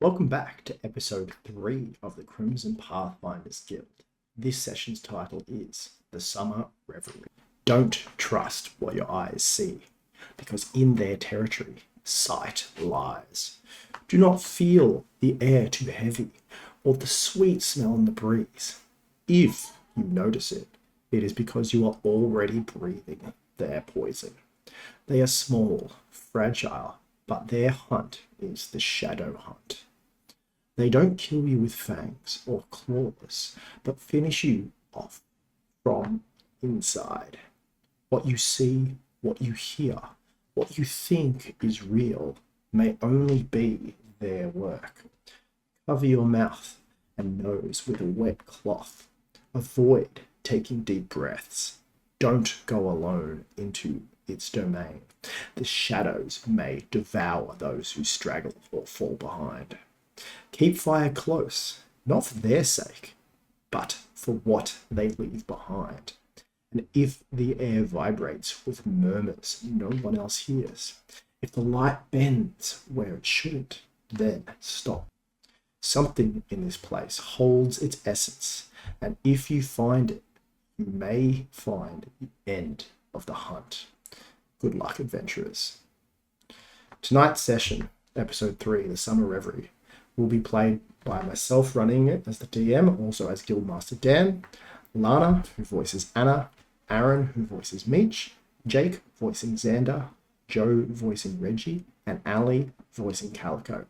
Welcome back to episode 3 of the Crimson Pathfinders Guild. This session's title is The Summer Reverie. Don't trust what your eyes see, because in their territory, sight lies. Do not feel the air too heavy, or the sweet smell in the breeze. If you notice it, it is because you are already breathing their poison. They are small, fragile, but their hunt is the shadow hunt. They don't kill you with fangs or claws, but finish you off from inside. What you see, what you hear, what you think is real may only be their work. Cover your mouth and nose with a wet cloth. Avoid taking deep breaths. Don't go alone into its domain. The shadows may devour those who straggle or fall behind. Keep fire close, not for their sake, but for what they leave behind. And if the air vibrates with murmurs no one else hears, if the light bends where it shouldn't, then stop. Something in this place holds its essence, and if you find it, you may find the end of the hunt. Good luck, adventurers. Tonight's session, episode 3, The Summer Reverie, will be played by myself running it as the DM, also as Guildmaster Dan, Lana, who voices Anna, Aaron, who voices Meech, Jake, voicing Xander, Joe, voicing Reggie, and Ali, voicing Calico.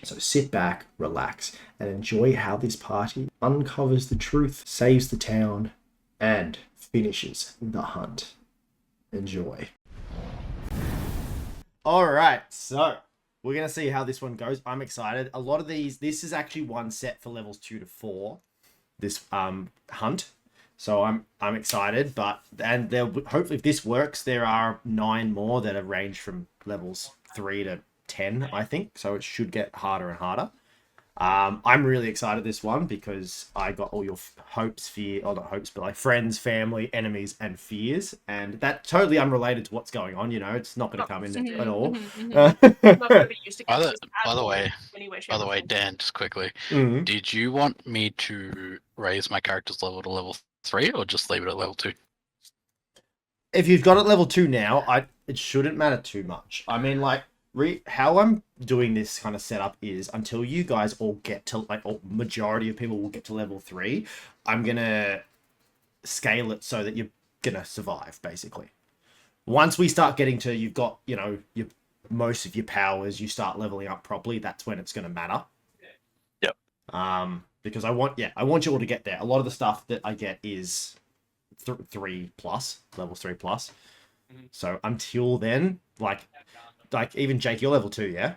So sit back, relax, and enjoy how this party uncovers the truth, saves the town, and finishes the hunt. Enjoy. All right, so we're going to see how this one goes. I'm excited. A lot of this is actually one set for levels 2 to 4, this hunt. So I'm excited, and hopefully if this works, there are 9 more that are ranged from levels 3 to 10, I think. So it should get harder and harder. I'm really excited this one because I got all your hopes, not hopes, but like friends, family, enemies, and fears, and that totally unrelated to what's going on. You know, it's not going to come in at all. Not gonna be used to By catches at the all, way, anyway, shape, or form. Dan, just quickly, Mhm. did you want me to raise my character's level to level 3 or just leave it at level 2? If you've got it level 2 now, it shouldn't matter too much. I mean, like, how I'm doing this kind of setup is until you guys all get to, like, or majority of people will get to level 3, I'm gonna scale it so that you're gonna survive, basically. Once we start getting to, you've got, you know, most of your powers, you start leveling up properly, that's when it's gonna matter. Yep. Because I want you all to get there. A lot of the stuff that I get is 3 plus, levels 3 plus. Mm-hmm. So until then, like even Jake, you're level 2, yeah?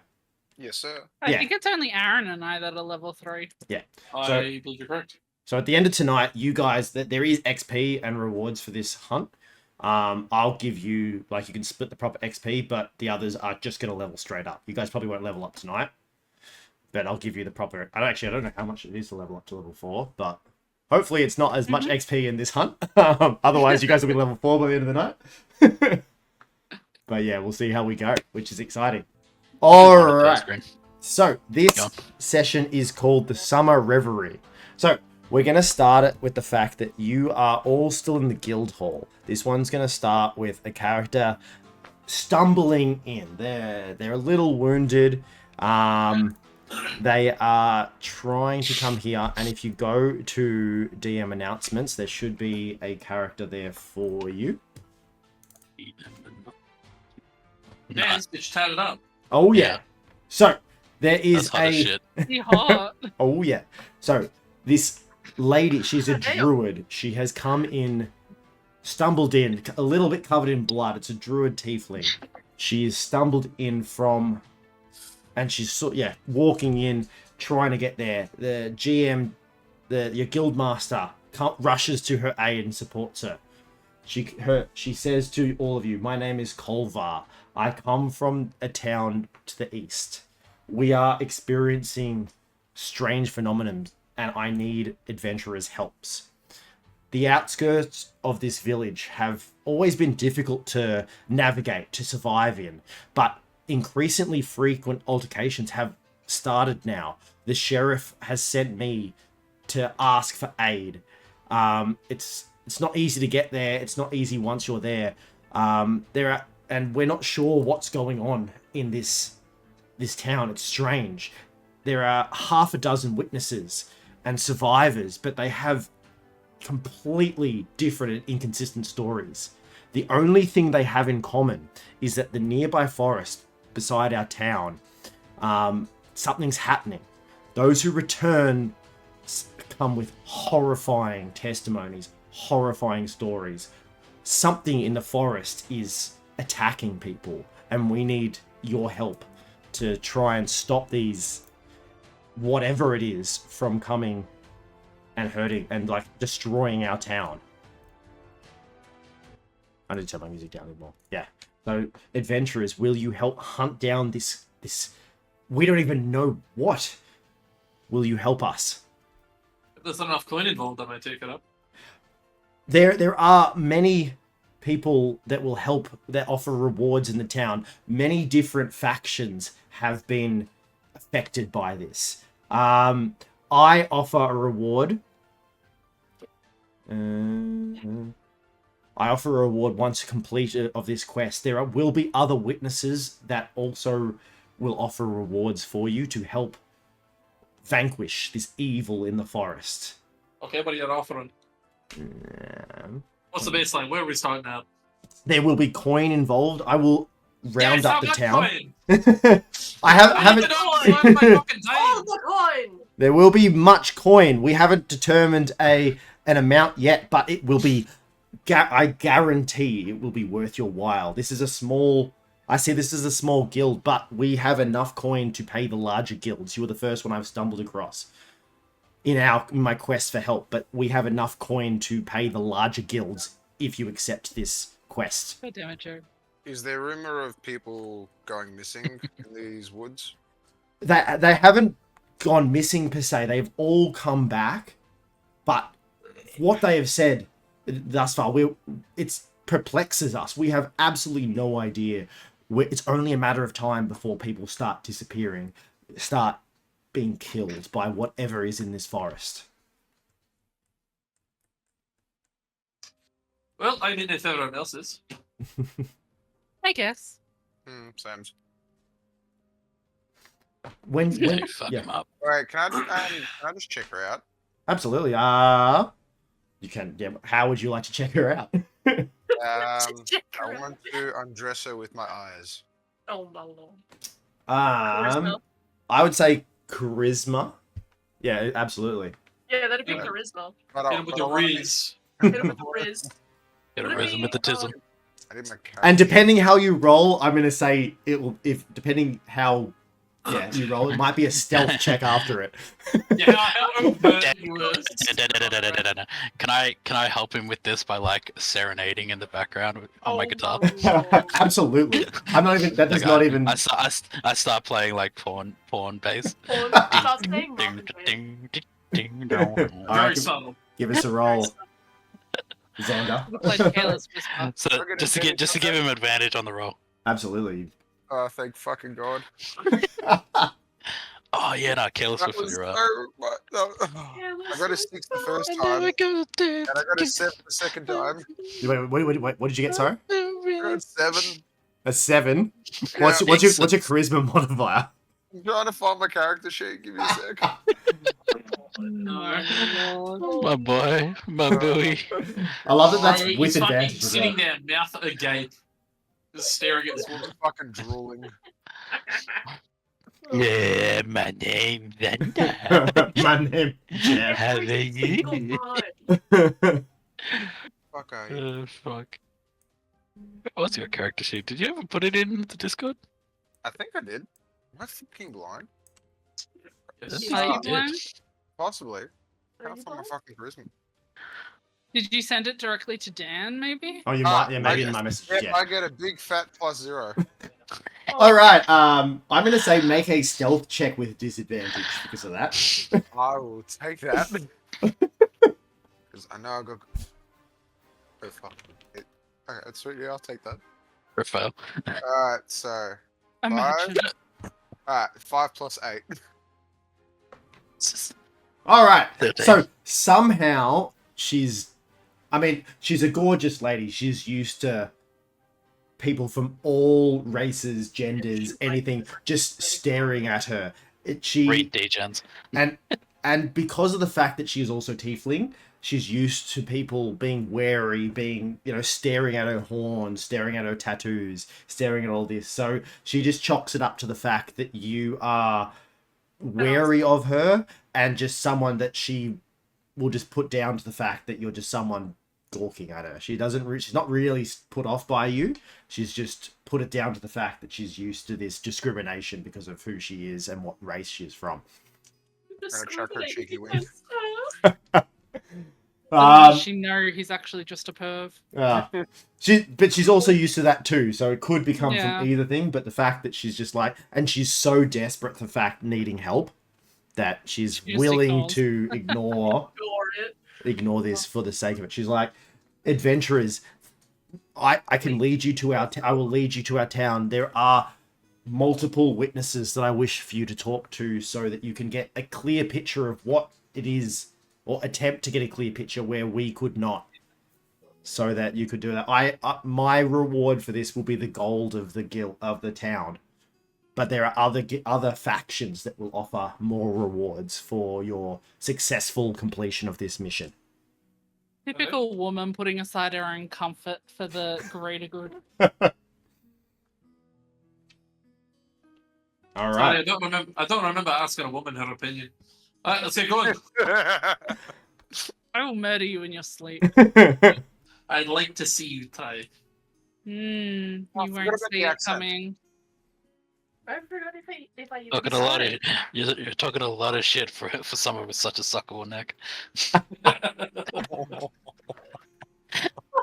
Yes, sir. I Yeah. think it's only Aaron and I that are level 3. Yeah. I believe you're correct. So at the end of tonight, you guys, there is XP and rewards for this hunt. I'll give you, like, you can split the proper XP, but the others are just going to level straight up. You guys probably won't level up tonight, but I'll give you the proper... I don't know how much it is to level up to level 4, but hopefully it's not as much XP in this hunt. Otherwise, you guys will be level 4 by the end of the night. But yeah, we'll see how we go, which is exciting. All right. So this session is called the Summer Reverie. So we're going to start it with the fact that you are all still in the guild hall. This one's going to start with a character stumbling in. They're a little wounded. They are trying to come here, and if you go to DM announcements, there should be a character there for you. Yeah, it's tatted up. Oh yeah. So there is That's hot as shit. Pretty hot. Oh yeah. So this lady, she's a druid. She has come in, stumbled in, a little bit covered in blood. It's a druid tiefling. She has stumbled in from, and she's walking in, trying to get there. The GM, your guild master, rushes to her aid and supports her. She says to all of you, "My name is Kolvar. I come from a town to the east. We are experiencing strange phenomena, and I need adventurers' helps. The outskirts of this village have always been difficult to navigate, to survive in, but increasingly frequent altercations have started now. The sheriff has sent me to ask for aid. It's not easy to get there. It's not easy once you're there. And we're not sure what's going on in this town. It's strange. There are half a dozen witnesses and survivors, but they have completely different and inconsistent stories. The only thing they have in common is that the nearby forest beside our town, something's happening. Those who return come with horrifying testimonies, horrifying stories. Something in the forest is attacking people, and we need your help to try and stop these, whatever it is, from coming and hurting and like destroying our town. I need to turn my music down a little more. Yeah. So, adventurers, will you help hunt down this? We don't even know what. Will you help us? If there's not enough coin involved, I might take it up. There are many people that will help, that offer rewards in the town. Many different factions have been affected by this. I offer a reward. I offer a reward once completed of this quest. There will be other witnesses that also will offer rewards for you to help vanquish this evil in the forest. Okay, what are you offering? What's the baseline? Where are we starting at? There will be coin involved. I will round up the town. Coin. I haven't. Oh, the coin! There will be much coin. We haven't determined an amount yet, but it will be. I guarantee it will be worth your while. This is a small. I see this is a small guild, but we have enough coin to pay the larger guilds. You were the first one I've stumbled across in my quest for help, but we have enough coin to pay the larger guilds if you accept this quest. God damn it, Jared. Is there rumor of people going missing in these woods? They haven't gone missing per se. They've all come back, but what they have said thus far, it perplexes us. We have absolutely no idea. It's only a matter of time before people start disappearing, start being killed by whatever is in this forest. Well, I mean, if everyone else is. I guess. Sam's. When Fuck yeah, him up. Alright, can I just check her out? absolutely. You can. Yeah. How would you like to check her out? I want to undress her with my eyes. Oh my lord. I would say charisma. Yeah, absolutely. Yeah, that'd be Yeah. charisma. But Hit him with the riz. Hit him with the riz. Get a Would it rhythm be, with the tism. I did my And depending how you roll, I'm gonna say it will. Depending how you roll, it might be a stealth check after it. Yeah, how overt he was. Can I help him with this by like serenading in the background on my guitar? Lord. Absolutely. I'm not even. That does not even. I start playing like porn bass. Porn. Start saying Ding Marvin Gaye. ding ding ding dong. All Very right, subtle. give us a roll, Xander. Look like Careless Whisper. So just to give him advantage on the roll. Absolutely. Oh, thank fucking God. Oh yeah, no, careless That whisper, was you're right. I got a 6 the first time, and I got a 7 the second time. Wait, what did you get? Sorry, I got a 7. a 7. Yeah. What's your charisma modifier? I'm trying to find my character sheet. Give me a sec. No. My boy, my buoy. I love that that's Bro, with he's fucking advantage. as sitting well. there, mouth agape, just staring at this woman. Fucking drooling. Yeah, my name's Xander. My name. Yeah. How are you? Fuck are you? Oh fuck. What's your character sheet? Did you ever put it in the Discord? I think I did. Am I fucking blind? Yes. Are you you did. blind? Possibly. Are Can't you find my blind? fucking charisma. Did you send it directly to Dan, maybe? Oh, you might. Yeah, maybe in my message. Yeah, Yeah. I get a big fat +0. All right. I'm gonna say make a stealth check with disadvantage because of that. I will take that. Because I know I got. Oh fuck. Okay, that's sweet. Yeah, I'll take that. Or fail? Alright, so Imagine. Alright, 5 plus 8. All right. 13. So somehow she's a gorgeous lady. She's used to people from all races, genders, anything, just staring at her. Read degens. And because of the fact that she is also tiefling, she's used to people being wary, being, staring at her horns, staring at her tattoos, staring at all this. So she just chalks it up to the fact that you are wary of her and just someone that she will just put down to the fact that you're just someone gawking at her. She's not really put off by you. She's just put it down to the fact that she's used to this discrimination because of who she is and what race she is from. Gonna chuck her cheeky wink. Does she know he's actually just a perv? But she's also used to that too, so it could become Yeah. from either thing. But the fact that she's just and she's so desperate for the fact needing help that she's She just willing ignores. to ignore this for the sake of it. She's like, adventurers, I can lead you to I will lead you to our town. There are multiple witnesses that I wish for you to talk to so that you can get a clear picture of what it is, or attempt to get a clear picture where we could not, so that you could do that. My reward for this will be the gold of the guild of the town, but there are other factions that will offer more rewards for your successful completion of this mission. Typical woman putting aside her own comfort for the greater good. All Sorry, right. I don't remember asking a woman her opinion. Alright, let's get going. I will murder you in your sleep. I'd like to see you try. You Oh, I forgot won't about see the it accent. coming. I forgot if I even Talking a lot of started. you're talking a lot of shit for someone with such a suckable neck.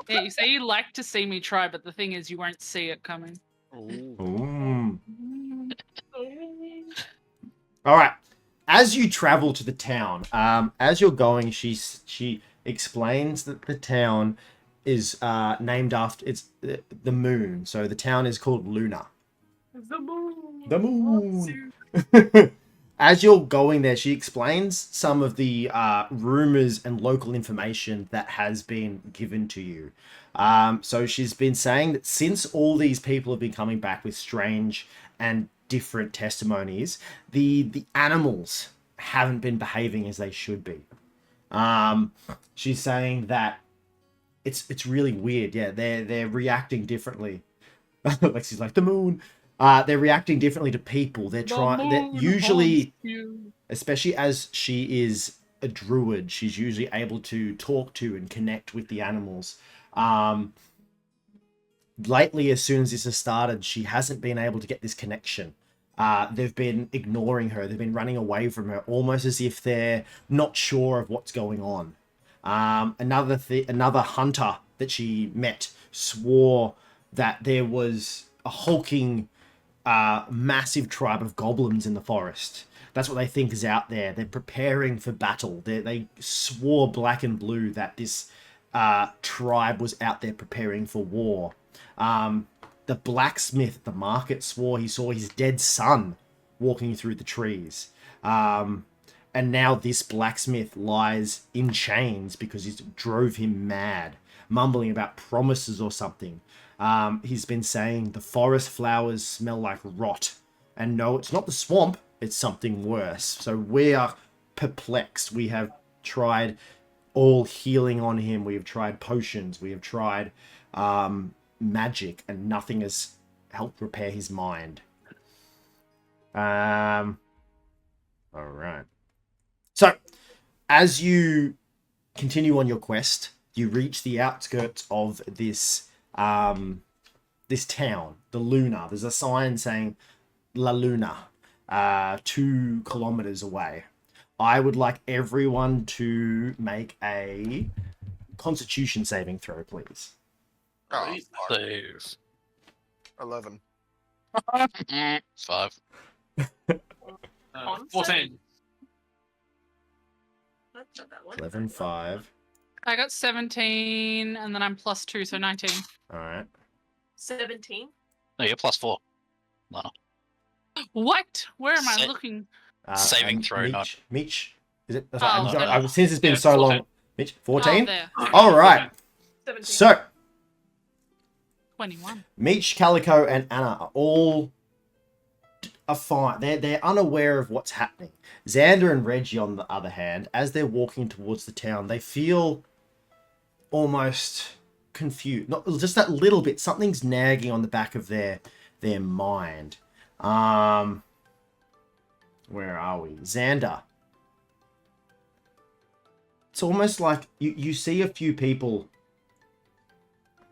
Yeah, you say you like to see me try, but the thing is, you won't see it coming. Ooh. All right. As you travel to the town, as you're going, she explains that the town is named after the moon. So the town is called Luna. The moon. The moon. As you're going there, she explains some of the rumors and local information that has been given to you. So she's been saying that since all these people have been coming back with strange and different testimonies, the animals haven't been behaving as they should be. She's saying that it's really weird. Yeah, they're reacting differently. Lexi's like, the moon. They're reacting differently to people. They're usually, especially as she is a druid, she's usually able to talk to and connect with the animals. Lately, as soon as this has started, she hasn't been able to get this connection. They've been ignoring her. They've been running away from her, almost as if they're not sure of what's going on. Another hunter that she met swore that there was a hulking, massive tribe of goblins in the forest. That's what they think is out there. They're preparing for battle. They swore black and blue that this tribe was out there preparing for war. The blacksmith at the market swore he saw his dead son walking through the trees. And now this blacksmith lies in chains because it drove him mad, mumbling about promises or something. He's been saying the forest flowers smell like rot. And no, it's not the swamp, it's something worse. So we are perplexed. We have tried all healing on him. We have tried potions. We have tried magic, and nothing has helped repair his mind. All right. So, as you continue on your quest, you reach the outskirts of this this town, the Luna. There's a sign saying La Luna, 2 kilometers away. I would like everyone to make a Constitution saving throw, please. Oh, fuck. Save. 11. 5. 14. That's not that one. 11, 5. I got 17, and then I'm +2, so 19. All right. 17. No, you're +4. No. What? Where am I Sa- looking? Saving and throw, not- Mitch, is it? Oh, Since it's been Yeah, so 14. long. Mitch, 14? Oh, there. All right. 17. So, 21. Mitch, Calico, and Anna are all fine. They're unaware of what's happening. Xander and Reggie, on the other hand, as they're walking towards the town, they feel almost confused. Not just that little bit. Something's nagging on the back of their mind. Where are we? Xander. It's almost like you see a few people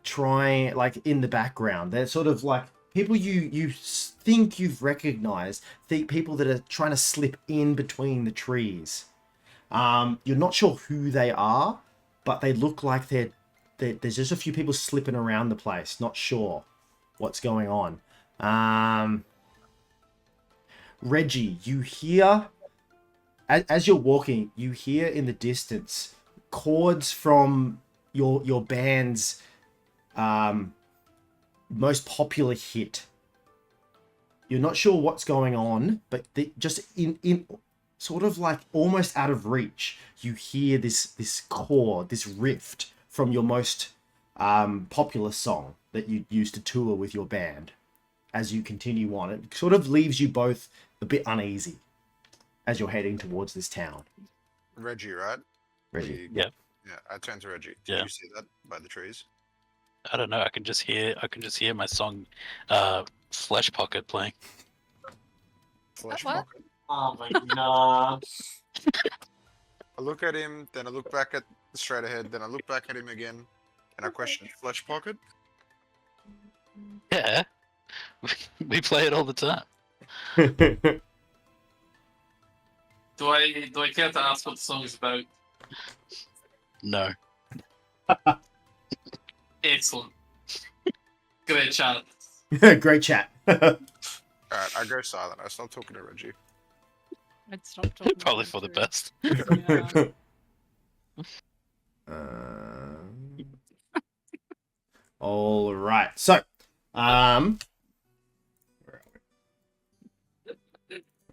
trying, like, in the background. They're sort of like people you think you've recognized, the people that are trying to slip in between the trees. You're not sure who they are, but they look like there's just a few people slipping around the place. Not sure what's going on. Reggie, you hear, as you're walking, you hear in the distance chords from your band's most popular hit. You're not sure what's going on, but just in sort of like almost out of reach, you hear this chord, this riff from your most popular song that you used to tour with your band. As you continue on, it sort of leaves you both a bit uneasy as you're heading towards this town. Reggie, right? Reggie. Yeah. Yeah, I turned to Reggie. Did Yeah. you see that by the trees? I don't know. I can just hear my song, Flesh Pocket playing. Flesh What? pocket. Oh my god. I look at him, then I look back at straight ahead, then I look back at him again, and I question Flesh Pocket. Yeah, we play it all the time. Do I care to ask what the song is about? No. Excellent. Great chat. Great chat. Alright, I go silent. I stop talking to Reggie. I'd stop talking. Probably for the best. Yeah. All right. So, where are we?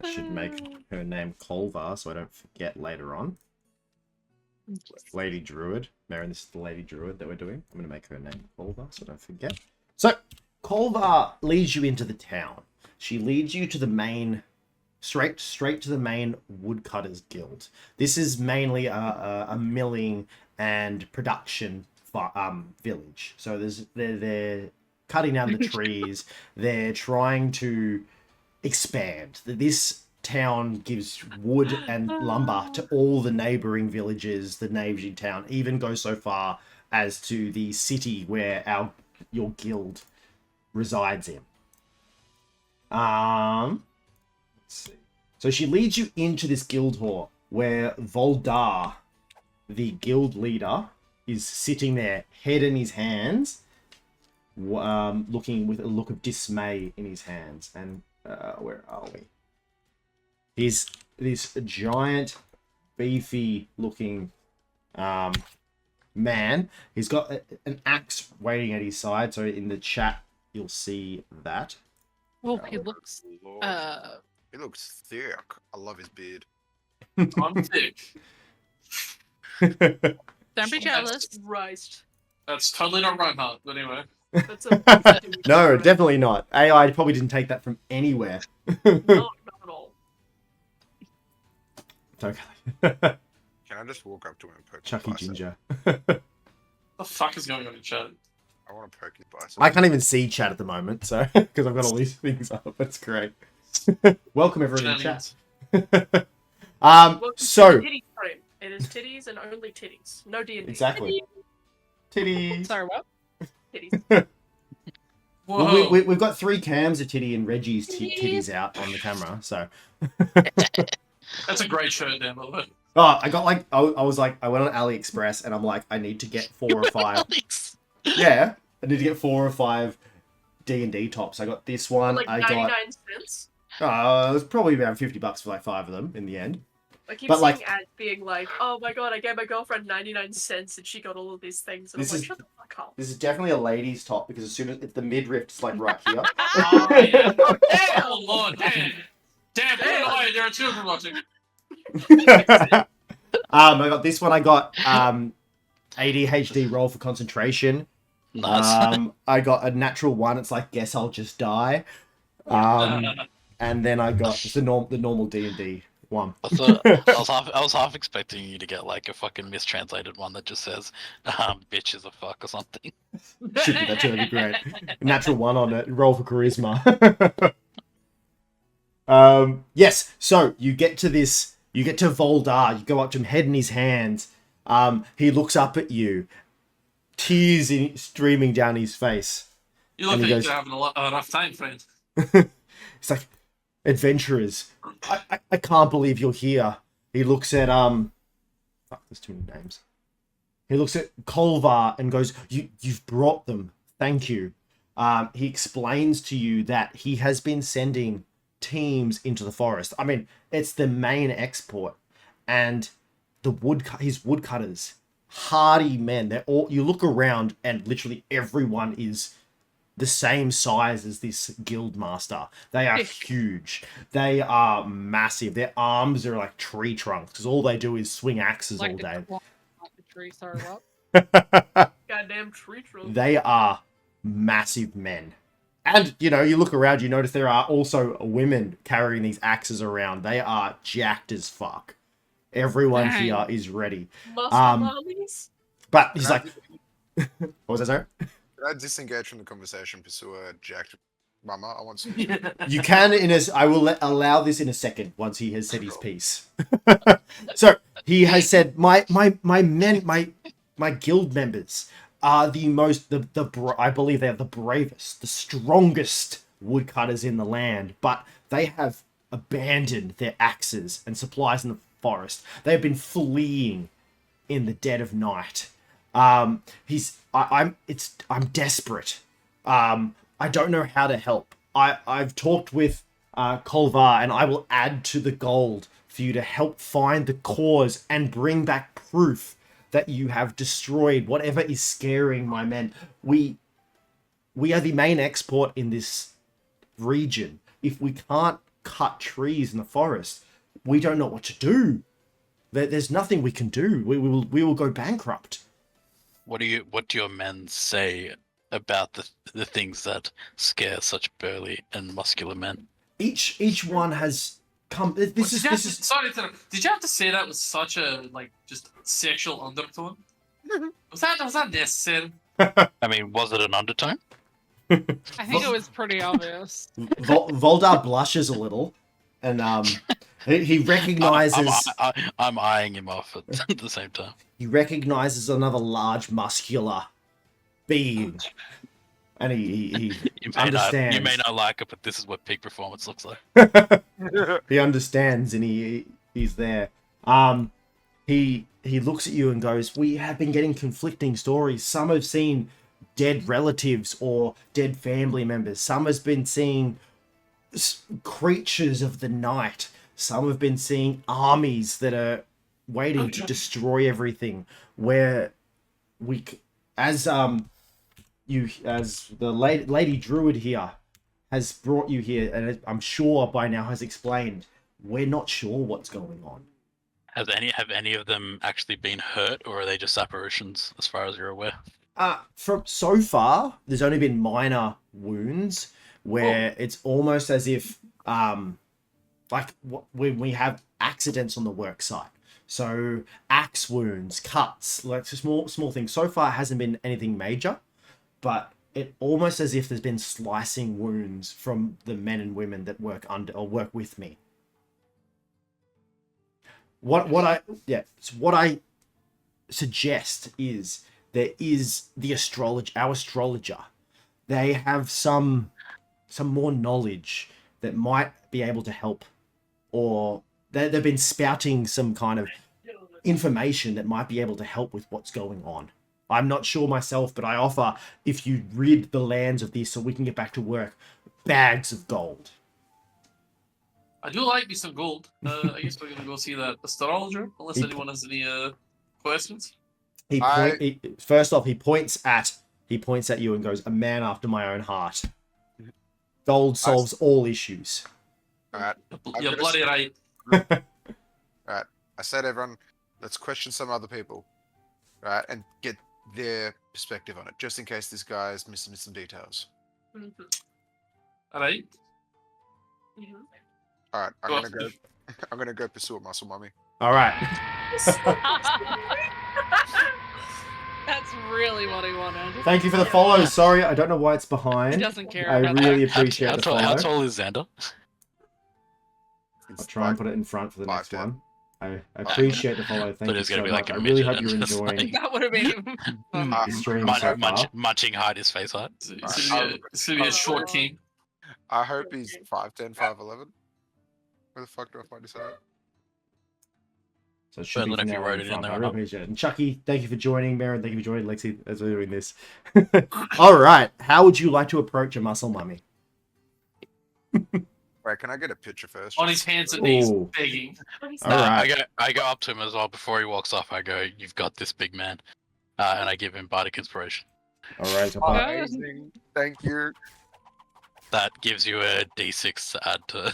I should make her name Culver so I don't forget later on. Lady Druid. Marin, this is the Lady Druid that we're doing. I'm going to make her name Culver so I don't forget. So, Culver leads you into the town. She leads you to the main, straight to the main Woodcutters Guild. This is mainly a milling and production village. So they're cutting down the trees. They're trying to expand. This town gives wood and lumber to all the neighboring villages, the neighboring town, even go so far as to the city where your guild resides in. Let's see. So she leads you into this guild hall where Voldar, the guild leader, is sitting there, head in his hands, looking with a look of dismay in his hands. And where are we? He's this giant, beefy-looking man. He's got an axe waiting at his side. So in the chat, you'll see that. Oh, he looks. Lord. He looks thick. I love his beard. I'm thick. Don't be jealous. Christ. That's totally not Reinhardt, but anyway. That's a No, definitely not. AI probably didn't take that from anywhere. not at all. Okay. Can I just walk up to him and poke Chucky his bicep? Ginger. What the fuck is going on in chat? I want to poke his bicep. I can't even see chat at the moment, so because I've got all these things up. That's great. Welcome everyone in chat. Welcome So to the titty stream. It is titties and only titties. No D&D. exactly. Titties. Sorry, what? Titties. Whoa. Well, we've got 3 cams of Titty and Reggie's titties out on the camera, so. That's a great shirt, Dan, by the way. Oh, I got like, I was like, I went on AliExpress and I'm like, I need to get 4 or 5. Alex. Yeah, I need to get 4 or 5 D&D tops. I got this one. Like I 99 got. cents. It was probably around $50 for like 5 of them in the end. I keep But, seeing like- ads being like, oh my god, I gave my girlfriend 99 cents and she got all of these things. And This I'm like, is- shut the fuck cup. This is definitely a lady's top because as soon as it's the midriff, it's like right here. Oh, yeah. Oh, Lord, damn. Damn, put it away. There are children watching. I got this one. I got ADHD roll for concentration. Nice. I got a natural one. It's like guess I'll just die. And then I got the normal D&D one. I thought I was half expecting you to get like a fucking mistranslated one that just says bitch is a fuck or something. Should be, that'd be great. Natural one on it. Roll for charisma. Yes. So you get to this. You get to Voldar. You go up to him, head in his hands. He looks up at you, tears streaming down his face. You look And like he goes- you're having a rough time, friend. It's like, adventurers, I can't believe you're here. He looks at fuck, there's too many names. He looks at Kolvar and goes, you've brought them. Thank you. He explains to you that he has been sending teams into the forest. I mean, it's the main export, and his woodcutters, hardy men. They're all. You look around, and literally everyone is the same size as this guild master. They are huge. They are massive. Their arms are like tree trunks because all they do is swing axes all day. Tree, sorry, what? Goddamn tree trunk. They are massive men. And, you know, you look around, you notice there are also women carrying these axes around. They are jacked as fuck. Everyone Dang. here is ready. Muscle Um, mummies? But he's like, what was that, sorry? Can I disengage from the conversation, pursue a jacked mama? I want some. You can I will allow this in a second once he has said his piece. So he has said, my guild members are I believe they are the bravest, the strongest woodcutters in the land, but they have abandoned their axes and supplies in the forest. They have been fleeing in the dead of night. I'm desperate. I don't know how to help. I've talked with Kolvar, and I will add to the gold for you to help find the cause and bring back proof that you have destroyed whatever is scaring my men. We are the main export in this region. If we can't cut trees in the forest, we don't know what to do. There's nothing we can do. We will go bankrupt. What do your men say about the things that scare such burly and muscular men? Each one has come. This is Sorry to interrupt. Did you have to say that with such a just sexual undertone? Was that necessary? I mean, was it an undertone? I think it was pretty obvious. Voldar blushes a little, and he recognizes. I'm eyeing him off at the same time. He recognizes another large, muscular being, and he understands. You may not like it, but this is what peak performance looks like. He understands, and he's there. He looks at you and goes, "We have been getting conflicting stories. Some have seen dead relatives or dead family members. Some has been seeing creatures of the night. Some have been seeing armies that are waiting to destroy everything. Where as the lady druid here has brought you here, and I'm sure by now has explained, we're not sure what's going on." Have any of them actually been hurt, or are they just apparitions, as far as you're aware? From so far, there's only been minor wounds where it's almost as if, when we have accidents on the work site. So axe wounds, cuts, like small things. So far, it hasn't been anything major, but it almost as if there's been slicing wounds from the men and women that work with me. What I suggest is there is our astrologer. They have some more knowledge that might be able to help, or they've been spouting some kind of information that might be able to help with what's going on. I'm not sure myself, but I offer, if you rid the lands of this so we can get back to work, bags of gold. I do like me some gold. I guess we're gonna go see that astrologer, unless anyone has any questions. First off, he points at He points at you and goes, "A man after my own heart. Gold solves all issues." Alright. You're bloody right. Alright. I said everyone, let's question some other people. Right? And get their perspective on it, just in case this guy is missing some details. Mhm. Alright. Mhm. Alright, I'm Go gonna go I'm gonna go pursue a muscle mummy. All right. That's really what he wanted. Thank you for the follow. Sorry, I don't know why it's He behind. doesn't care I about really that. appreciate the follow. How tall is Xander? I'll try and put it in front for the next 5'10". one. I appreciate the follow. Thank But you it's so gonna be much. like I a really midget hope you're and just enjoying That would have been the stream so far. Munching height is face height. It's gonna be a short king. I hope he's 5'10", 5'11". Where the fuck do I find this out? So it should Well, be I don't know if now you wrote in it in front. there I or really not. appreciate it. And Chucky, thank you for joining. Maren, thank you for joining. Lexi, as we're doing this. All right. How would you like to approach a muscle mummy? Wait, can I get a picture first? On his hands and knees, Ooh. begging. All right. I go up to him as well before he walks off. I go, "You've got this, big man," and I give him bardic inspiration. All right. So Amazing. Thank you. That gives you a d6 to add to.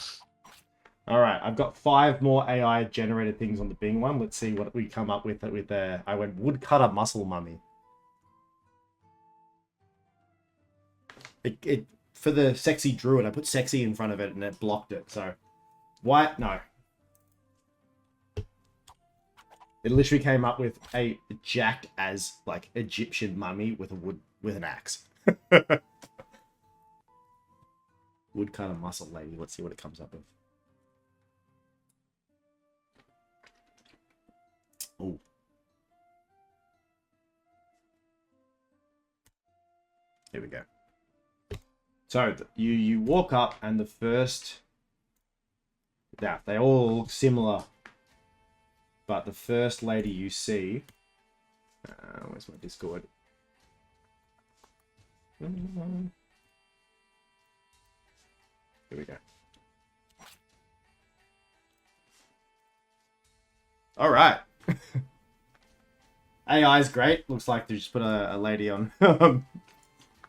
all right. I've got 5 more AI generated things on the Bing one. Let's see what we come up with. I went woodcutter muscle mummy. It for the sexy druid, I put sexy in front of it and it blocked it. So, why? No. It literally came up with a jacked as like Egyptian mummy with an axe. Woodcutter muscle lady. Let's see what it comes up with. Oh. Here we go. So you walk up and the first, yeah, they all look similar, but the first lady you see, where's my Discord? Here we go. All right. AI is great. Looks like they just put a lady on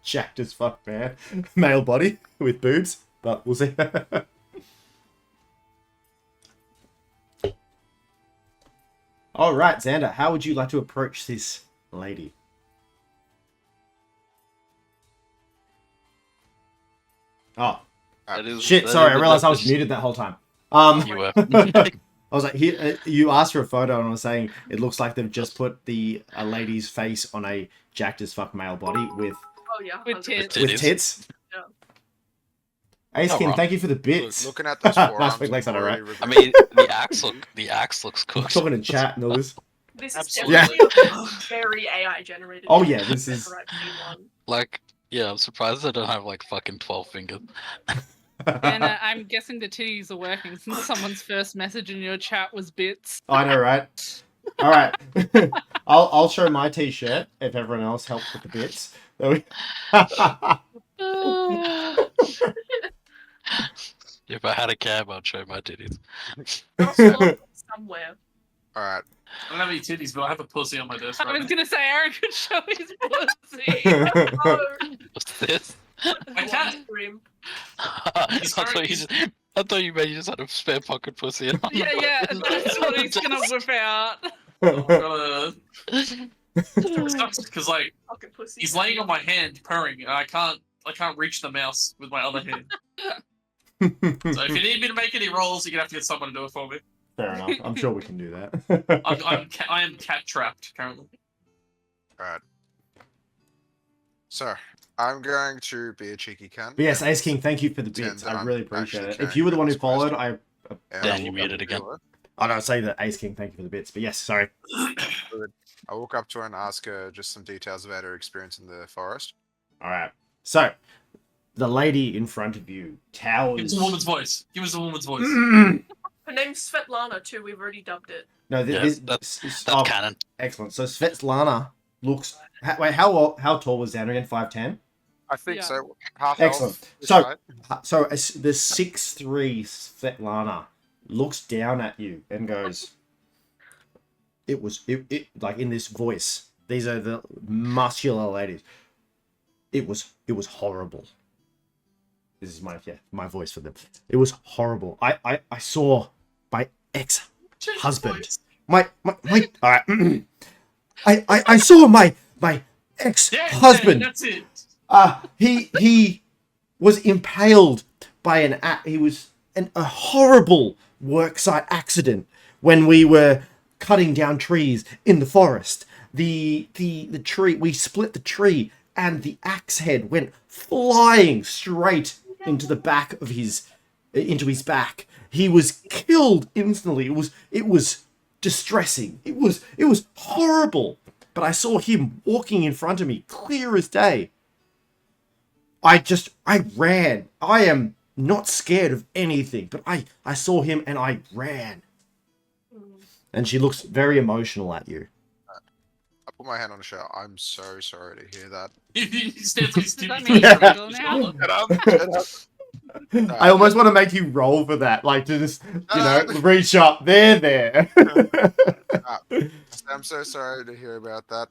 jacked as fuck, man. Male body with boobs, but we'll see. All right, Xander, how would you like to approach this lady? Oh, shit, sorry, I realized I was muted that whole time. You were. I was like, here, you asked for a photo, and I was saying it looks like they've just put a lady's face on a jacked as fuck male body with Oh yeah. With 100%. tits. with tits. Yeah. Ace Not King, wrong. thank you for the bits. Looking at those Nice forearms, big legs on it, right? I mean, the axe looks I'm cooked. talking in chat, Nils. This is Absolutely. definitely very AI generated. Oh, yeah, this is- Whenever I've seen one. Like, yeah, I'm surprised I don't have like fucking 12 fingers. And I'm guessing the titties are working since someone's first message in your chat was bits. I know, right? All right, I'll show my t-shirt if everyone else helps with the bits. If I had a cab, I'd show my titties. I'll slide somewhere. Alright. I don't have any titties, but I have a pussy on my desk I right was now. gonna say Aaron could show his pussy. Oh, What's this? I can't. Scream. I thought you meant you just had a spare pocket pussy. Yeah, that's what he's gonna whip out. It sucks because like Fucking pussy. he's laying on my hand, purring, and I can't reach the mouse with my other hand. So if you need me to make any rolls, you're gonna have to get someone to do it for me. Fair enough. I'm sure we can do that. I am cat trapped currently. Alright. So, I'm going to be a cheeky cunt. But yes, Ace King, thank you for the Pretend bits. that I I'm really appreciate actually it. If you were the one who carrying followed, this I Dan, you muted again. don't say that Ace King, thank you for the bits. But yes, sorry. I walk up to her and ask her just some details about her experience in the forest. All right. So, the lady in front of you towers. Give us a woman's voice. Give us a woman's voice. Her name's Svetlana too. We've already dubbed it. No, Yeah, this, that's oh, canon. excellent. So Svetlana looks. Wait, how tall was Xander again? 5'10"? I think Yeah. so. Half Excellent. health, this So- height. So the 6'3" Svetlana looks down at you and goes, it like in this voice. These are the muscular ladies. it was horrible. This is my voice for them. It was horrible. I saw my ex-husband. My all right. I saw my ex-husband. That's it. He was impaled by a horrible worksite accident when we were cutting down trees in the forest. The tree, we split the tree, and the axe head went flying straight into the back of his back. He was killed instantly. It was distressing. It was horrible. But I saw him walking in front of me, clear as day. I ran. I am not scared of anything, but I saw him and I ran. And she looks very emotional at you. I put my hand on the shoulder. I'm so sorry to hear that. He stands like Stevie. Does that mean you're single now? Shut up, shut up. I almost want to make you roll for that, like to just, reach up. There. I'm so sorry to hear about that.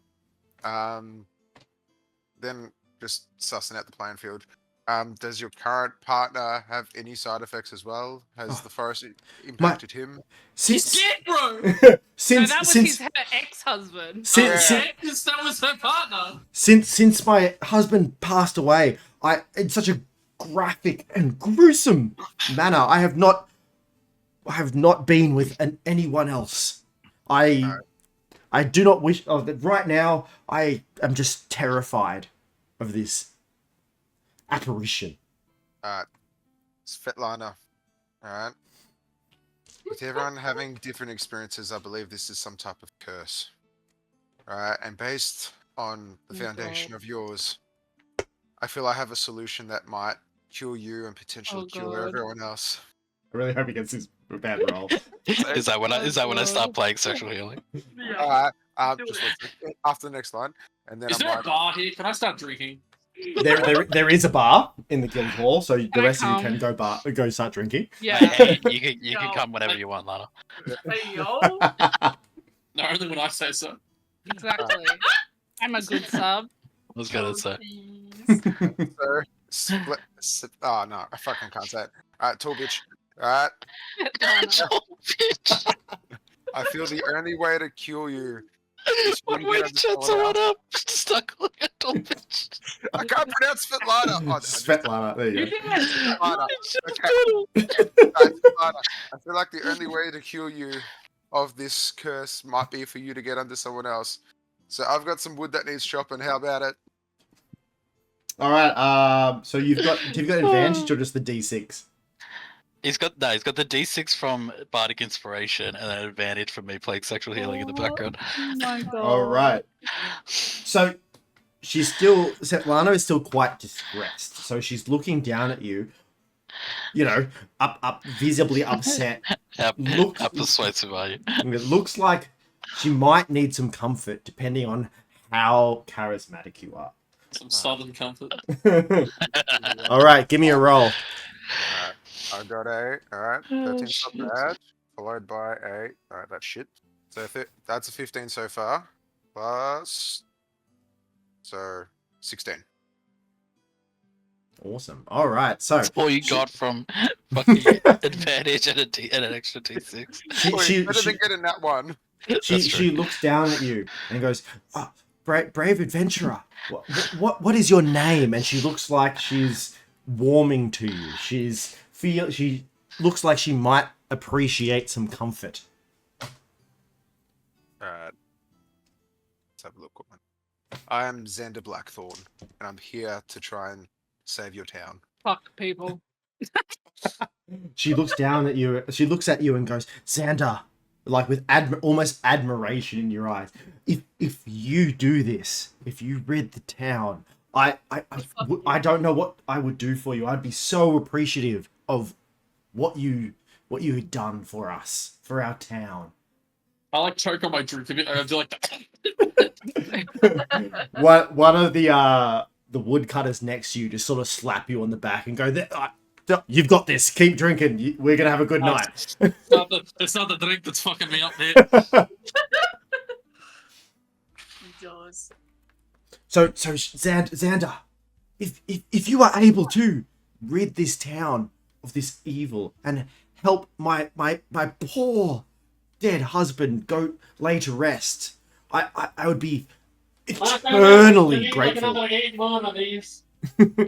Then just sussing out the playing field. Does your current partner have any side effects as well? Has the forest impacted him? He's dead, bro. No, Since that was his ex-husband. That was her partner. since my husband passed away, in such a graphic and gruesome manner, I have not been with anyone else. I do not wish. Right now, I am just terrified of this apparition. Svetlana. Alright. With everyone having different experiences, I believe this is some type of curse. Alright, and based on the foundation of yours, I feel I have a solution that might cure you and potentially cure everyone else. I really hope he gets his bad roll. Is that when I start playing sexual healing? Yeah. Alright, just after the next line, and then Is there a bar here? Can I start drinking? There is a bar in the guild hall, so the I rest of you come? can go start drinking. Yeah. Hey, you can No. come whenever you want, Lana. Hey, yo. No, only when I say so. Exactly. I'm a good sub. I was gonna say. Oh no, I fucking can't say it. Alright, tall bitch. Alright, Bitch. I feel the only way to cure you. What way to shut someone up? Stuck on a tall bitch. I can't pronounce Svetlana. Oh, Svetlana, there you go. Svetlana. Svetlana. I feel like the only way to cure you of this curse might be for you to get under someone else. So I've got some wood that needs chopping. How about it? All right. So you've got advantage or just the D6? He's got the D6 from Bardic Inspiration and an advantage from me playing sexual healing in the background. Oh my god. All right. So Svetlana is still quite distressed. So she's looking down at you, up visibly upset. How persuasive are you? It looks like she might need some comfort depending on how charismatic you are. Some southern comfort. All right, give me a roll. I got a, alright, 13 not bad, followed by a, alright, that's shit. So that's a 15 so far, plus, so 16. Awesome. All right, so That's all you got from fucking advantage and an extra D6. she Better than getting that one. she looks down at you and goes, oh, brave adventurer, what is your name? And she looks like she's warming to you. She looks like she might appreciate some comfort. Alright. Let's have a look. I am Xander Blackthorn, and I'm here to try and save your town. Fuck people. She looks down at you. She looks at you and goes, Xander, like with almost admiration in your eyes. If you do this, if you rid the town, I don't know what I would do for you. I'd be so appreciative of what you had done for us, for our town. I like choke on my drink a bit. I do like that. One of the woodcutters next to you just sort of slap you on the back and go, "You've got this. Keep drinking. We're gonna have a good night." It's not the drink that's fucking me up there. He does. So Xander, if you are able to rid this town of this evil and help my poor dead husband go lay to rest, I would be eternally grateful. Another 8 more of these.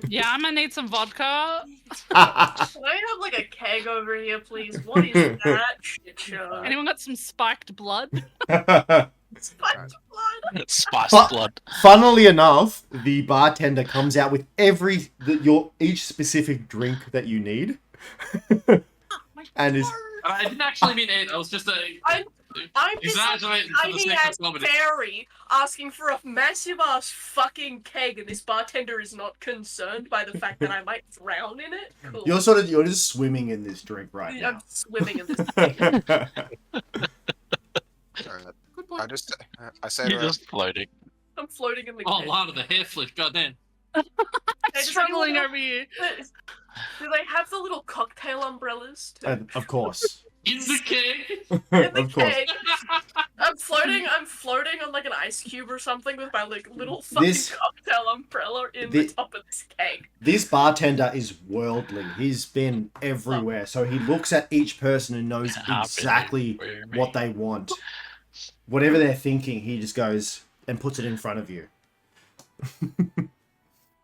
Yeah, I'm gonna need some vodka. Can I have like a keg over here, please? What is that shit show? Anyone got some spiked blood? Spiked blood? Spiced But- blood. Funnily enough, the bartender comes out with each specific drink that you need, and is I didn't actually mean it. I was just I'm this exaggerating for the tiny sake of ass comedy. fairy asking for a massive ass fucking keg, and this bartender is not concerned by the fact that I might drown in it. Cool. you're just swimming in this drink right now. I'm swimming in this thing. Alright, I say You're to her, just floating. I'm floating in the Oh, keg. Lana, the hair flip. Goddamn. Hey, does Struggling anyone over here. Do they have the little cocktail umbrellas too? Of course. In the keg. In the Of course. keg. I'm floating on like an ice cube or something with my like little fucking This- cocktail umbrella in the- the top of this keg. This bartender is worldly. He's been everywhere, so he looks at each person and knows exactly what they want. Whatever they're thinking, he just goes and puts it in front of you.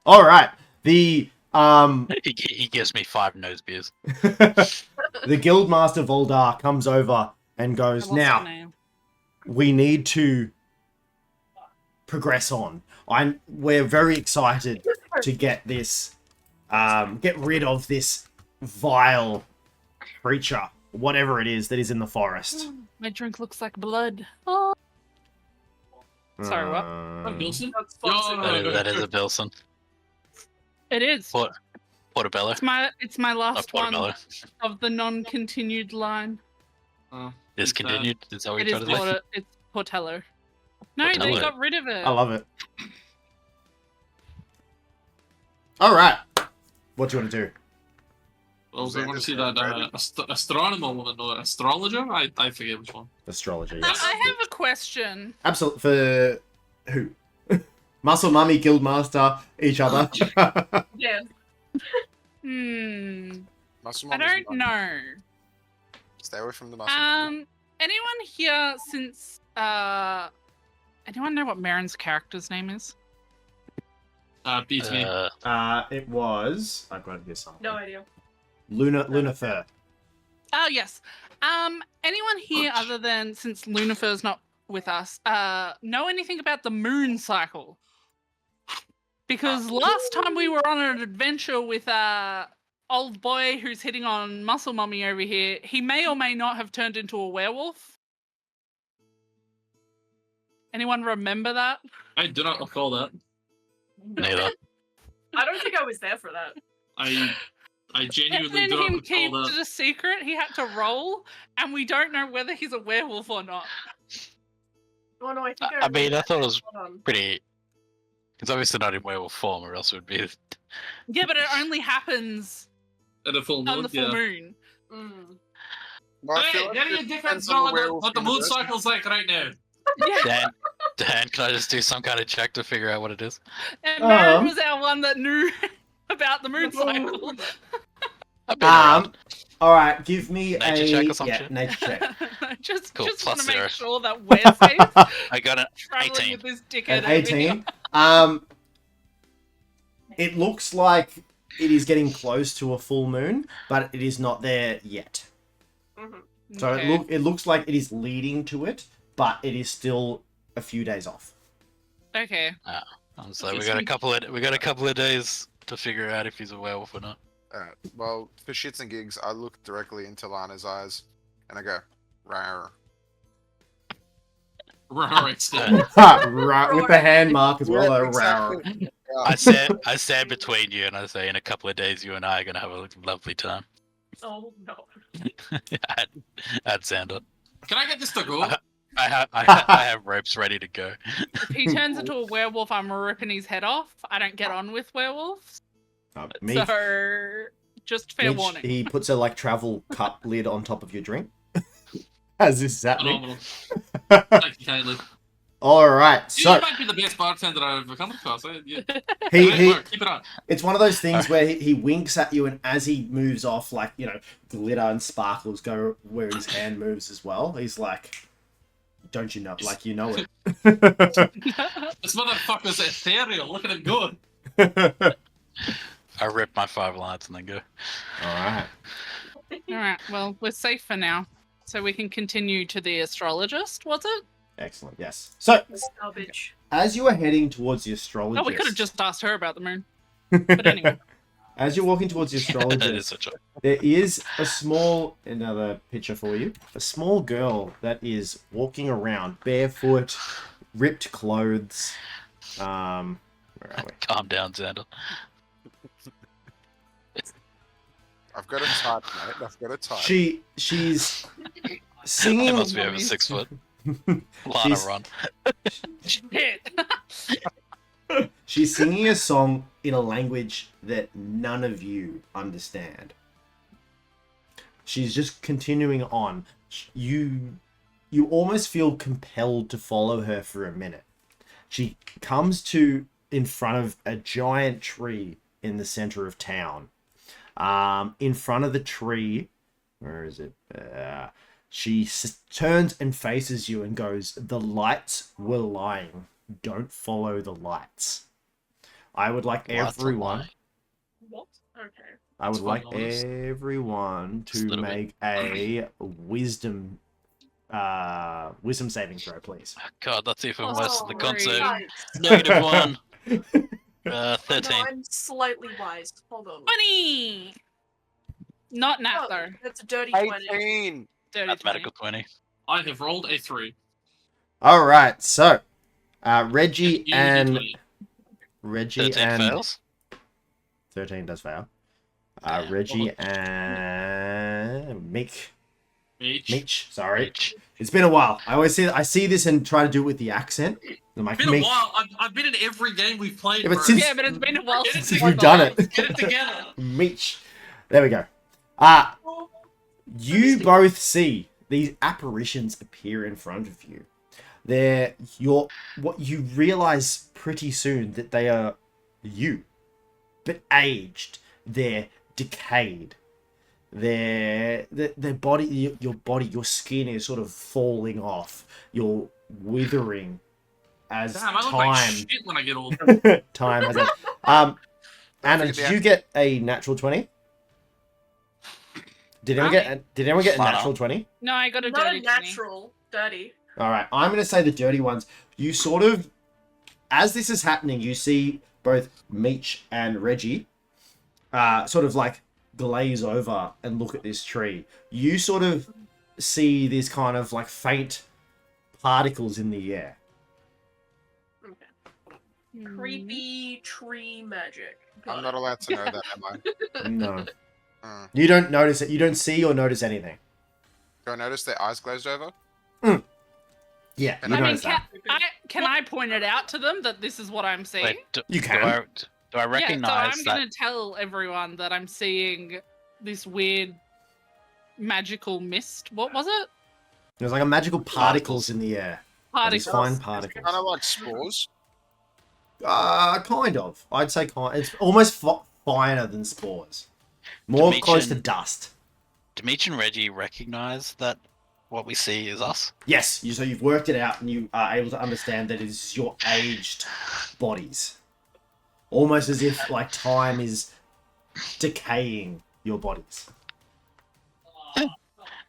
All right. The He gives me 5 nose beers. the Guildmaster Voldar comes over and I goes, lost her "Now, name. we need to progress on. We're very excited to get rid of this vile creature, whatever it is that is in the forest." My drink looks like blood. Oh. Sorry, what? Wilson? That's Yo, Foxy. That is a Bilson. It is. Portobello. It's my last one Portobello. of the non-continued line. Discontinued. Is that what It you're is trying to say? It's Portello. No, they Portello. got rid of it. I love it. All right. What do you want to do? Well, I want to see that astronomer woman or astrologer. I forget which one. Astrology. I Yes. have a question. Absolutely. For who? Muscle Mummy, Guildmaster, each other. Yeah. muscle I mom is don't not- know. Stay away from the muscle mom. Anyone here since anyone know what Marin's character's name is? Beats me. It was. I got this something. No idea. Luna Fur. Oh yes. Anyone here other than since Lunafer's not with us, know anything about the moon cycle? Because last time we were on an adventure with old boy who's hitting on Muscle Mummy over here, he may or may not have turned into a werewolf. Anyone remember that? I do not recall that. Neither. I don't think I was there for that. I genuinely And do then not him keep recall it that. a secret. He had to roll, and we don't know whether he's a werewolf or not. Oh no, I think I mean, I thought it was Hold on. pretty. It's obviously not in werewolf form, or else it would be. Yeah, but it only happens At a full moon. on the full yeah. moon. Mm. Well, I Hey, feel like give me it a difference depends on the on werewolf what the moon universe. cycle's like right now. Yeah, Dan, can I just do some kind of check to figure out what it is? and Marin Um. was our one that knew about the moon cycle. I've been around. All right. Give me Nature check or some yeah, shit? nature check. just Cool, want plus to make 0. sure that we're safe. I got it. Traveling 18. with this dickhead. An over here. 18. It looks like it is getting close to a full moon, but it is not there yet. Mhm. So Okay. it looks like it is leading to it, but it is still a few days off. Okay. So we got a couple of days to figure out if he's a werewolf or not. Alright, well, for shits and gigs, I look directly into Lana's eyes and I go, rawr. Right, so. Right, with the hand mark as well. Yeah, exactly. I stand between you and I say, in a couple of days, you and I are gonna have a lovely time. Oh no. At Xander. Can I get this to go? I have ropes ready to go. If he turns into a werewolf, I'm ripping his head off. I don't get on with werewolves. Me, So, just fair Mitch, warning. he puts a travel cup lid on top of your drink. As this is happening. Phenomenal. Thank you kindly. All right. You So might be the best bartender I've ever come across. Yeah. he, Great he work. Keep it up. it's one of those things where he winks at you, and as he moves off, like, you know, glitter and sparkles go where his hand moves as well. He's like, don't you know? Like, you know it. This motherfucker's ethereal. Look at him go. I rip my 5 lines and then go. All right. All right. Well, we're safe for now, so we can continue to the astrologist. Was it? Excellent. Yes. So This garbage. as you are heading towards the astrologist, Oh, we could have just asked her about the moon. But anyway. as you're walking towards the That is astrologist, such a... there is another picture for you, a small girl that is walking around barefoot, ripped clothes. Where are we? Calm down, Xander. I've got a type, mate. I've got a type. She's I singing. must be over 6 foot. Lana, She's- run. Shit. She's singing a song in a language that none of you understand. She's just continuing on. You almost feel compelled to follow her for a minute. She comes to in front of a giant tree in the center of town. In front of the tree, where is it? She turns and faces you and goes, "The lights were lying. Don't follow the lights." I would like Lights are everyone. lying. What? Okay. I would That's like quite honest. everyone Just a to little bit. make a wisdom saving throw, please. God, that's even worse than the Oh, concert. Right. -1. Oh, 13. no, I'm slightly wise. Hold on. 20! Not nat, Oh, though. that's a dirty 20. 18. Dirty Mathematical 20. I have rolled a 3. All right, so Reggie You and 20. 13 fails. 13 does fail. Damn. Reggie and Meech. Sorry, Reach. it's been a while. I see this and try to do it with the accent. I'm like, It's been a Meech. while. I've been in every game we've played. Yeah, but bro. since- Yeah, but it's been a while Get it since Since we've we've done it. Get it together. Meech. There we go. You both see these apparitions appear in front of you. What you realize pretty soon that they are you, but aged. They're decayed. Their body, your skin is sort of falling off. You're withering as Damn, I look like time shit when I get old. time has it. Anna, did you get a natural 20? Did anyone get a Lana. natural 20? No, I got a Not dirty a 20. natural. Dirty. All right, I'm going to say the dirty ones. You sort of, as this is happening, you see both Meech and Reggie sort of like glaze over and look at this tree. You sort of see these kind of like faint particles in the air. Hmm. Creepy tree magic. I'm not allowed to know that, am I? No. Hmm. You don't notice it. You don't see or notice anything. Do I notice their eyes glazed over? Yeah, And you I mean, notice that. can I point it out to them that this is what I'm seeing? Wait, You do can. I Yeah, recognize so I'm that? going to tell everyone that I'm seeing this weird magical mist. What was it? There's like a magical particles in the air. These Particles. fine particles. Kind of like spores. Kind of. I'd say kind. It's almost finer than spores. More close to Dimension- dust. Do Meech and Reggie recognize that what we see is us? Yes. So you've worked it out, and you are able to understand that it is your aged bodies. Almost as if like time is decaying your bodies.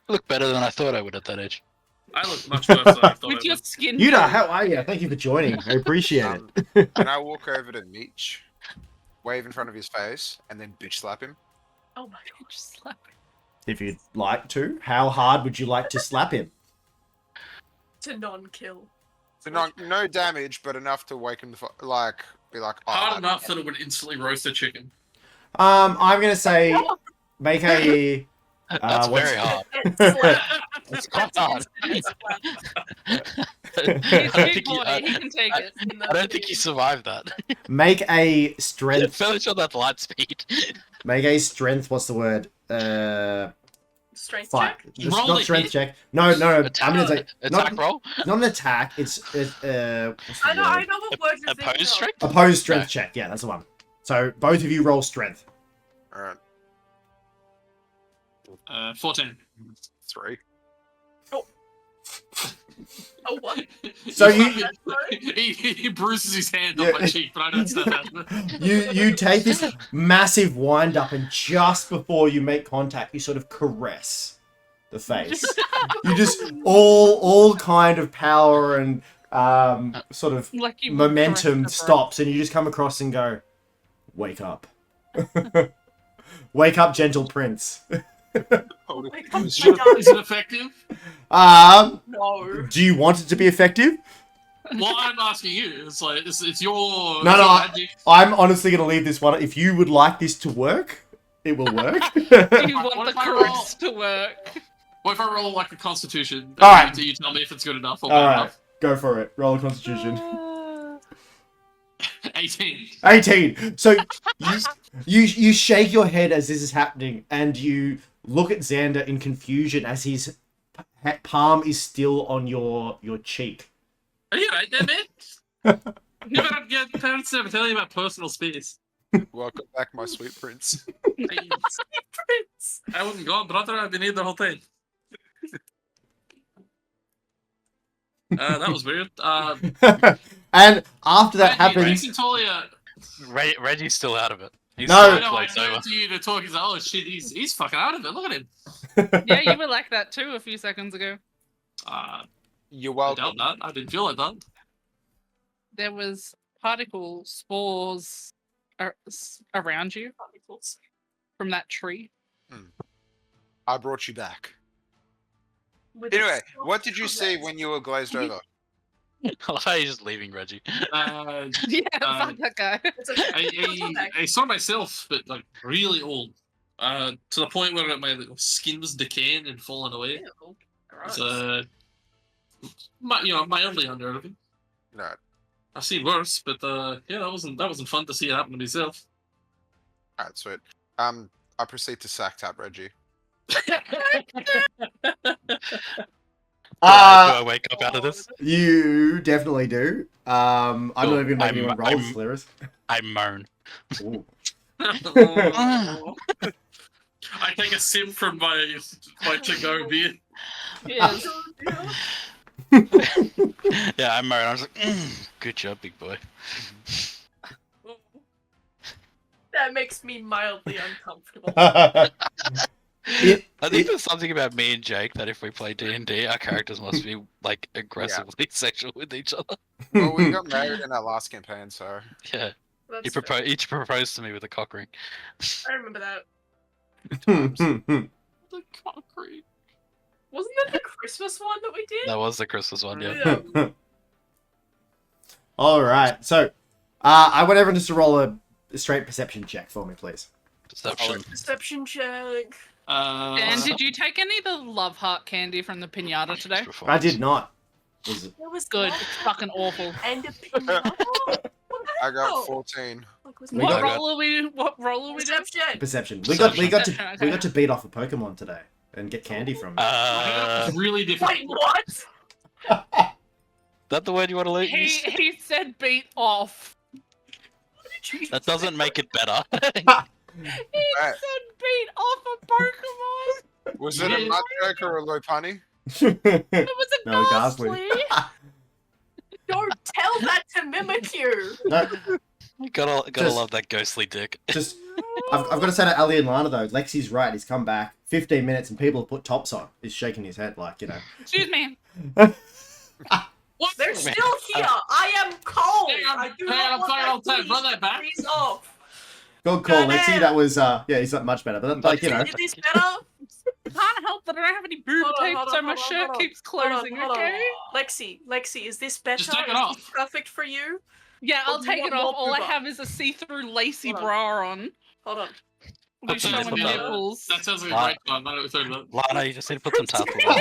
Look better than I thought I would at that age. I look much worse than I thought With I your would. skin. Yuda, tone. how are you? Thank you for joining. I appreciate it. And I walk over to Meech, wave in front of his face, and then bitch slap him. Oh my god. Just slap it. If you'd like to, how hard would you like to slap him? To non-kill. So no damage, but enough to wake him to like be like, oh, Hard enough that it would instantly roast a chicken. I'm gonna say make a. That's what's- very hard. It's It's quite hard. He's I a don't big think boy. I He can take it. don't think he survived that. Make a strength. Fairly sure that's light speed. Make a strength. What's the word? Strength fight. check? Just Roll not the strength hit. check. No. Attack, I'm gonna say attack roll. not an attack. It's what's the I know word? what word you're thinking Opposed of. strength. Opposed strength check. Yeah, that's the one. So both of you roll strength. Alright. 14. 3. Oh, what? So he bruises his hand Yeah. on my cheek, but I don't snap at him. You take this massive wind up, and just before you make contact, you sort of caress the face. You just all kind of power and sort of Like you momentum caressed a stops, and you just come across and go, "Wake up, wake up, gentle prince." Holy Wake up, Is my darling. it effective? No. Do you want it to be effective? Well, I'm asking you. It's like it's your No, it's your no, magic. I'm honestly going to leave this one. If you would like this to work, it will work. bird. Do you want What the if I caress to work? What if I roll like a Constitution? All right. You tell me if it's good enough or All bad right, enough. go for it. Roll a constitution. 18. 18. So you shake your head as this is happening, and you look at Xander in confusion as his palm is still on your cheek. Are you right there, man? You better get parents never tell you about personal space. Welcome back, my sweet prince. Prince. I wouldn't go, brother. I've been here the whole time. That was weird. And after that happens, Reggie's still out of it. He's No. still I know, I plays over. turned to you to talk. He's like, oh shit, he's fucking out of it. Look at him. Yeah, you were like that too a few seconds ago. You're I welcome. doubt that. I didn't feel like that. There was particle spores around you from that tree. I brought you back. With a Anyway, soft what did you see caress. when you were glazed over? I like how you're just leaving Reggie. Yeah, fuck that guy. It's okay. I saw myself, but like really old. To the point where my skin was decaying and falling away. Ew. Gross. It's mildly unnerving of it. No. I've seen worse, but yeah, that wasn't fun to see it happen to myself. Alright, sweet. I proceed to sack tap Reggie. Do I wake up out of this? you definitely do. I'm not Cool. even making anyone roll, I'm- Lyris. I moan. Ooh. I take a sip from my to-go beer. Yes. Yeah, I moan. I was like, good job, big boy. That makes me mildly uncomfortable. I think there's something about me and Jake that if we play D&D, our characters must be like aggressively sexual with each other. Well, we got married in our last campaign, so... Yeah, That's each proposed to me with a cock ring. fair. I remember that. The concrete. Wasn't that the Christmas one that we did? That was the Christmas one, yeah. Yeah. All right. So, I want everyone just to roll a straight perception check for me, please. Deception. Perception check. And did you take any of the love heart candy from the pinata today? I did not. Was it- That was Good. that. It's fucking awful. And a pinata. What the I got hell? 14. Like, was We What got- roll are we? What roll are we doing? Perception. Perception. We got Okay. we got to beat off a Pokemon today and get candy from it. It's really different. Wait, what? That the word you want to He use? he said beat off. That doesn't make it better. He Right. said beat off a Pokemon. Was it a Yeah. Nutcracker or a Lopunny? It was a No, ghastly. Ghastly. Don't tell that to Mimikyu. No, gotta Just- love that ghostly dick. just I've got to say to Ali and Lana though, Lexi's right. He's come back 15 minutes and people have put tops on. He's shaking his head like, you know. Excuse me. What? They're still here. I am cold. Hang on, I do hang not on, want sorry, that I'll take- run that back. freeze off. Good call, Go Lexi. ahead. That was yeah, he's not much better, but like you know. Is this better? Can't help that I don't have any boob Hold on, tape, hold so on, my hold on, shirt hold on. keeps Hold on, closing. hold on. Okay. Lexi, is this better? Just take it Is off. this perfect for you? Yeah, Or I'll do you take want it off. more All I boob? have is a see-through lacy Hold on. bra on. Hold on. Be That's showing nice. nipples. That sounds like a Wow. great plan. I know what you're talking about. Lana, you just need to put some tassels on.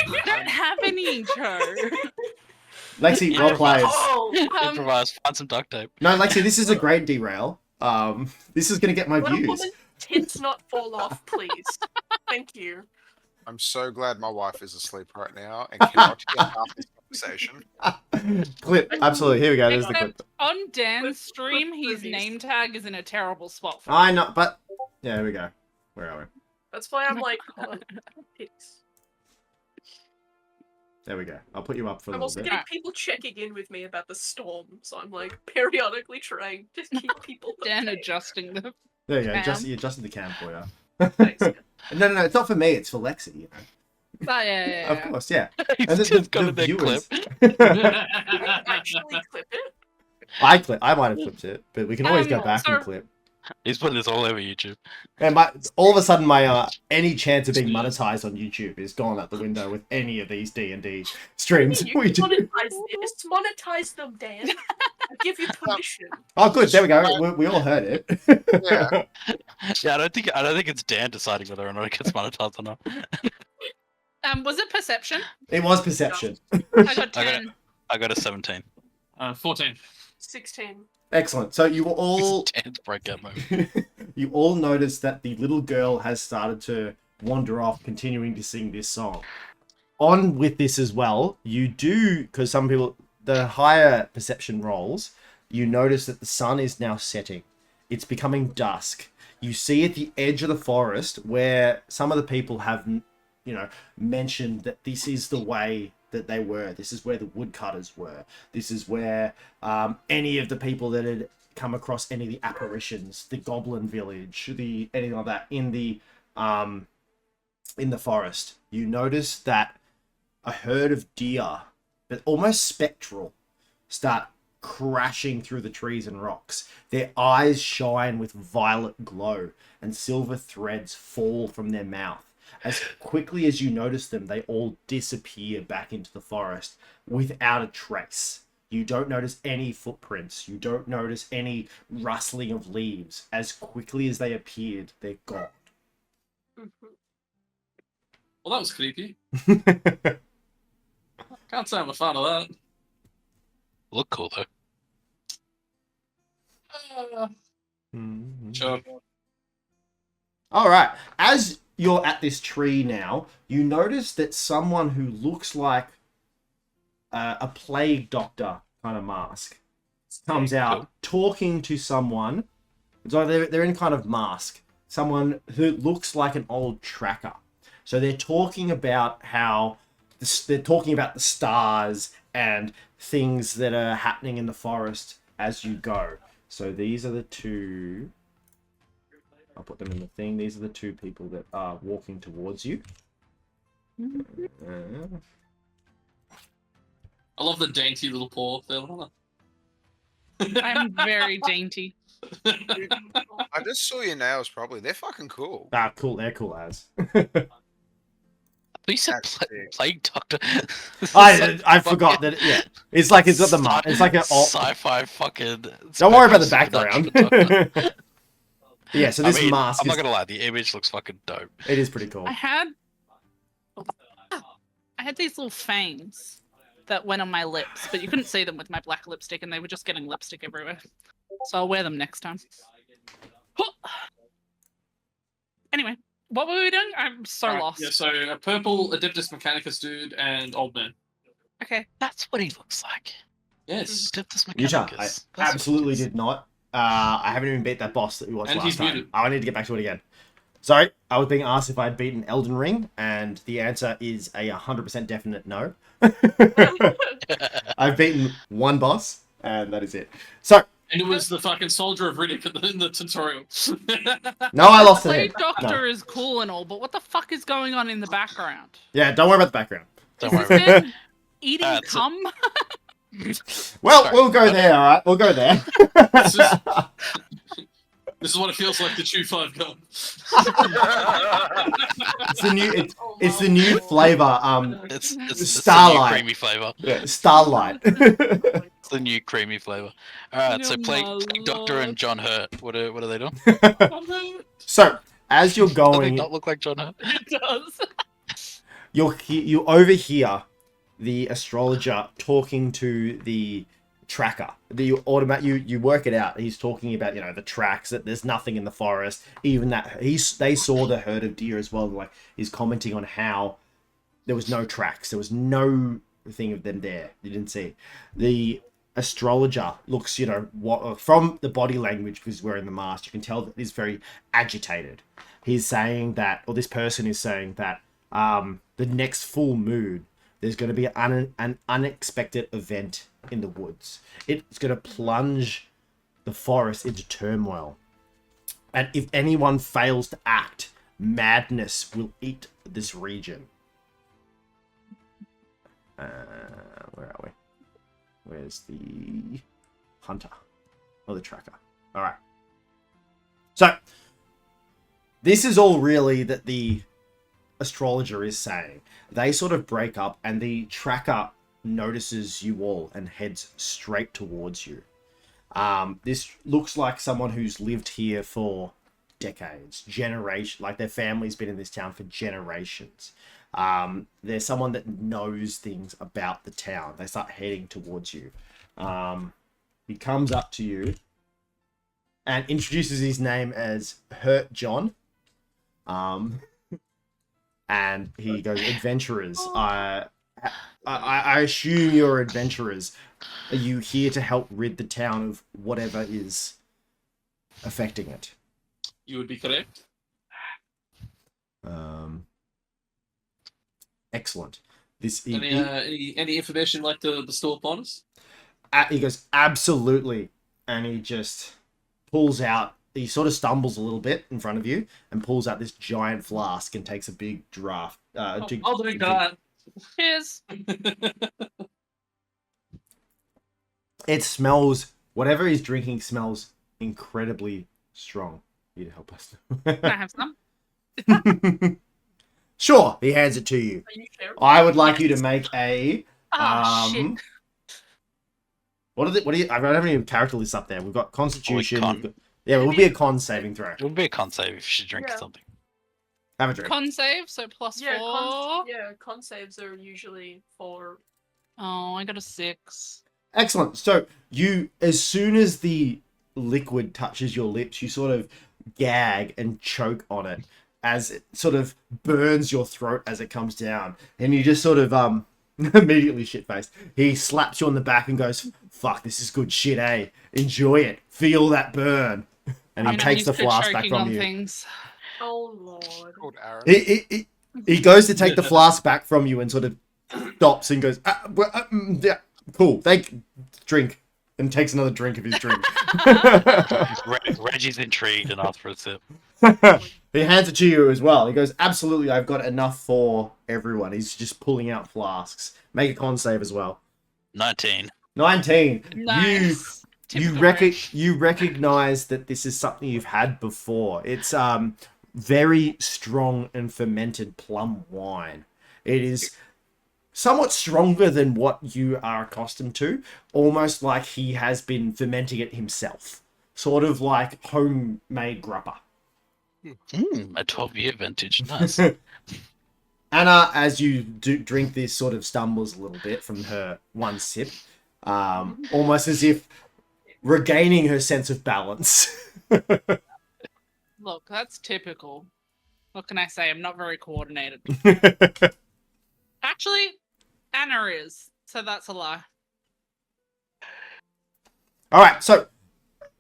You don't have any, Joe. Lexi, well played. Oh, Improvise, find some duct tape. No, Lexi, this is a great derail. This is gonna get my would a views. woman's tits not fall off, please? Thank you. I'm so glad my wife is asleep right now and cannot hear half this conversation. Clip. Absolutely. Here we go. There's the Except clip. on Dan's stream, his movies. name tag is in a terrible spot for I know, but yeah, here we go. Where are we? That's why I'm like, oh, pics. There we go. I'll put you up for a I'm little also bit. getting people checking in with me about the storm, so I'm like periodically trying to keep people. Dan okay. adjusting the. There you go. Cam. You adjusted the cam for you. Thanks. No, it's not for me. It's for Lexi. You know. Oh, yeah. Of course, yeah. He's And just got a big clip. Actually clip it. I might have clipped it, but we can always go back and so- clip. He's putting this all over YouTube. And all of a sudden, my any chance of being monetized on YouTube is gone out the window with any of these D&D streams. You We can do. monetize this. Monetize them, Dan. I give you permission. Oh, good. There we go. We all heard it. Yeah. Yeah, I don't think it's Dan deciding whether or not it gets monetized or not. Was it perception? It was perception. I got 10. I got a 17. 14. 16. Excellent. So you were all Dan's breakout move. you all noticed that the little girl has started to wander off, continuing to sing this song. On with this as well, you do, because some people, the higher perception rolls, you notice that the sun is now setting. It's becoming dusk. You see at the edge of the forest where some of the people have, mentioned that this is the way that they were. This is where the woodcutters were. This is where any of the people that had come across any of the apparitions, the goblin village, anything like that in the forest. You notice that a herd of deer, but almost spectral, start crashing through the trees and rocks. Their eyes shine with violet glow, and silver threads fall from their mouth. As quickly as you notice them, they all disappear back into the forest without a trace. You don't notice any footprints. You don't notice any rustling of leaves. As quickly as they appeared, they're gone. Well, that was creepy. Can't say I'm a fan of that. Look cool though. Sure. All right. As you're at this tree now, you notice that someone who looks like a plague doctor kind of mask comes out talking to someone. So they're in kind of mask. Someone who looks like an old tracker. So they're talking about the stars and things that are happening in the forest as you go. So these are the two. I'll put them in the thing. These are the two people that are walking towards you. I love the dainty little paw. I'm very dainty. I just saw your nails. Probably they're fucking cool. Cool. They're cool as. You said That's big. plague doctor. I forgot that. Yeah, it's like it's got the mark. It's like an sci-fi fucking. Don't worry about the spectral background. production. Yeah, so this mask. I'm not gonna lie, the image looks fucking dope. It is pretty cool. I had these little fangs that went on my lips, but you couldn't see them with my black lipstick, and they were just getting lipstick everywhere. So I'll wear them next time. Anyway, what were we doing? I'm so lost. Yeah, so a purple Adeptus Mechanicus dude and old man. Okay. That's what he looks like. Yes. Adeptus Yuta, Mechanicus. I That's what absolutely it is. did not. I haven't even beat that boss that we watched And last he's time. muted. I need to get back to it again. Sorry, I was being asked if I'd beaten Elden Ring, and the answer is a 100% definite no. I've beaten one boss, and that is it. So, And it was the fucking soldier of Riddick in the tutorial. no, I lost to him. Plague Doctor No. is cool and all, but what the fuck is going on in the background? Yeah, don't worry about the background. Don't Is worry this about it. man eating Alright, so- cum? Well, Sorry. we'll go there, alright? We'll go there. This is what it feels like to chew 5 gum. It's the new flavor, It's the Starlight. new creamy flavor. Starlight. It's the new creamy flavor. Alright, so Oh Plague my Doctor and lord. John Hurt. What are they doing? So, as you're Do they going, not look like John Hurt? It does. you overhear the astrologer talking to the tracker. You work it out. He's talking about, you know, the tracks, that there's nothing in the forest. Even that they saw the herd of deer as well. Like, he's commenting on how there was no tracks. There was no thing of them there. You didn't see. The astrologer looks, you know, what from the body language, because he's wearing the mask, you can tell that he's very agitated. He's saying that, or this person is saying that, the next full moon, there's going to be an unexpected event in the woods. It's going to plunge the forest into turmoil. And if anyone fails to act, madness will eat this region. Where are we? Where's the hunter? Or the tracker? All right. So, this is all really that the astrologer is saying. They sort of break up, and the tracker notices you all and heads straight towards you. This looks like someone who's lived here for decades, like their family's been in this town for generations. There's someone that knows things about the town. They start heading towards you. He comes up to you and introduces his name as Hurt John. And he goes, adventurers, I assume you're adventurers. Are you here to help rid the town of whatever is affecting it? You would be correct. Excellent. Any information like to bestow upon us? He goes, absolutely. And he just pulls out, he sort of stumbles a little bit in front of you and pulls out this giant flask and takes a big draft. I'll drink that. Cheers. It smells, whatever he's drinking smells incredibly strong. You to help us. Can I have some? Sure, he hands it to you. Are you sure? I would like you to make a Shit. What are you? I don't have any character lists up there. We've got Constitution. Con. We've got, yeah, it would be a con saving throw. It would be a con save if you drink Yeah. something. Have a drink. Con save, so plus Yeah, 4. con saves are usually for. Oh, I got a 6. Excellent. So you, as soon as the liquid touches your lips, you sort of gag and choke on it as it sort of burns your throat as it comes down, and you just sort of immediately shit-faced. He slaps you on the back and goes, "Fuck, this is good shit, eh? Enjoy it. Feel that burn." And he takes the flask back from you. Things. Oh lord. Called Aaron. He goes to take the flask back from you and sort of stops and goes, yeah, cool, drink, and takes another drink of his drink. Reggie's intrigued and asks for a sip. He hands it to you as well. He goes, absolutely, I've got enough for everyone. He's just pulling out flasks. Make a con save as well. 19. 19. Nice. You recognize that this is something you've had before. It's very strong and fermented plum wine. It is somewhat stronger than what you are accustomed to, almost like he has been fermenting it himself. Sort of like homemade grappa. A 12-year vintage. Nice. Anna, as you drink this, sort of stumbles a little bit from her one sip, almost as if regaining her sense of balance. Look, that's typical. What can I say? I'm not very coordinated. Actually, Anna is, so that's a lie. All right, so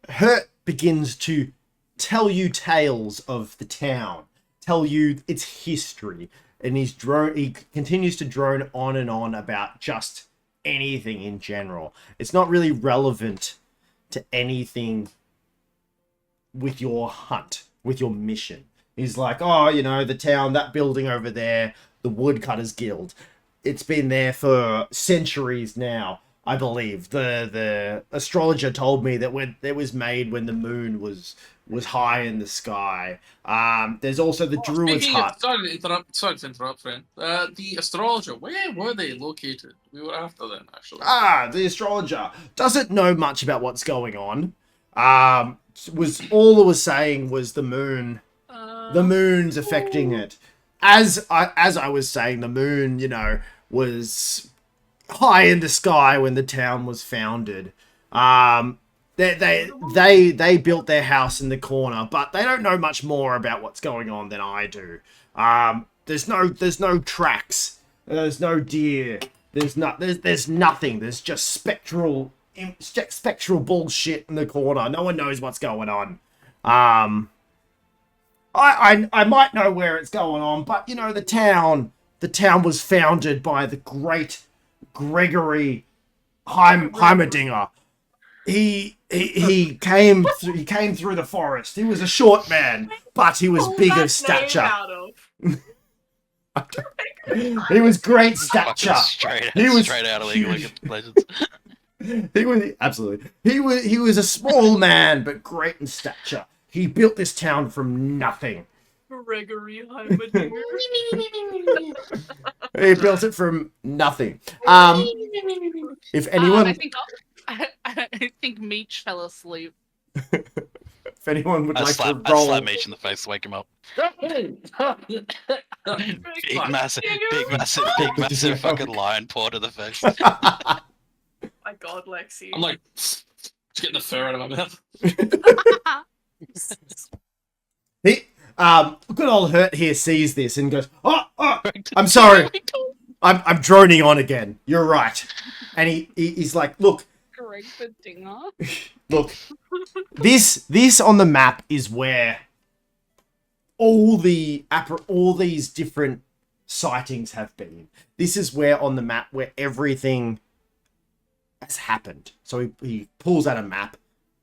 Hurt begins to tell you tales of the town, tell you its history, and he continues to drone on and on about just anything in general. It's not really relevant to anything with your hunt, with your mission. He's like, oh, you know, the town, that building over there, the Woodcutters Guild. It's been there for centuries now, I believe. The astrologer told me that when it was made when the moon was high in the sky. There's also the Druid's Hut. Sorry to interrupt, friend. The astrologer, where were they located? We were after them, actually. The astrologer doesn't know much about what's going on. Was all it was saying was the moon. The moon's affecting it. As I was saying, the moon, you know, was high in the sky when the town was founded. They built their house in the corner, but they don't know much more about what's going on than I do. There's no tracks. There's no deer. There's nothing. There's just spectral bullshit in the corner. No one knows what's going on. I might know where it's going on, but you know, the town was founded by the great Gregory Heimerdinger. He came through the forest. He was a short man, but he was big of stature. He was great stature. Straight out of League of Legends. He was a small man, but great in stature. He built this town from nothing. Gregory Heimerdinger. He built it from nothing. If anyone, I think Meech fell asleep. if anyone would I like to slap roll, Meech in the face to wake him up. Big Big massive fucking lion paw to the face. My God, Lexi. I'm like, just getting the fur out of my mouth. good old Hurt here sees this and goes, "Oh, I'm sorry, I'm droning on again. You're right." And he's like, "Look, Greg the Dinger. look, this on the map is where all these different sightings have been. This is where on the map where everything has happened." So he pulls out a map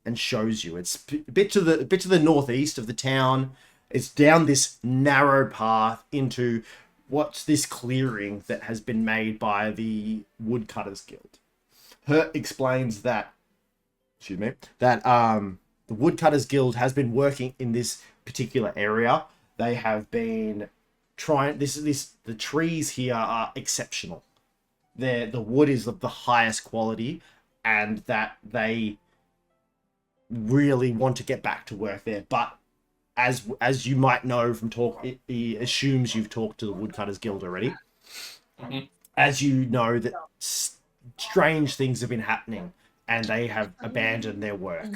and shows you. It's a bit to the northeast of the town. It's down this narrow path into what's this clearing that has been made by the Woodcutters Guild. Hurt explains that, the Woodcutters Guild has been working in this particular area. They have been trying. The trees here are exceptional. The wood is of the highest quality, and that they really want to get back to work there. But as you might know from talk, he assumes you've talked to the Woodcutters Guild already. Mm-hmm. As you know, that strange things have been happening, and they have abandoned their work.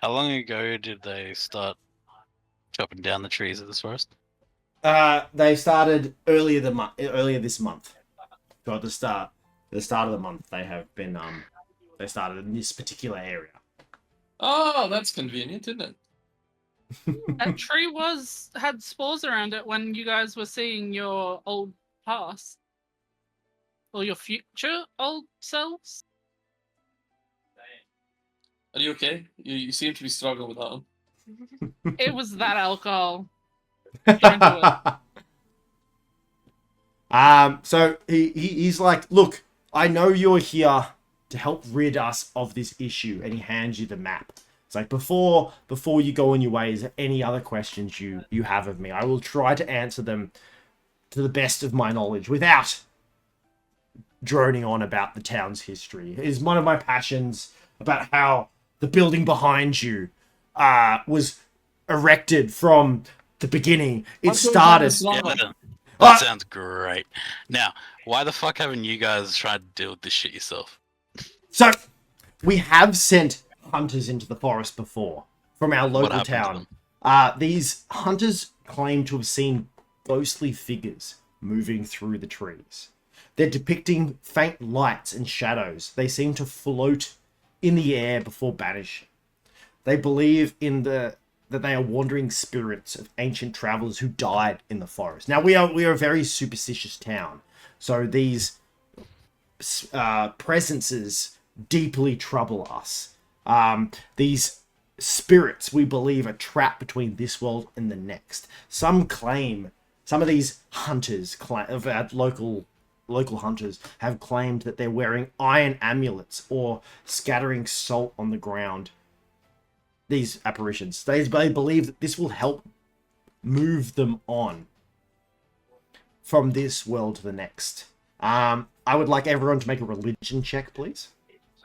How long ago did they start chopping down the trees of this forest? They started earlier this month. So at the start of the month, they have been they started in this particular area. Oh, that's convenient, isn't it? That tree had spores around it when you guys were seeing your old past. Or your future old selves. Are you okay? You seem to be struggling with that one. It was that alcohol. Don't do it. So he's like, "Look, I know you're here to help rid us of this issue," and he hands you the map. It's like, before you go on your way, is there any other questions you have of me? I will try to answer them to the best of my knowledge without droning on about the town's history. It is one of my passions about how the building behind you was erected from the beginning. It started. Yeah, that sounds great. Now, why the fuck haven't you guys tried to deal with this shit yourself? So, we have sent hunters into the forest before from our local town. These hunters claim to have seen ghostly figures moving through the trees. They're depicting faint lights and shadows. They seem to float in the air before vanishing. They believe that they are wandering spirits of ancient travelers who died in the forest. Now, we are a very superstitious town, so these presences deeply trouble us. These spirits, we believe, are trapped between this world and the next. Some of these hunters, local hunters, have claimed that they're wearing iron amulets or scattering salt on the ground. These apparitions, they believe that this will help move them on from this world to the next. I would like everyone to make a religion check, please.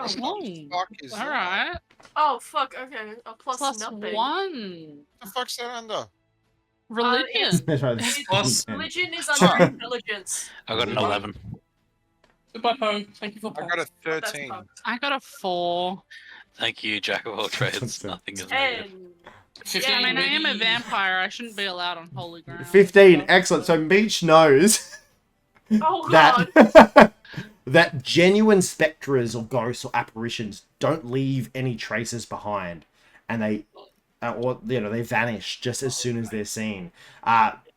Oh, Fuck is that? alright. Oh, fuck, okay. A plus nothing. 1. The fuck's that under? Religion. Religion is under intelligence. I got an 11. Goodbye, Poe. Thank you for I got a That's 13. fucked. I got a 4. Thank you, Jack of all trades. So- Nothing is negative. 10. 15. Yeah, I mean, I am a baby. vampire. I shouldn't be allowed on holy ground. 15. Excellent. So Meech knows Oh god. that that genuine spectres or ghosts or apparitions don't leave any traces behind, and they or they vanish just as soon as they're seen.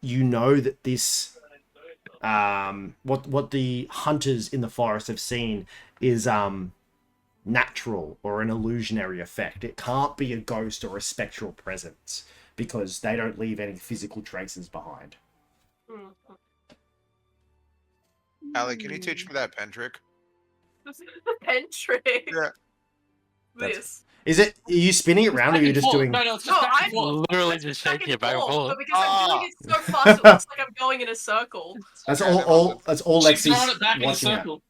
You know that this what the hunters in the forest have seen is natural or an illusionary effect. It can't be a ghost or a spectral presence because they don't leave any physical traces behind. Mm. Ali, can you teach me that pen trick? Pen trick. Yeah. This. Is it? Are you spinning it around, or are you just doing? No, it's just No, back and forth. Literally just shaking it back and forth. But because I'm doing it so fast, it looks like I'm going in a circle. That's Okay, all. That's all She's throwing Lexi's it back in a watching it. circle.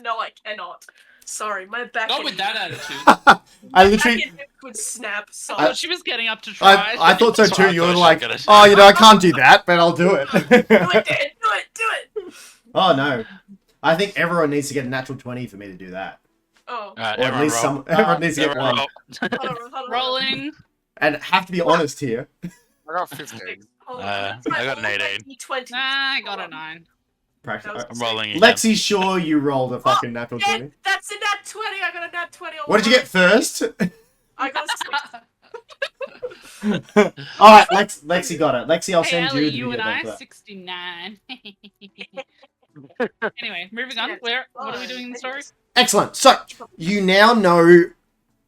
No, I cannot. Sorry, my back. Not with that attitude. I literally. Back would snap. I Sorry. thought she was getting up to try. I thought so That's what too. I You were thought she like, was oh, I can't do that, but I'll do it. Do it, Dan. Do it. Do it. Oh no, I think everyone needs to get a natural 20 for me to do that. Oh. Alright, Or at everyone least roll. everyone needs to get Everyone one. roll. Hold on. Rolling. And have to be honest here. I got 15. Hold on. I got an 18. D20. Nah, I got a 9. Practice. That I'm rolling again. Lexi, sure you rolled a fucking natural 20. Yeah, that's a nat 20. I got a nat 20. What did you get first? I got a 6. All right, Lexi got it. Lexi, I'll Hey, send Ellie, you the you video and then I, for that. 69. Anyway, moving on. What are we doing in the story? Excellent. So you now know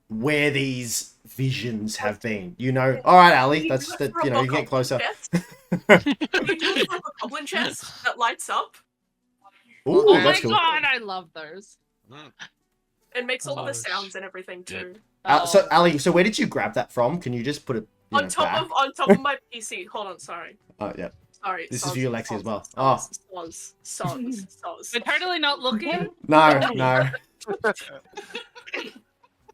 where these visions have been. You know. All right, Ali. That's that. You know, you get closer. You do it from a goblin chest that lights up Ooh, Oh my that's cool. god, I love those. and makes all Oh, the sounds and everything too. So Ali, so where did you grab that from? Can you just put it On top of my PC. Hold on, sorry. Oh yeah. Sorry. This is for you, Lexi, as well. Soz. We're totally not looking. No.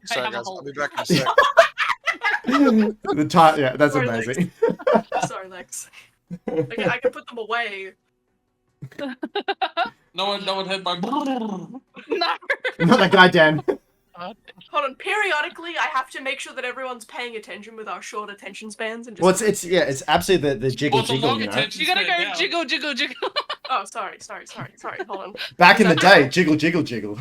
Sorry, have a guys. hole. I'll be back in a sec. The time. Yeah, that's Sorry, amazing. Sorry, Lex. Okay, I can put them away. No one heard my. No. Not that guy, Dan. Hold on. Periodically, I have to make sure that everyone's paying attention with our short attention spans and just. Well, it's absolutely the jiggle Well, it's a jiggle. long You know. attention You gotta span go now. jiggle, jiggle, jiggle. Oh, sorry. Hold on. Back in the day, jiggle jiggle jiggle.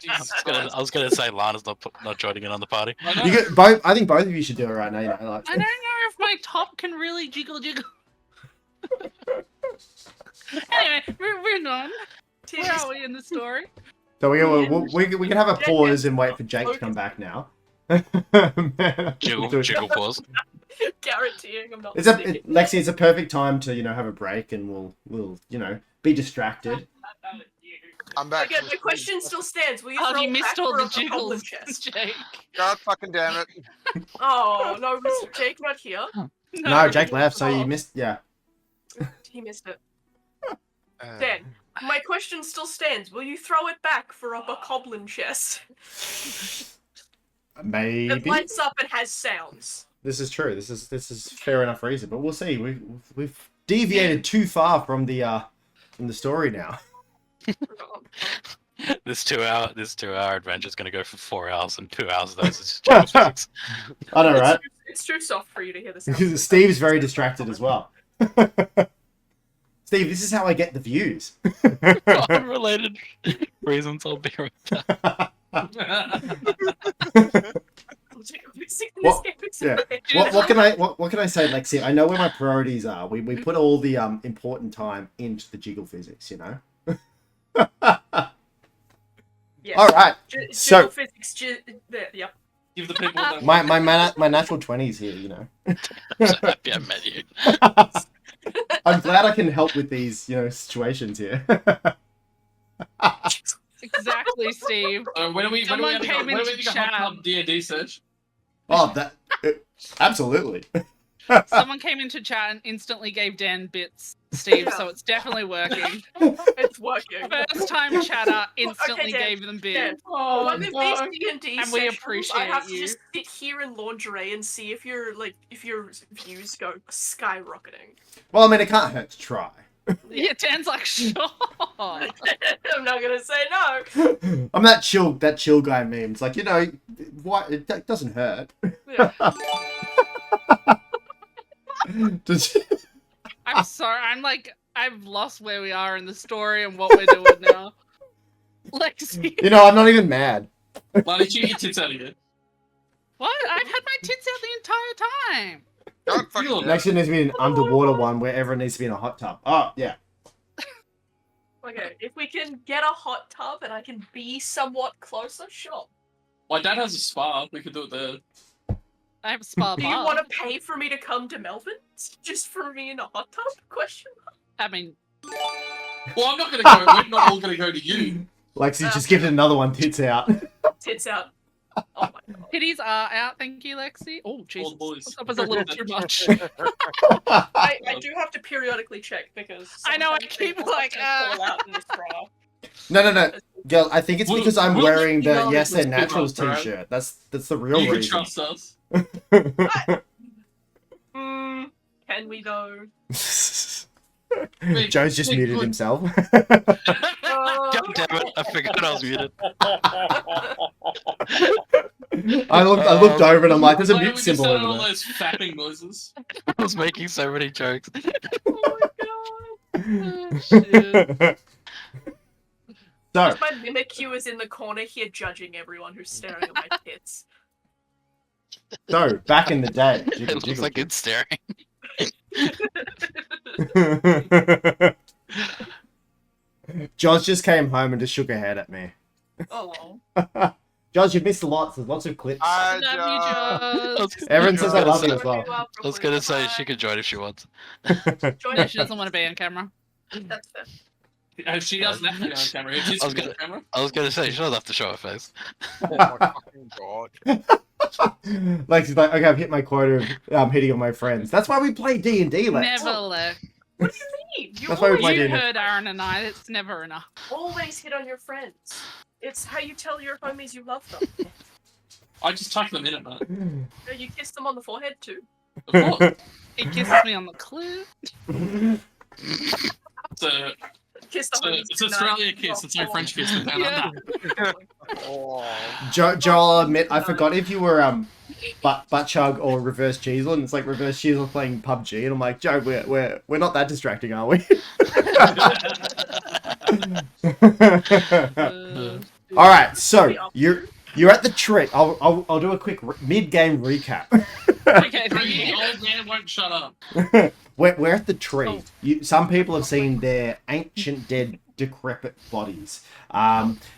Jesus I Christ. was gonna say Lana's not joining in on the party. I know. You get both. I think both of you should do it right now. You know, like. I don't know if my top can really jiggle, jiggle. Anyway, moving on. Where are we in the story? So we can have a pause and wait for Jake to come back now. Man, Jiggle pause. Guaranteeing I'm not. Lexi, it's a perfect time to have a break, and we'll be distracted. I'm back. Again, my question still stands. Will you Oh, throw you it missed back all for the a goblin jiggles, chest? Jake. God fucking damn it. Oh no, was Jake not here? No, Jake left, so you missed. Yeah. He missed it. Uh, Dan, my question still stands. Will you throw it back for a bokoblin chest that Maybe. lights up and has sounds? This is true. This is fair enough reason, but we'll see. We've deviated too far from the story now. This 2-hour adventure is gonna go for 4 hours, and 2 hours of those is just jiggle physics. I know, right? It's too soft for you to hear the sounds. Steve's very distracted as well. Steve, this is how I get the views. For unrelated reasons, I'll be right back. What- Yeah. What can I say, Lexi? I know where my priorities are. We put all the important time into the jiggle physics, you know. Yes. All right. So- Jiggle physics. Yep. Give the people that. My natural 20s here, you know. So happy I met you. I'm glad I can help with these, situations here. Exactly, Steve. When are we Someone going to came into have chat. Club D&D search? Oh, absolutely. Someone came into chat and instantly gave Dan bits, Steve, so it's definitely working. It's working. First time chatter instantly Dan, gave them Dan, bits. Oh, One of these D&D And we sessions, appreciate I have to you. just sit here in lingerie and see if your views go skyrocketing. Well, I mean, it can't hurt to try. Yeah, Dan's like, sure. I'm not gonna say no. I'm that chill guy meme. It's like, you know, what? It doesn't hurt. Yeah. Does- I'm sorry. I'm like, I've lost where we are in the story and what we're doing now. Lexi. you know, I'm not even mad. Why did you get your tits out of here? What? I've had my tits out the entire time. Don't fucking Feel do Next it. one needs to be an underwater one where everyone needs to be in a hot tub. Oh, yeah. Okay, if we can get a hot tub and I can be somewhat closer, sure. My dad has a spa. We could do it there. I have a spa Do you bar. want to pay for me to come to Melbourne? Just for me in a hot tub? Question mark. I mean, Well, I'm not gonna go. We're not all gonna go to you. Lexi, just give it another one, tits out. Tits out. Oh my god. titties are out. Thank you, Lexi. Oh, Jesus. boys. That was a little too much. I do have to periodically check because I know, I sometimes keep they like, fall out in this bra. No. Girl, I think it's We'll- because I'm we'll wearing let you the know Yes if They're it's Naturals good enough, t-shirt. That's the real You can reason. trust us. Can we though? Joe's just Wait, muted good. himself. God damn it! I forgot I was muted. I looked over and I'm like, there's a Why mute we just symbol started all over there. those fapping noises. I was making so many jokes. Oh my god. Oh, shit. So, Just my Mimikyu is in the corner here judging everyone who's staring at my tits. back in the day. It looks like it's staring. Joz just came home and just shook her head at me. Oh. Joz, you've missed a lot. There's lots of clips. Ah. Love you, Joz. Everyone says I love you I as well. I was gonna say she could join if she wants. Join No, us. she doesn't want to be on camera. That's fair. She doesn't have to be on camera. Her kids I was can be on gonna- camera. I was gonna say she doesn't have to show her face. Oh my fucking god. Like, she's like, okay, I've hit my quota of hitting on my friends. That's why we play D&D, Lex. Never left. What do you mean? You That's why we always, play You D&D. heard Aaron and I. It's never enough. always hit on your friends. It's how you tell your homies you love them. I just tuck them in it, man. No, you kiss them on the forehead too. Of course. He kisses me on the clit. It's a, Kiss the homies it's an goodnight. Australia kiss. It's no French kiss. But Yeah. Oh. Joel, I'll admit, I forgot if you were butt chug or reverse cheeseland. It's like reverse cheeseland playing PUBG, and I'm like, Joe, we're not that distracting, are we? All right, so you're at the tree. I'll do a quick mid-game recap. Okay, The thank you. old man won't shut up. We're at the tree. Oh. Some people have seen their ancient, dead, decrepit bodies.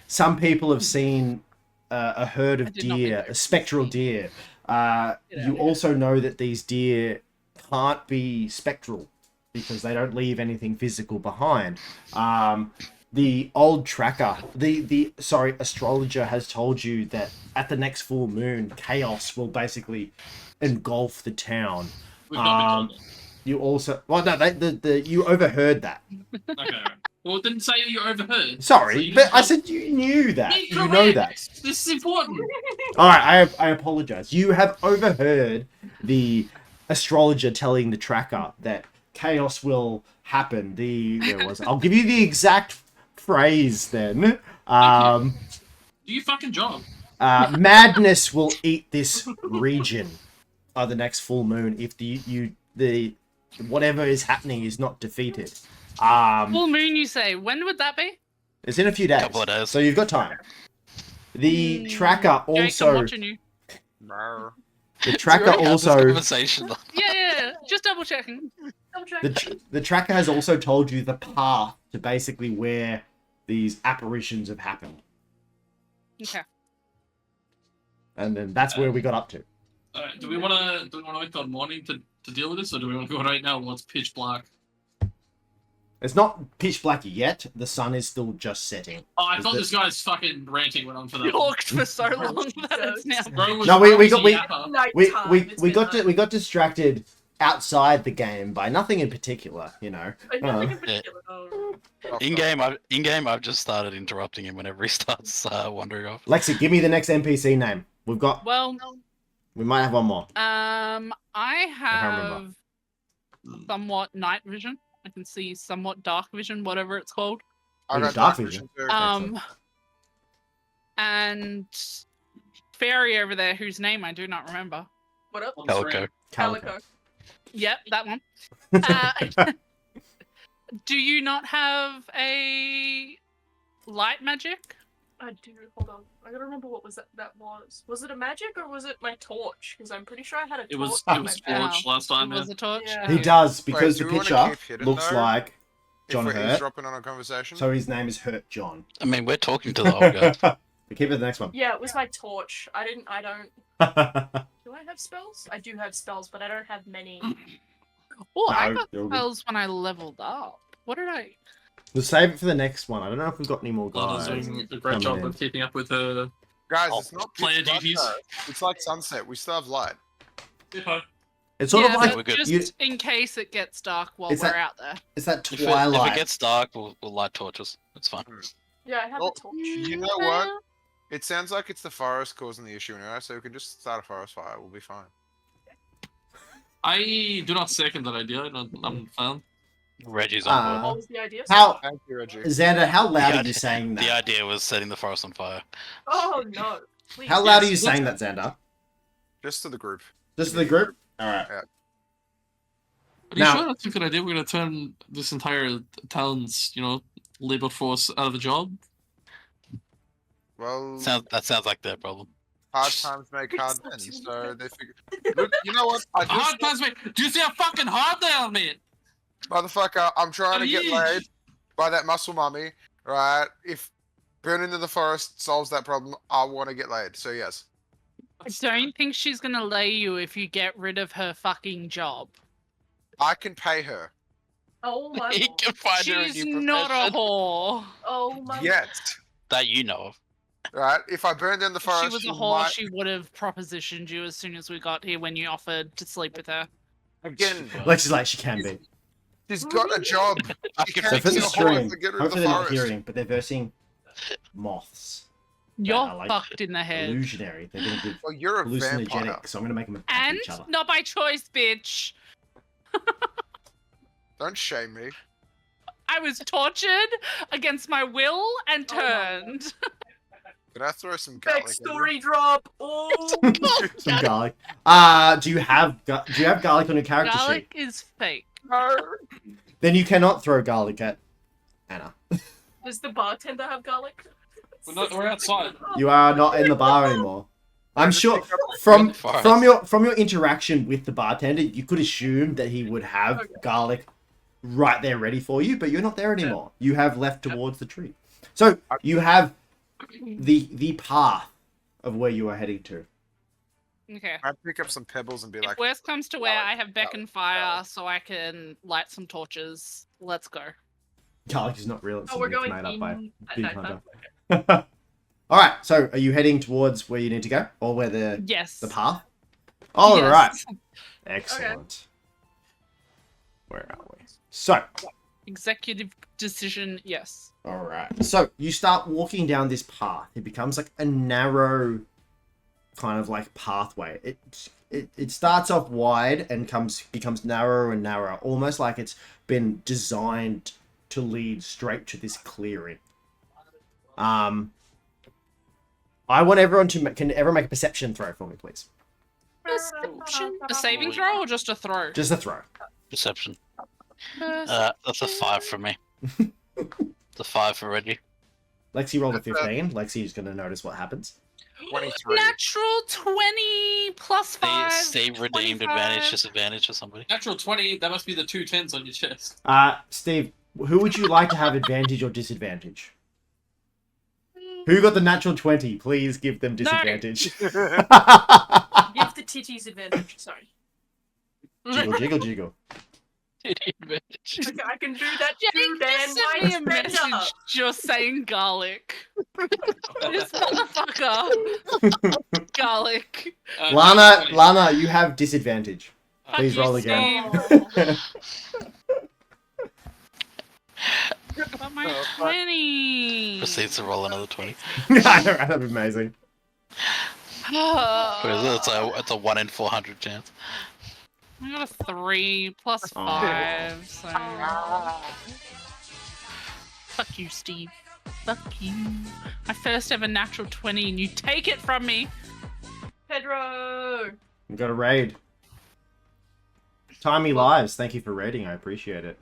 Some people have seen a herd I of did not mean deer, to. a spectral deer. Get You out. also know that these deer can't be spectral because they don't leave anything physical behind. The old tracker, the astrologer has told you that at the next full moon, chaos will basically engulf the town. We've not been told You also, well, no, you overheard that. that. Okay. Right. Well, it didn't say you overheard. Sorry, So you but didn't I know. said you knew that. Be You know that. correct. This is important. All right, I apologize. You have overheard the astrologer telling the tracker that chaos will happen. Where was it? I'll give you the exact phrase then. Do your fucking job. Madness will eat this region of the next full moon if the whatever is happening is not defeated. Full moon, you say? When would that be? It's in a few days. Couple of days. So you've got time. The tracker Jake, I'm also watching you. No. the tracker We already had this also conversation. Yeah. Just double checking. Double check. the tracker has also told you the path to basically where these apparitions have happened. Okay. And then that's where we got up to. Alright, do we want to wait till morning to deal with this, or do we want to go right now while it's pitch black? It's not pitch black yet. The sun is still just setting. Oh, I Is thought that- this guy's fucking ranting went on for that. You talked for so long that it's now. Bro was, No, we was got- a we- yapper. Nighttime, it's midnight. We got distracted outside the game by nothing in particular, you know. Nothing in particular. Oh. In game, I've just started interrupting him whenever he starts wandering off. Lexi, give me the next NPC name. Well, We might have one more. I can't remember. have somewhat night vision. I can see somewhat dark vision, whatever it's called. I Ooh, got dark dark vision. vision too. And fairy over there, whose name I do not remember. What up? Calico. Calico. Yep, that one. Do you not have a light magic? I do. Hold on. I gotta remember what was that was. Was it a magic or was it my torch? Because I'm pretty sure I had a torch. It was in my bag. Forge last time. It was Yeah. a torch. Yeah. He Okay. does, because do the we wanna picture keep hidden, looks though? like John If we're Hurt. eavesdropping on a conversation. So his name is Hurt John. I mean, we're talking to the old guy. We keep it the next one. Yeah, it was my torch. I don't. Do I have spells? I do have spells, but I don't have many. Oh, I No, got you're good. spells when I leveled up. What did I? We'll save it for the next one. I don't know if we've got any more Lana's guys. doing a great coming job in. of keeping up with her. Guys, Oh, it's not player pitch black, duties. though. It's like sunset. We still have light. Hippo. It's sort yeah, of like but we're good. just you- in case it gets dark while It's we're that- out there. it's that If twilight. it gets dark, we'll light torches. It's fine. Yeah, I have Well, a torch. You know what? It sounds like it's the forest causing the issue anyway, so we can just start a forest fire. We'll be fine. I do not second that idea. I'm a fan. Reggie's on board. What was the idea? How, Thank you, Reggie. Xander? How loud The are you idea- saying The that? idea was setting the forest on fire. Oh no! Please. How loud are you Yes, saying that, Xander? Just to the group. Just to the group. All right. Are Now- you sure that's a good idea? We're gonna turn this entire town's, labor force out of a job. Well, That sounds like their problem. hard times make hard men, so they figure. Look, you know what? I just, Hard times, mate. Do you see how fucking hard they are, man? motherfucker, I'm trying to get Yeesh. laid by that muscle mummy, right? If burning in the forest solves that problem, I want to get laid. So yes. I don't think she's gonna lay you if you get rid of her fucking job. I can pay her. Oh my He lord. can find her a She's new not a profession whore. Oh my. Yet, that you know of. right? If I burn down the If forest, she was a she whore, might- she would have propositioned you as soon as we got here when you offered to sleep with her. again, Lexi's like she can be. she's got a job. I She can can't So fix for be the a it. whore stream, if I get rid of hopefully the they're not forest. hearing, but they're versing moths. You're are, like, fucked in the head. Illusionary. They're going to be Well, you're a vampire. hallucinogenic, so I'm going to make them attack And each other. not by choice, bitch. Don't shame me. I was tortured against my will and Oh my turned. Can I throw some garlic? in there? Backstory drop. Oh. Some garlic. Do you have garlic on your character Garlic sheet? is fake. Then you cannot throw garlic at Anna. Does the bartender have garlic? We're outside. You are not in the bar anymore. I'm Just sure pick up- from Forest. from your interaction with the bartender, you could assume that he would have Okay. garlic right there ready for you, but you're not there anymore. You have left towards the tree. So you have the path of where you are heading to. Okay. I pick up some pebbles and be If like, worst comes to where, I have beckon garlic, fire garlic. so I can light some torches. Let's go. Garlic is not real. It's Oh, we're something going that's made up by in at Big night Hunter. time. All right. So, are you heading towards where you need to go, or where the Yes. path? All Yes. right. Excellent. Where are we? So, Executive decision, yes. all right. So you start walking down this path. It becomes like a narrow, kind of like pathway. It starts off wide and becomes narrower and narrower, almost like it's been designed to lead straight to this clearing. I want everyone to can everyone make a perception throw for me, please. Perception? A saving throw or just a throw? Just a throw. Perception. Perception. That's a 5 for me. It's a 5 for Reggie. Lexi rolled a 15. Lexi's going to notice what happens. 23. Natural 20 plus 5. Steve redeemed 25. advantage, disadvantage for somebody. Natural 20. That must be the 2 10s on your chest. Steve, who would you like to have advantage or disadvantage? Who got the natural 20? Please give them disadvantage. Give the titties advantage. Sorry. Jiggle, jiggle, jiggle. Advantage. Okay, I can do that Jane too, Dan. just sent me a Mine's better. message just saying garlic. This motherfucker. Garlic. Lana, you have disadvantage. Fuck Please you, roll again. Steve. But my Oh, fuck. 20. Proceeds to roll another 20. I know, that'd be amazing. It's a 1 in 400 chance. I got a 3 plus 5, so... Fuck you, Steve. Fuck you. My first ever natural 20 and you take it from me. Pedro! We got a raid. Timey Lives, thank you for raiding. I appreciate it.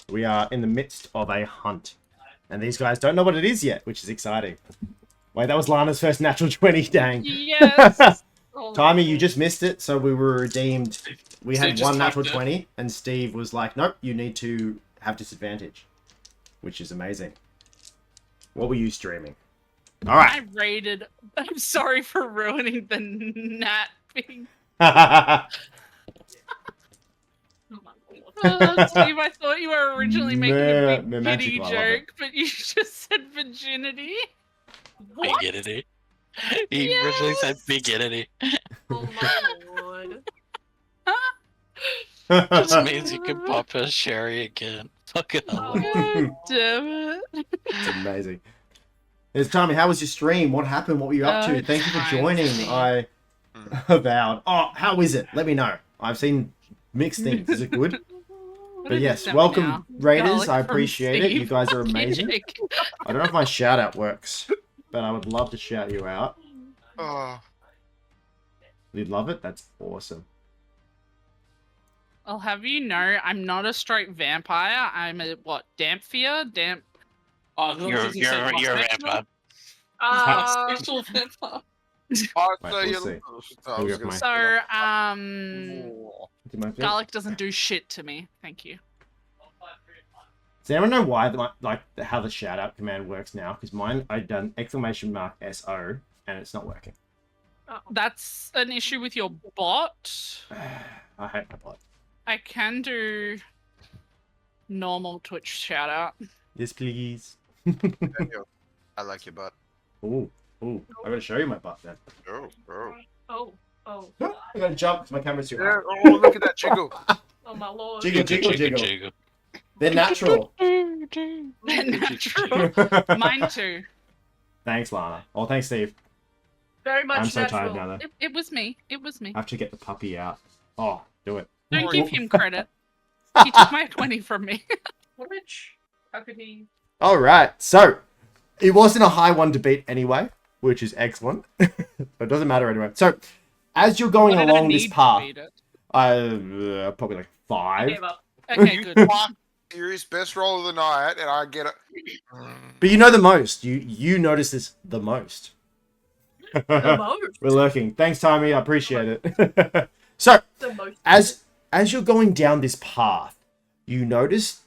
We are in the midst of a hunt. And these guys don't know what it is yet, which is exciting. Wait, that was Lana's first natural 20, dang. Yes! Oh, Timey, you just missed it, so we were redeemed. We Steve had just one natural typed it. 20, and Steve was like, nope, you need to have disadvantage. Which is amazing. What were you streaming? Alright. I raided. I'm sorry for ruining the gnat thing. Steve, I thought you were originally making a big Magic, kitty I love it. joke, but you just said virginity. What? Big He originally said big entity. Oh my lord. Just means you can pop a sherry again. Fucking hell. God damn it. It's amazing. It's Tommy, how was your stream? What happened? What were you up to? It's Thank you for fine, joining. Steve. I avowed. Oh, how is it? Let me know. I've seen mixed things. Is it good? What But have you yes, sent me welcome now? Raiders. Garlic I from appreciate it. You Steve. guys are Fucking amazing. heck. I don't know if my shout out works, but I would love to shout you out. Oh, You'd love it? That's awesome. I'll have you know, I'm not a straight vampire. I'm a, what, damphier? Damp... Oh, as long as you said You're a bisexual- vampire. bisexual vampire. I Wait, say we'll see. I was We'll gonna get say- So, Did my thing? garlic doesn't do shit to me. Thank you. Does anyone know why, like how the shout out command works now? Because mine, I've done !SO and it's not working. That's an issue with your bot. I hate my bot. I can do normal Twitch shout out. Yes, please. Daniel, I like your butt. Ooh, I gotta show you my butt then. Oh. Oh. I gotta jump because my camera's too high. Yeah, oh, look at that jiggle. Oh my lord. Jiggle, jiggle, jiggle. They're natural. They're natural. Mine too. Thanks, Lana. Oh, thanks, Steve. Very much I'm so natural. tired now, though. It was me. It was me. I have to get the puppy out. Oh, do it. Don't give him credit. He took my 20 from me. Which? How could he? All right. So, it wasn't a high one to beat anyway, which is excellent. But it doesn't matter anyway. So, as you're going What did I along this need to path, beat it? probably like He 5. gave up. Okay, good. Serious best roll of the night, and I get it. But you know the most. You notice this the most. The most. We're lurking. Thanks, Timey. I appreciate it. So, The most. as you're going down this path, you notice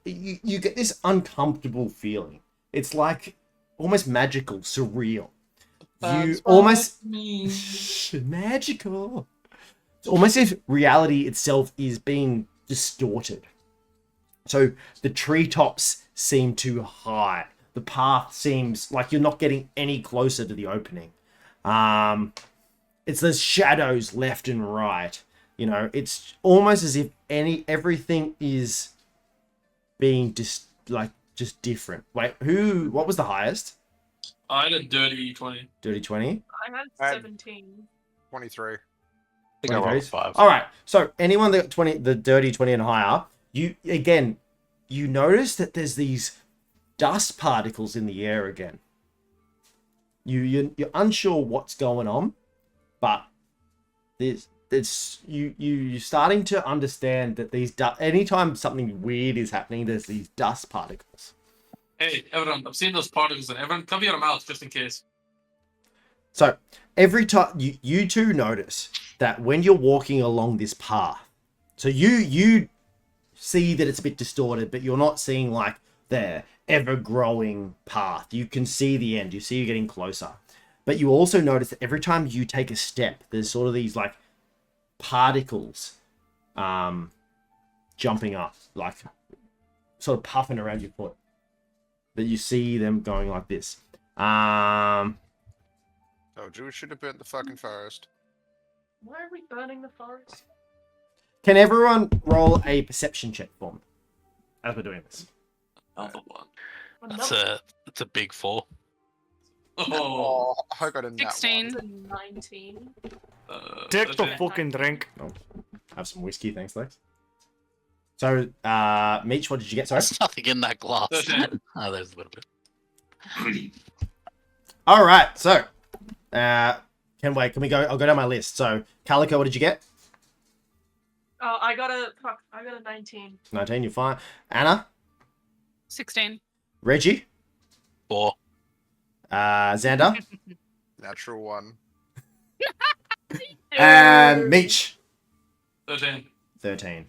you get this uncomfortable feeling. It's like almost magical, surreal. You almost magical. It's almost as if reality itself is being distorted. So the treetops seem too high. The path seems like you're not getting any closer to the opening. It's there's shadows left and right. You know, it's almost as if everything is being just different. Wait, what was the highest? I had a dirty 20. Dirty 20? I had I had- 17. 23. I think I rolled 23s? 5. All right. So anyone that got 20, the dirty 20 and higher, you notice that there's these dust particles in the air again. You're unsure what's going on, but you're starting to understand that anytime something weird is happening, there's these dust particles. Hey, everyone, I'm seeing those particles, and everyone, cover your mouth just in case. So every time you two notice that when you're walking along this path, so you see that it's a bit distorted, but you're not seeing like the ever-growing path. You can see the end. You see you're getting closer. But you also notice that every time you take a step, there's sort of these like particles jumping up, like sort of puffing around your foot. But you see them going like this. Told you we should have burnt the fucking forest. Why are we burning the forest? Can everyone roll a perception check for me as we're doing this? Another one. That's a big 4. Oh, Oh, I got a nat 16. It's a 19. Take the 13. fucking drink. Have some whiskey, thanks, Lex. So, Meech, what did you get? Sorry. There's nothing in that glass. 13. Oh, there's a little bit. All right. So, can we go? I'll go down my list. So, Calico, what did you get? Oh, I got a 19. 19. You're fine. Anna, 16. Reggie, 4. Xander, Natural 1. and Meech. 13. 13.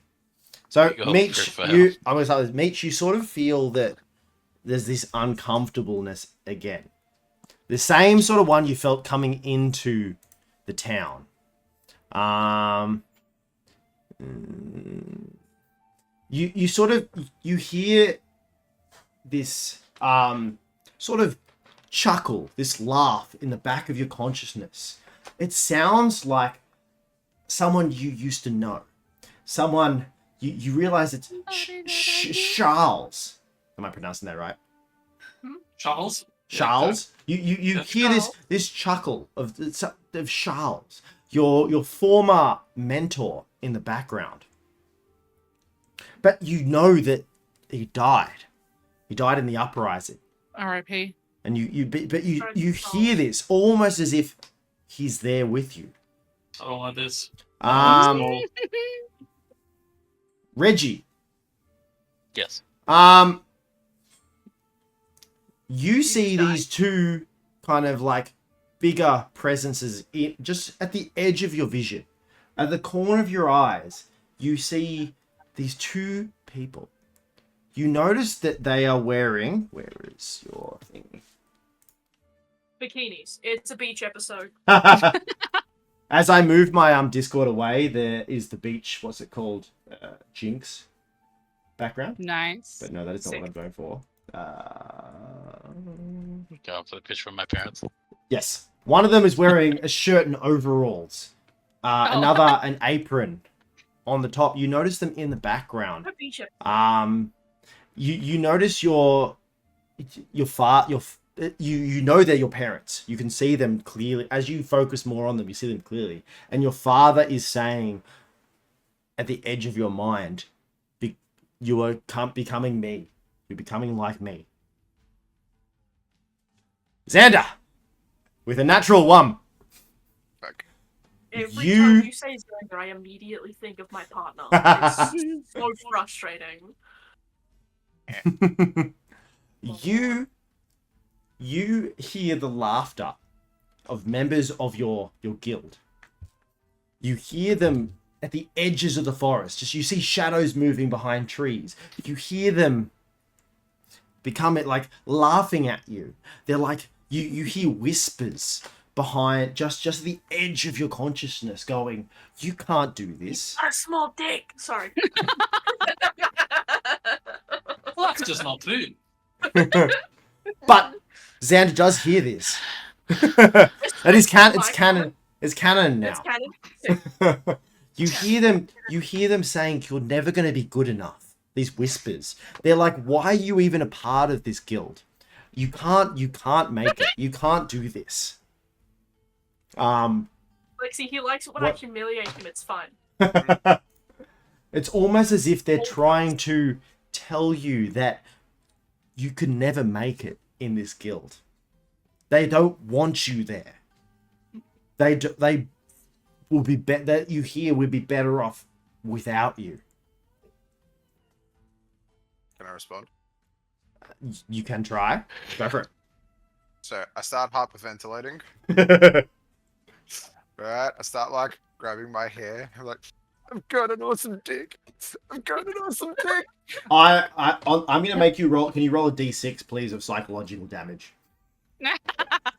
So, You got Meech, fair. I'm going to start with Meech. You sort of feel that there's this uncomfortableness again. The same sort of one you felt coming into the town. You sort of, you hear this sort of chuckle, this laugh in the back of your consciousness. It sounds like someone you used to know. Someone, you realize it's Charles. Am I pronouncing that right? Charles? Charles? You Yeah, hear Charles. this chuckle of Charles, your former mentor in the background. But you know that he died. He died in the uprising. R.I.P. And you Sorry, hear this almost as if he's there with you. I don't like this. Reggie, Yes. you see these two kind of like bigger presences just at the edge of your vision. At the corner of your eyes, you see these two people. You notice that they are wearing... Where is your thing? Bikinis. It's a beach episode. As I moved my Discord away, there is the beach, what's it called? Jinx background. Nice. But no, that is not what I'm Sick. going for. Go up to the picture of my parents. Yes. One of them is wearing a shirt and overalls. Another, an apron on the top. You notice them in the background. A beach episode. You notice you know they're your parents. You can see them clearly. As you focus more on them, you see them clearly. And your father is saying at the edge of your mind, you are becoming me. You're becoming like me. Xander, with a natural 1. Fuck. Every you- time you say Xander, I immediately think of my partner. It's so frustrating. you hear the laughter of members of your guild. You hear them at the edges of the forest. Just you see shadows moving behind trees. You hear them become it like laughing at you. They're like you hear whispers behind just the edge of your consciousness going, you can't do this. Got a small dick. Sorry. Well, that's just not food. But Xander does hear this. That is it's canon. It's canon now. It's canon. You hear them saying you're never going to be good enough. These whispers. They're like, why are you even a part of this guild? You can't make it. You can't do this. Lexi, he likes it when I What? humiliate him. It's fine. It's almost as if they're trying to tell you that you could never make it in this guild. They don't want you there. They will be that you here would be better off without you. Can I respond? You can try. Go for So I start hyperventilating. it. Right? I start like grabbing my hair. I'm like, I've got an awesome dick. I've got an awesome dick. I'm gonna make you roll. Can you roll a d6, please, of psychological damage? Can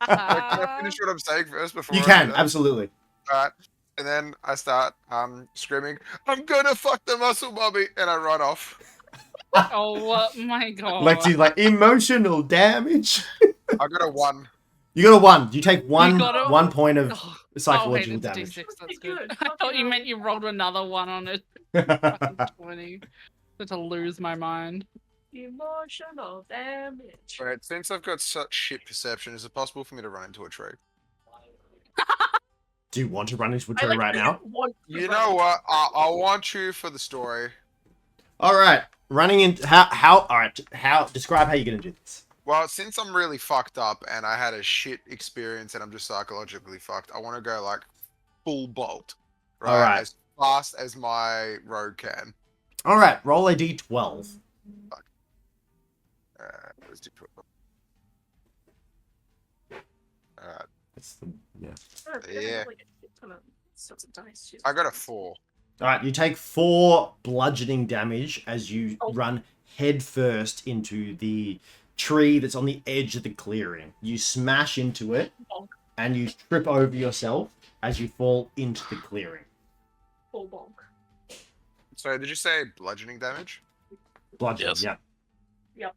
I finish what I'm saying first before You I do can that? absolutely. Right. And then I start screaming, I'm gonna fuck the muscle bobby, and I run off. Oh my god. Lexi, like emotional damage. I got a 1. You got a 1. You take one got a- 1 point of Oh, psychological it's a damage. D6, that's Pretty good. good. I thought you meant you rolled another one on it. Fucking 20. To lose my mind. Emotional damage. Right, since I've got such shit perception, is it possible for me to run into a tree? Do you want to run into a I tree like right now? want to You run know into what? it. I want you for the story. All right, running in. How? All right. How? Describe how you're gonna do this. Well, since I'm really fucked up and I had a shit experience and I'm just psychologically fucked, I want to go like full bolt, right? Alright. As fast as my rogue can. All right, roll a d12. Let's do 12. Alright, It's the, yeah. Oh, I have, Yeah. like, a shit ton of sets of dice. Jesus I got a Christ. 4. All right, you take 4 bludgeoning damage as you Oh. run head first into the tree that's on the edge of the clearing. You smash into it, Bonk. and you trip over yourself as you fall into the clearing. Full bonk. So did you say bludgeoning damage? Bludgeon, Yes. yeah. Yep.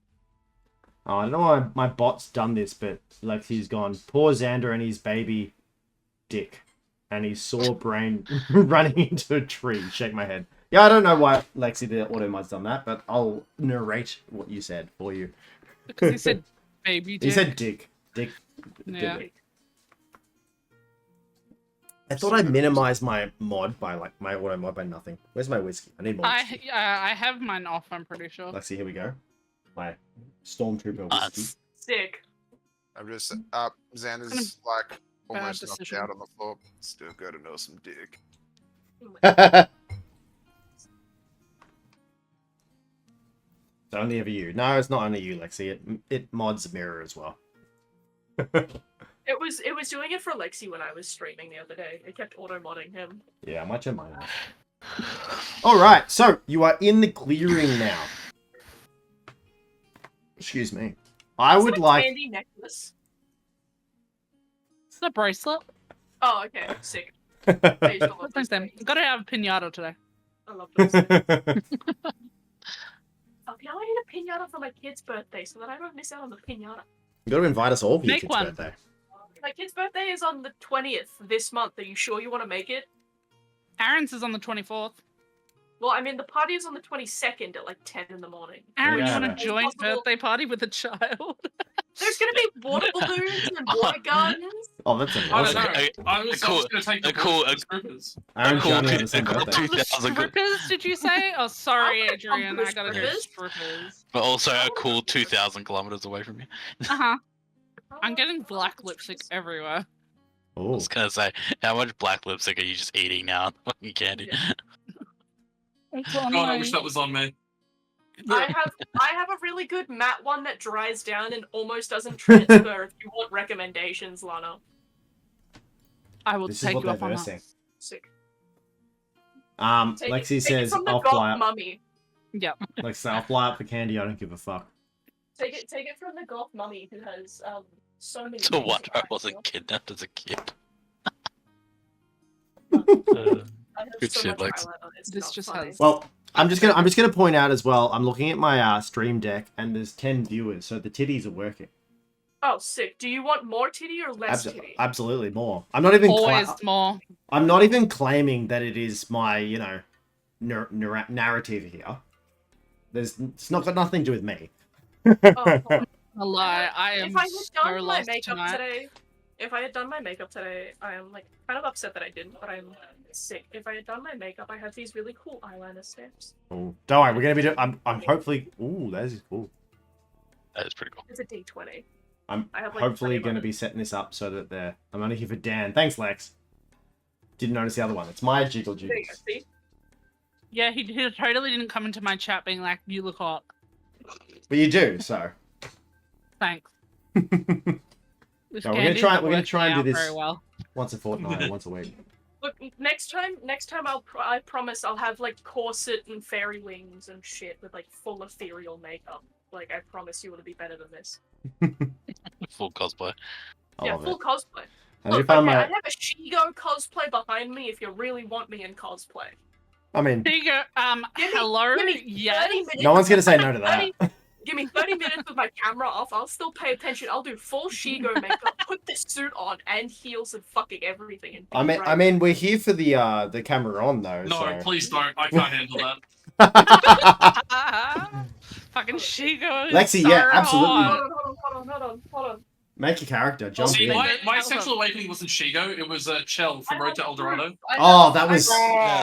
Oh, I don't know why my bot's done this, but Lexi's gone, poor Xander and his baby dick. And his sore brain running into a tree. Shake my head. Yeah, I don't know why Lexi the auto-mod's done that, but I'll narrate what you said for you. Because he said baby He dick. said dick. Dick. Yeah. Dick. I thought I minimized my mod by like my auto mod by nothing. Where's my whiskey? I need more whiskey. I have mine off, I'm pretty sure. Lexi, here we go. My stormtrooper Uh, whiskey. Sick. I'm just Xander's like almost knocked decision. out on the floor. Still gotta know some dick. It's only ever you. No, it's not only you, Lexi. It mods mirror as well. It was doing it for Lexi when I was streaming the other day. It kept auto-modding him. Yeah, I might turn mine off. Alright, so you are in the clearing now. Excuse me. I Is would it a like... candy necklace? It's a bracelet. Oh, okay. Sick. I used to love Thanks, those then. things. Gotta have a pinata today. I love those. Oh, now I need a pinata for my kid's birthday so that I don't miss out on the pinata. You gotta invite us all for your Make kid's one. birthday. My kid's birthday is on the 20th this month. Are you sure you want to make it? Aaron's is on the 24th. Well, I mean, the party is on the 22nd at like 10 in the morning. Aaron, Yeah, you want no. a joint It's possible- birthday party with a child? There's gonna be water balloons and water gardens. Oh, that's I don't awesome. know. Okay, I was cool- going to take the cool- boys to the strippers. Aaron cool Johnny two- on the same cool birthday. two- The 2000 strippers, did you say? Oh, sorry, I'm gonna Adrian. come to I gotta go strippers. strippers. But also a cool 2,000 kilometers away from you. Uh-huh. I'm getting black lipstick everywhere. I Oh, was gonna say, how much black lipstick are you just eating now? Fucking candy. Yeah. It's on God, I my- wish that was on me. I have a really good matte one that dries down and almost doesn't transfer. If you want recommendations, Lana. I will this is take what you they're up on that. Sick. Take Lexi it, take it says, from the I'll goth fly up. mummy. Yep. Lexi, I'll fly up for candy. I don't give a fuck. Take it from the goth mummy who has so many. So things what? to I buy wasn't for. kidnapped as a kid. I have Good so shit, much Lex. highlight on it, it's This not just funny. has- Well, I'm just gonna point out as well. I'm looking at my stream deck, and there's 10 viewers, so the titties are working. Oh, sick. Do you want more titty or less titty? Absolutely more. I'm not even. Always more. I'm not even claiming that it is my, narrative here. It's not got nothing to do with me. Oh, God. A lie. I am If I had so done my lost makeup tonight. today, I am like kind of upset that I didn't, but I'm sick. If I had done my makeup, I have these really cool eyeliner steps. Oh, don't worry, we're gonna be doing. I'm hopefully. Ooh, that is cool. That is pretty cool. It's a D20. I'm I have, like, hopefully 20 going to be setting this up so that they're. I'm only here for Dan. Thanks, Lex. Didn't notice the other one. It's my jiggle There you jiggles. go. See? Yeah, he totally didn't come into my chat being like, "You look hot." But you do, so. Thanks. No, This we're gonna candy's try- not we're gonna working try and do out this- very well. Once a fortnight or once a week. Look, next time I promise I'll have like corset and fairy wings and shit with like full ethereal makeup. Like I promise you it'll be better than this. Full cosplay. I Yeah, love full it. cosplay. I need to Look, find okay, I my. have a Shigo cosplay behind me if you really want me in cosplay. I mean, There you go. Give me- Hello. give me 30 Yes. minutes no one's with gonna say my- no to that. Give me 30 minutes with my camera off. I'll still pay attention. I'll do full Shigo makeup, put this suit on, and heels and fucking everything. And be I mean, we're here for the camera on though. No, so. please don't. I can't handle that. Fucking Shigo. is Lexi, so yeah, absolutely. hot. Hold on. Make your character jump See, in. my sexual awakening wasn't Shigo, it was Chell from Road to El Dorado. Oh, that was. Oh,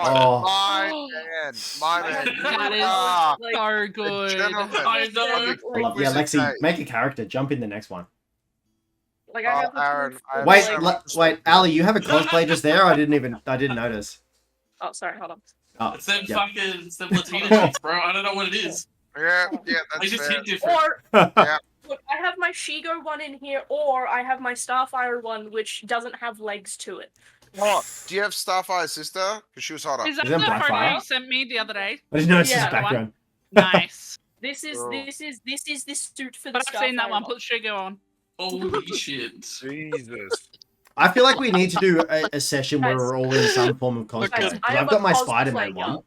Oh, my man. That is Ah, so good. gentleman. I know. I love. Yeah, Exquisite Lexi, taste. make a character. Jump in the next one. Like I have the Aaron, proof I of, Wait, understand. wait, Ali, you have a cosplay just there. I didn't notice. Oh, sorry, hold on. Oh, It's them yeah. fucking it's them Latina chicks, bro. I don't know what it is. Yeah, They that's just fair. hit different. Or Yeah. look, I have my Shigo one in here, or I have my Starfire one, which doesn't have legs to it. Oh, do you have Starfire's sister? Because she was hotter. Is that Is the that photo Blackfire? you sent me the other day? I didn't notice his Yeah. background. Nice. This is Oh. this is the suit for the But I've seen that Starfire one. Put Shigo on. Holy shit. Jesus. I feel like we need to do a session where Guys. we're all in some form of cosplay. Guys, 'Cause I have I've got a my cosplay Spider-Man gun. one.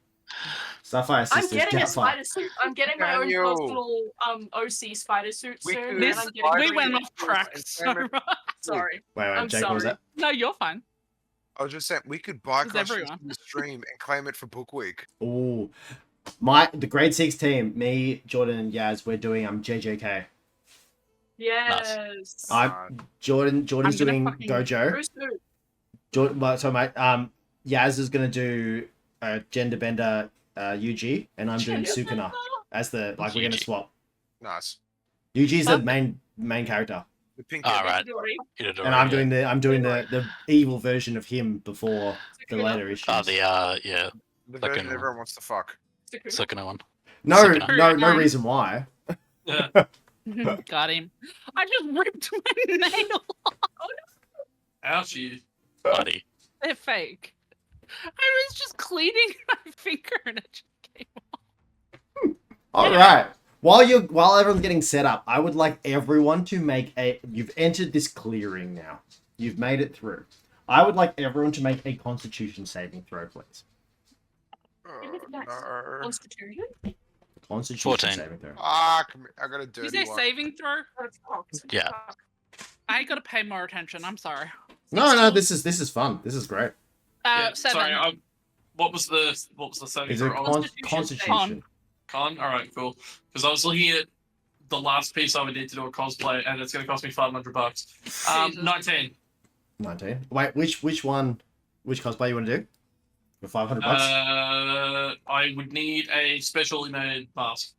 Starfire I'm Sisters, getting a Jetfire. spider suit. I'm getting my own Daniel. personal OC spider suit We soon. could- and This I'm getting we Spider-Man went is off track and so Spider-Man- much. Sorry. Wait, I'm Jake, what was sorry. that? No, you're fine. I was just saying, we could buy Does costumes everyone? from the stream and claim it for Book Week. Ooh, the grade 6 team, me, Jordan, and Yaz, we're doing JJK. Yes. Jordan's I'm gonna doing fucking- Gojo. Bruce Who? Jordan, well, so mate, Yaz is gonna do gender bender UG, and I'm doing Gender Sukuna as the we're gonna UG. swap. Nice. UG's the Okay. main character, The pink All head. right. Midori. Itadori, and I'm yeah. doing the evil version of him before the Sukuna. later issues. Yeah, The Fucking- version everyone wants to fuck. Sukuna. second one. No, Sukuna. no reason why. Yeah. Got him. I just ripped my nail. Ouchie. Buddy. They're fake. I was just cleaning my finger and it just came. All right. While everyone's getting set up, I would like everyone to make you've entered this clearing now. You've made it through. I would like everyone to make a Constitution saving throw, please. Oh, Nice. no. Constitution? Constitution 14. saving throw. I got a Is dirty there one. saving throw? That's cocked. Yeah. I gotta pay more attention. I'm sorry. No, this is fun. This is great. Yeah, 7. sorry, what was the setting Is it for Constitution? Con? Alright, cool. Because I was looking at the last piece I would need to do a cosplay, and it's going to cost me $500. Jesus. 19. 19. Wait, which cosplay you want to do? For $500 bucks? I would need a specially made mask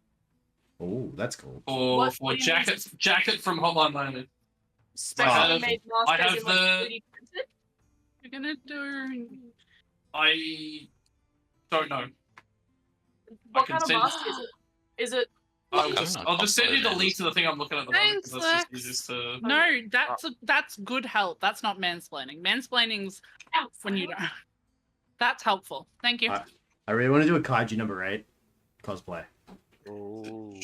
Oh, that's cool. for What do you jacket from Hotline Miami. Specially made mask I as have in, like, the- 3D printed? You're gonna do. I don't know. What can kind of send- mask is it? Is it I'll just send you the Cosplay link to the thing I'm looking at the moment. 'cause Thanks, that's just Lex. easiest to... No, that's good help. That's not mansplaining. Mansplaining's when you don't. That's helpful. Thank you. I really want to do a Kaiju number 8 cosplay. Ooh.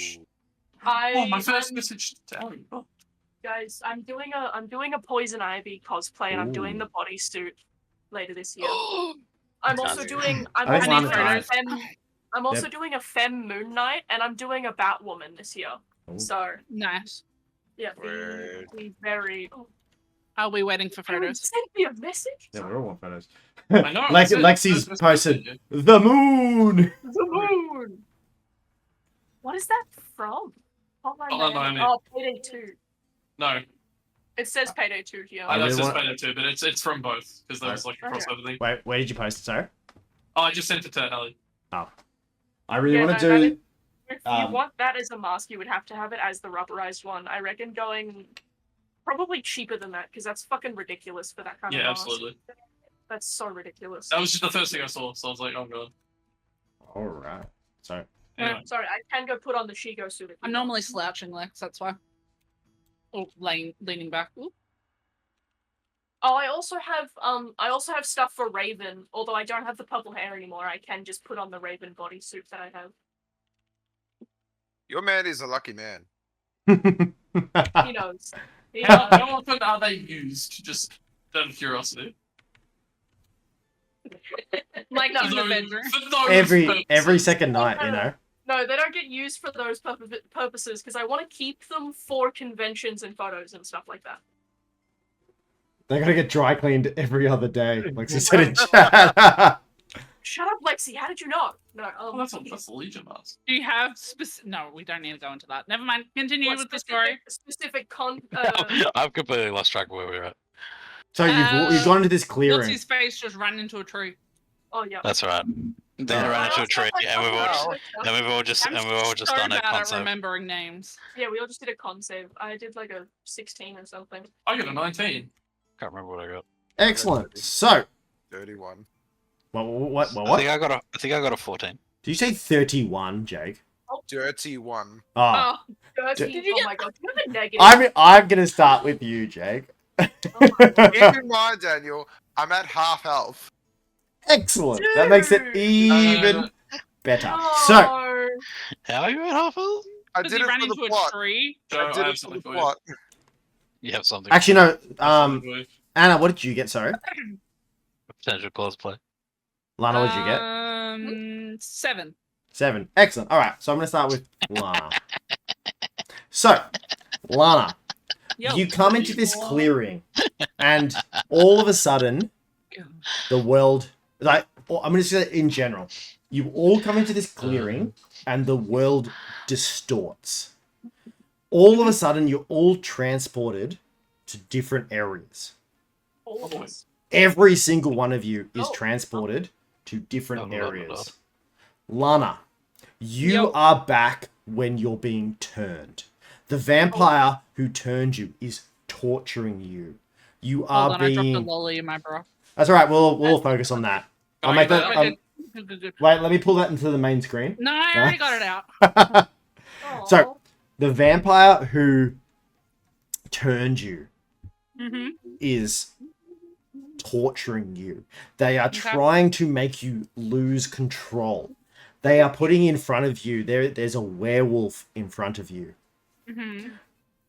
Oh, my first I'm- message to Ellie. Oh. guys, I'm doing a Poison Ivy cosplay and I'm doing Ooh. the bodysuit later this year. I'm also Sounds doing I think Lana doing a died. I'm also Yep. doing a Femme Moon Knight and I'm doing a Batwoman this year. Ooh. So Nice. yeah, Word. be very Are we waiting for Aaron photos? sent me a message. Yeah, we all want photos. I know. Lexi's posted the moon. The moon. What is that from? Hotline Hotline Miami. Miami. Oh, Payday 2. No, It says Payday 2 here. I know really it's just want- Payday too, but it's from both because there was like a Okay. crossover thing. Wait, where did you post it, sorry? Oh, I just sent it to Ellie. I really Yeah, want to no, do... that If you Um, want that as a mask, you would have to have it as the rubberized one. I reckon going probably cheaper than that because that's fucking ridiculous for that kind of Yeah, mask. absolutely. That's so ridiculous. That was just the first thing I saw, so I was like, oh god. All right. Sorry. Anyway, Sorry, I can go put on the Shigo suit. If you I'm want. normally slouching, Lex. That's why. Or leaning back. Ooh. Oh, I also have stuff for Raven. Although I don't have the purple hair anymore, I can just put on the Raven bodysuit that I have. Your man is a lucky man. He knows. He how, knows. how often are they used? Just out of curiosity. Like No, in the For bedroom. those every purposes. second night, you know. No, they don't get used for those purposes because I want to keep them for conventions and photos and stuff like that. They're gonna get dry cleaned every other day, like she said in chat. Shut up, Lexi. How did you know? No. Oh, that's the Legion mask. Do you have specific? No, we don't need to go into that. Never mind. Continue What with the story. specific I've completely lost track of where we're at. So you've gone into this What's clearing. his face just ran into a tree? Oh yeah. That's right. Then I ran into a tree, and we've all just I'm done so a bad at concept. remembering names. Yeah, we all just did a con save. I did like a 16 or something. I got a 19. Can't remember what I got. Excellent. So, 31. what? I think I got a 14. Did you say 31, Jake? 31. Oh. Oh, 13. Did you Oh get- my god, you have a negative. I'm gonna start with you, Jake. Oh my god. Keep in mind, Daniel, I'm at half health. Excellent. That makes it Dude. even better. No. So, How are you at half health? I Because did he it ran for the into a plot. tree. So I did I have it for the something for you. plot. You have something. actually, no. Something for you. Anna, what did you get? Sorry, Potential cosplay. Lana, what did you get? 7. 7. Excellent. All right. So I'm gonna start with Lana. So, Lana, Yo. you come into this clearing, and all of a sudden, the world, like, I'm going to say it in general, you all come into this clearing and the world distorts. All of a sudden, you're all transported to different areas. Always. Every single one of you is Oh. transported to different Oh, areas. Lana, you Yo. are back when you're being turned. The vampire who turned you is torturing you. You are Hold on, I dropped a being... lolly in my bro. That's all right. We'll focus on that. I'll make that. Good. Wait, let me pull that into the main screen. No, I already got it out. So, the vampire who turned you Mm-hmm. is torturing you. They are Okay. trying to make you lose control. They are putting in front of you. There's a werewolf in front of you. Mm-hmm.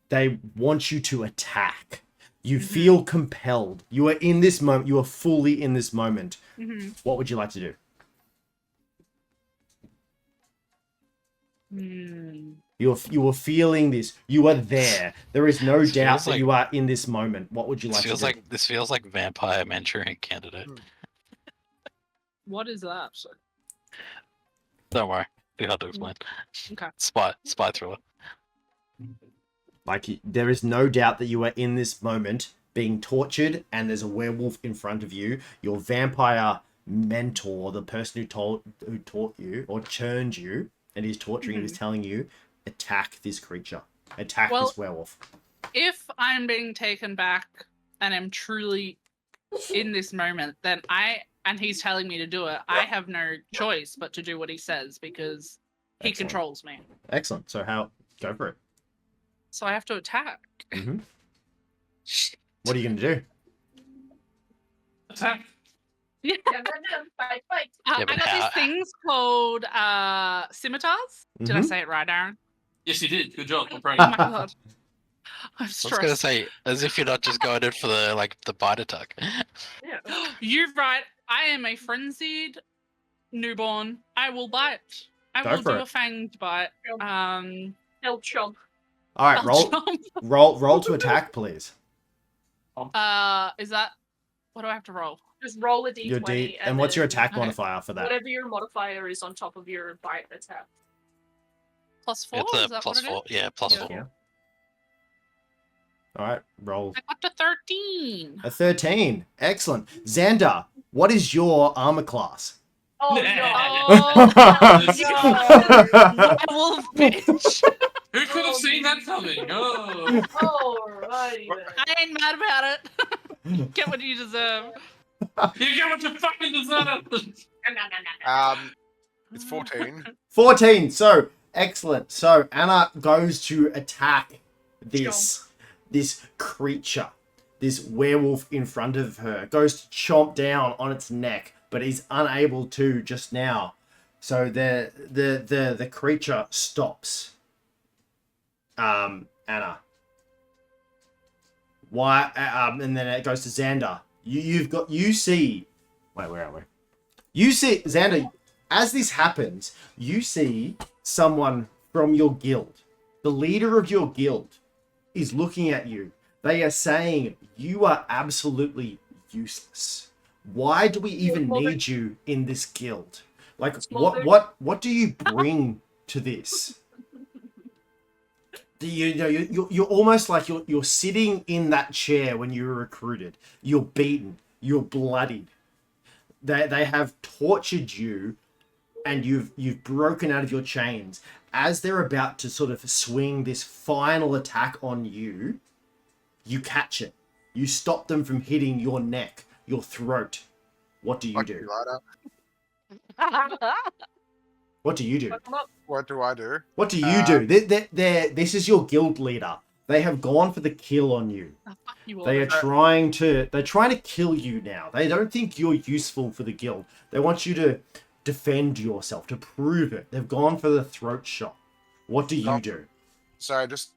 They want you to attack. You feel compelled. You are in this moment. You are fully in this moment. Mm-hmm. What would you like to do? Mm. You are feeling this. You are there. There is no This doubt feels that like- you are in this moment. What would you like to do? This feels like vampire Manchurian candidate. What is that? Don't worry, be hard to explain. Okay. Spy thriller. Like, there is no doubt that you are in this moment being tortured and there's a werewolf in front of you. Your vampire mentor, the person who taught you or churned you and is torturing you, is telling you, attack this creature. Attack this werewolf. If I'm being taken back and I'm truly in this moment, then and he's telling me to do it, I have no choice but to do what he says because he Excellent. controls me. Excellent. So go for it. So I have to attack. Mm-hmm. What are you going to do? Attack. Yeah. Fight, fight. Yeah, I but got these things called scimitars. Did I Mhm. say it right, Aaron? Yes, you did. Good job. I'm proud Oh of my you. god. I'm I was gonna stressed. say, as if you're not just going in for the bite attack. Yeah. You're right. I am a frenzied newborn. I will bite. I Go will for do it. a fanged bite. Hell chomp. All right, I'll jump. roll to attack, please. Is that what do I have to roll? Just roll a d20. Your D, and what's your then attack Okay. modifier for that? Whatever your modifier is on top of your bite attack. +4? It's Is a that plus what it 4. is? Yeah, plus Yeah. 4. Yeah. All right, roll I got to 13. a 13. Excellent. Xander, what is your armor class? Oh Oh, no! wolf bitch. Who could have seen that coming? Oh. Alrighty then. I ain't mad about it. Get what you deserve. You get what you fucking deserve. It's 14. 14. So, excellent. So, Anna goes to attack this creature, this werewolf in front of her. Goes to chomp down on its neck, but he's unable to just now. So the creature stops. Anna. Why? And then it goes to Xander. You see. Wait, where are we? You see, Xander. As this happens, you see someone from your guild. The leader of your guild is looking at you. They are saying you are absolutely useless. Why do we even Well, need you in this guild? Like, Small dick. what do you bring to this? Do you're almost like you're sitting in that chair when you were recruited. You're beaten. You're bloodied. They have tortured you, and you've broken out of your chains. As they're about to sort of swing this final attack on you, you catch it. You stop them from hitting your neck, your throat. What do you Fuck do? you, Lana. What do you do? Fuck 'em up. What do I do? What do you do? This is your guild leader. They have gone for the kill on you. Oh, fuck you all. They are trying to kill you now. They don't think you're useful for the guild. They want you to defend yourself, to prove it. They've gone for the throat shot. What do you Oh. do? Sorry, just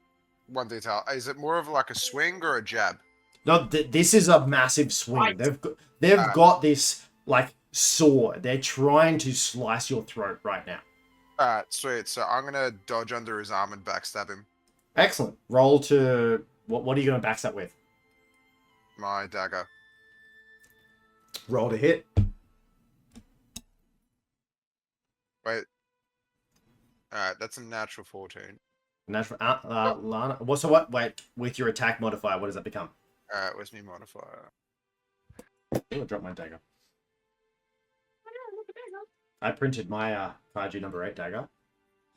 one detail. Is it more of like a swing or a jab? No, this is a massive swing. Right. They've got this like sword. They're trying to slice your throat right now. Alright, sweet. So I'm gonna dodge under his arm and backstab him. Excellent. Roll to what are you going to backstab with? My dagger. Roll to hit. Wait. Alright, that's a natural 14. Natural. Lana. What? Wait. With your attack modifier, what does that become? Alright, where's my modifier? I'm gonna drop my dagger. I printed my Kaiju number 8 dagger.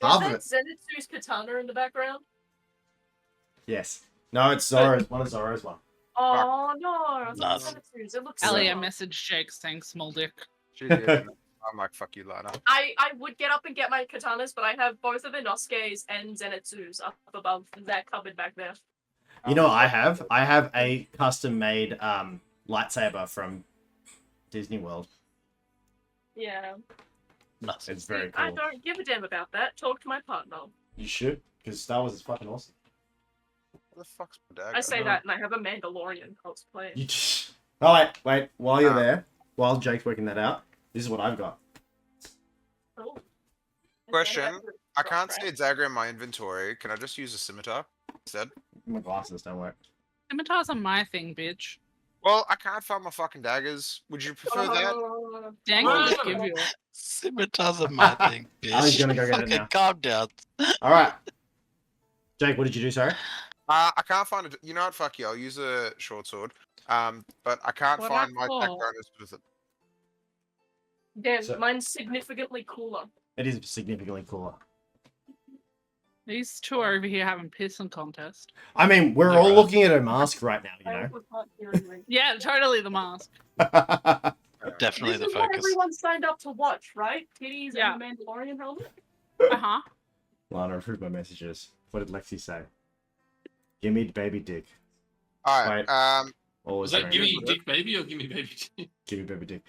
Half of it. Is that Zenitsu's katana in the background? Yes. No, it's Zoro's. One of Zoro's one. Oh no! I thought Nah. it was Zenitsu's. It looks Ellie, I similar. messaged Jake saying small dick. She did. I'm like, fuck you, Lana. I would get up and get my katanas, but I have both of Inosuke's and Zenitsu's up above that cupboard back there. You know what I have? I have a custom-made lightsaber from Disney World. Yeah. Nice. It's very I cool. don't give a damn about that. Talk to my partner. You should, because Star Wars is fucking awesome. What the fuck's my dagger? I say that, and I have a Mandalorian cosplay. You just... Oh, wait. While you're Ah. there, while Jake's working that out, this is what I've got. Oh. Question, I can't see a dagger in my inventory. Can I just use a scimitar instead? My glasses don't work. Scimitars are my thing, bitch. Well, I can't find my fucking daggers. Would you prefer that? Dang, No, I'll no, just no, give no. you it. Scimitars are my thing, bitch. I was gonna go get it Fucking now. calm down. All right. Jake, what did you do, sorry? I can't find it. You know what? Fuck you. I'll use a short sword. But I can't What find I my call- attack bonus with it. Damn, So- mine's significantly cooler. It is significantly cooler. These two are over here having piss and contest. I mean, we're all Alright. looking at a mask right now, I you was not hearing you. Yeah, totally the mask. know? Definitely This the is what focus. everyone signed up to watch, right? Titties Yeah. and a Mandalorian helmet? Uh-huh. Lana, approve my messages. What did Lexi say? Give me baby dick. Alright, Right. Always Was that very give me good. dick baby or give me baby dick? Give me baby dick.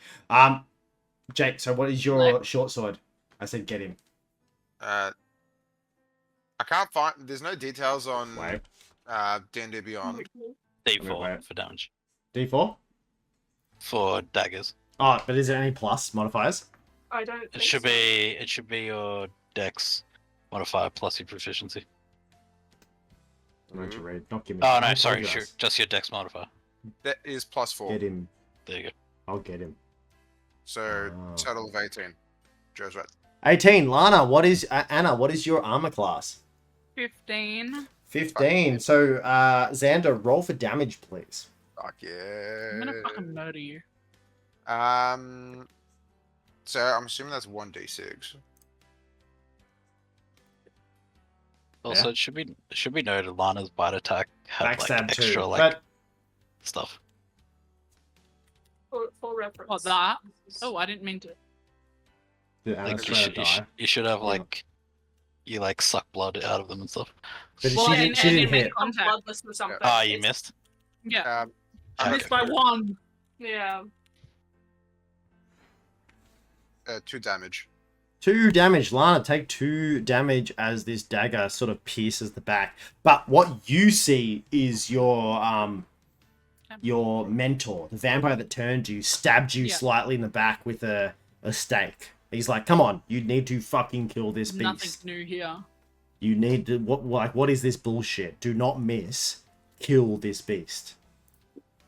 Jake, so what is your Like- short sword? I said get him. I can't find. There's no details on Wait. D&D Beyond. D4 Wait. for damage. D4? For daggers. Oh, but is there any plus modifiers? I don't think It should so. be your dex modifier plus your proficiency. I'm going to read. Not give me. Oh I no, sorry, apologize. shoot, just your dex modifier. That is +4. Get him. There you go. I'll get him. So Oh. total of 18. Joe's right. 18. Lana, what is Anna? What is your armor class? 15. 15. So Xander, roll for damage, please. Fuck I'm gonna yeah. fucking murder you. So I'm assuming that's 1d6. Also, it should be noted Lana's bite attack had Backstab like extra too. like But stuff. For reference. What, that? Oh, I didn't mean to. did Anna Like, straight up die? you should have Yeah. like you like suck blood out of them and stuff. But Well, she and- didn't, she and didn't it made hit. I'm contact. bloodless or something. Ah, you It's- missed. Yeah. I Okay, missed by cool. 1. Yeah. 2 damage. 2 damage. Lana, take 2 damage as this dagger sort of pierces the back. But what you see is your mentor, the vampire that turned you, stabbed you Yeah. slightly in the back with a stake. He's like, "Come on, you need to fucking kill this beast. Nothing's new here. You need to what is this bullshit? Do not miss. Kill this beast."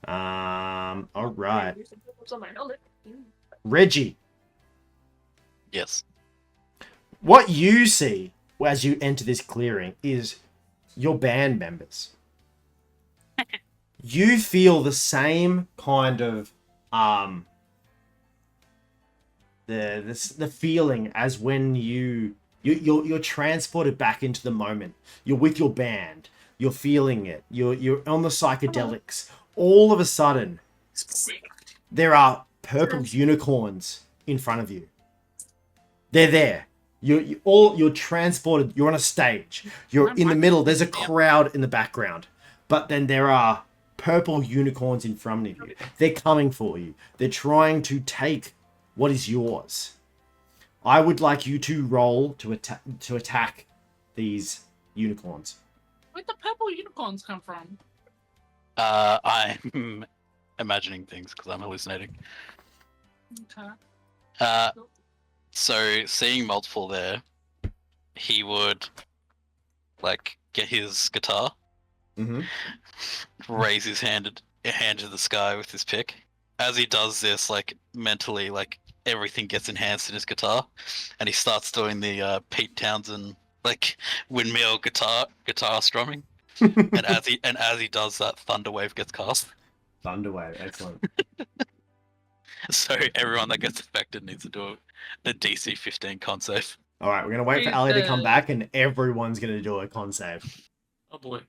All right. What's on my helmet? Reggie, Yes. what you see as you enter this clearing is your band members. You feel the same kind of the feeling as when you're transported back into the moment. You're with your band. You're feeling it. You're on the psychedelics. All of a sudden, there are purple unicorns in front of you. They're there. You're transported. You're on a stage. You're in the middle. There's a crowd in the background, but then there are purple unicorns in front of you. They're coming for you. They're trying to take what is yours. I would like you to roll to attack these unicorns. Where'd the purple unicorns come from? I'm imagining things because I'm hallucinating. Okay. So seeing multiple there, he would like get his guitar, Mm-hmm. raise his hand to the sky with his pick. As he does this, like mentally, like everything gets enhanced in his guitar, and he starts doing the Pete Townsend like windmill guitar strumming. and as he does that, Thunderwave gets cast. Thunderwave, excellent. So everyone that gets affected needs to do a DC 15 con save. All right, we're gonna wait for Ali to come back, and everyone's gonna do a con save Oh boy.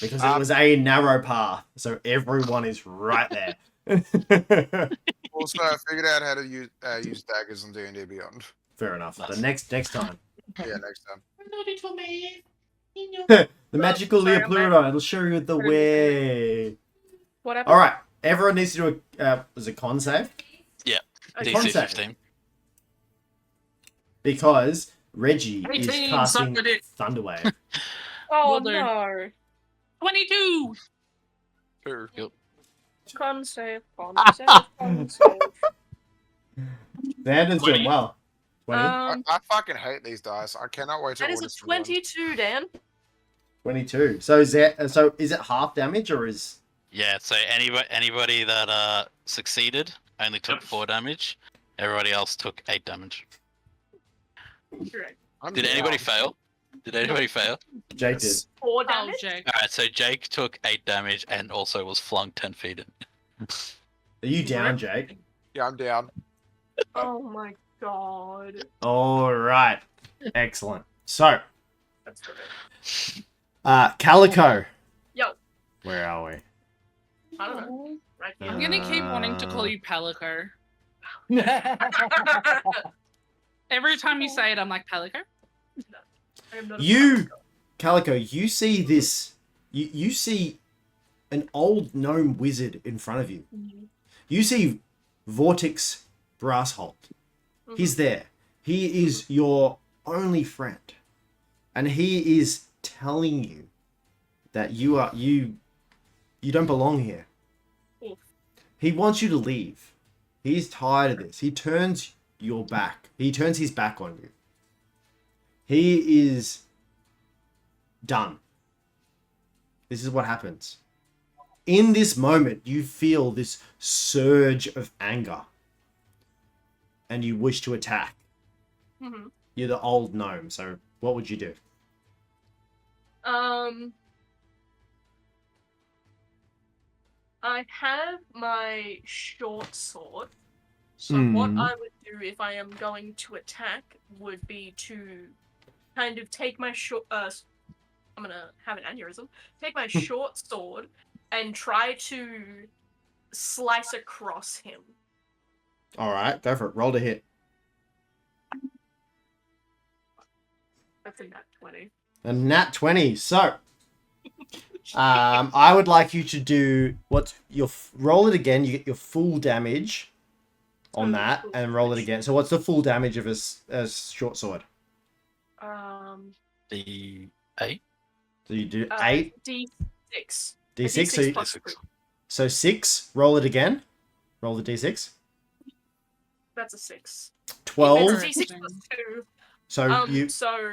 because it was a narrow path, so everyone is right there. Also, I figured out how to use daggers in D&D Beyond. Fair enough. Nice. The next time. Yeah, next time. The magical Sorry, I'm Leopluridon, it'll show you the What did we way. What happened? All right, everyone needs to do a con save Okay. DC Concept. 15. because Reggie is 18, casting suck it. Thunderwave. Oh Will do. no. 22! Yep. Con save, con save. Xander's doing 20. well. 20? I fucking hate these dice. I cannot wait to That is order a some ones. 22, Dan. 22. So is it half damage or is Yeah. So anybody that succeeded only took 4 damage. Everybody else took 8 damage. Correct. I'm Did down. anybody fail? Did anybody fail? Jake did? 4 Oh, damage? Jake. All right. So Jake took 8 damage and also was flung 10 feet in. Are you down, Jake? Yeah, I'm down. Oh my god. All right. Excellent. So, That's great. Calico. Yo. Where are we? I don't know. Right I'm here. gonna keep wanting to call you Pelico. Every time you say it, I'm like, Pelico? I am not a You, Calico, you see this. You see an old gnome wizard in front of you. You see Vortex Brassholt. He's there. He is your only friend. And he is telling you that you don't belong here. Oof. He wants you to leave. He's tired of this. He turns your back. He turns his back on you. He is done. This is what happens. In this moment, you feel this surge of anger. And you wish to attack. Mhm. You're the old gnome, so what would you do? I have my short sword. So what I would do if I am going to attack would be to kind of take my short I'm gonna have an aneurysm. Take my short sword and try to slice across him. Alright, go for it. Roll to hit. That's a nat 20. A nat 20. So, I would like you to do roll it again. You get your full damage on that, and roll it again. So, what's the full damage of a short sword? The 8. So you do 8 D6. d6. So, plus 3. so 6. Roll it again. Roll the d6. That's a 6. 12. It's a D6 plus 2. So you. So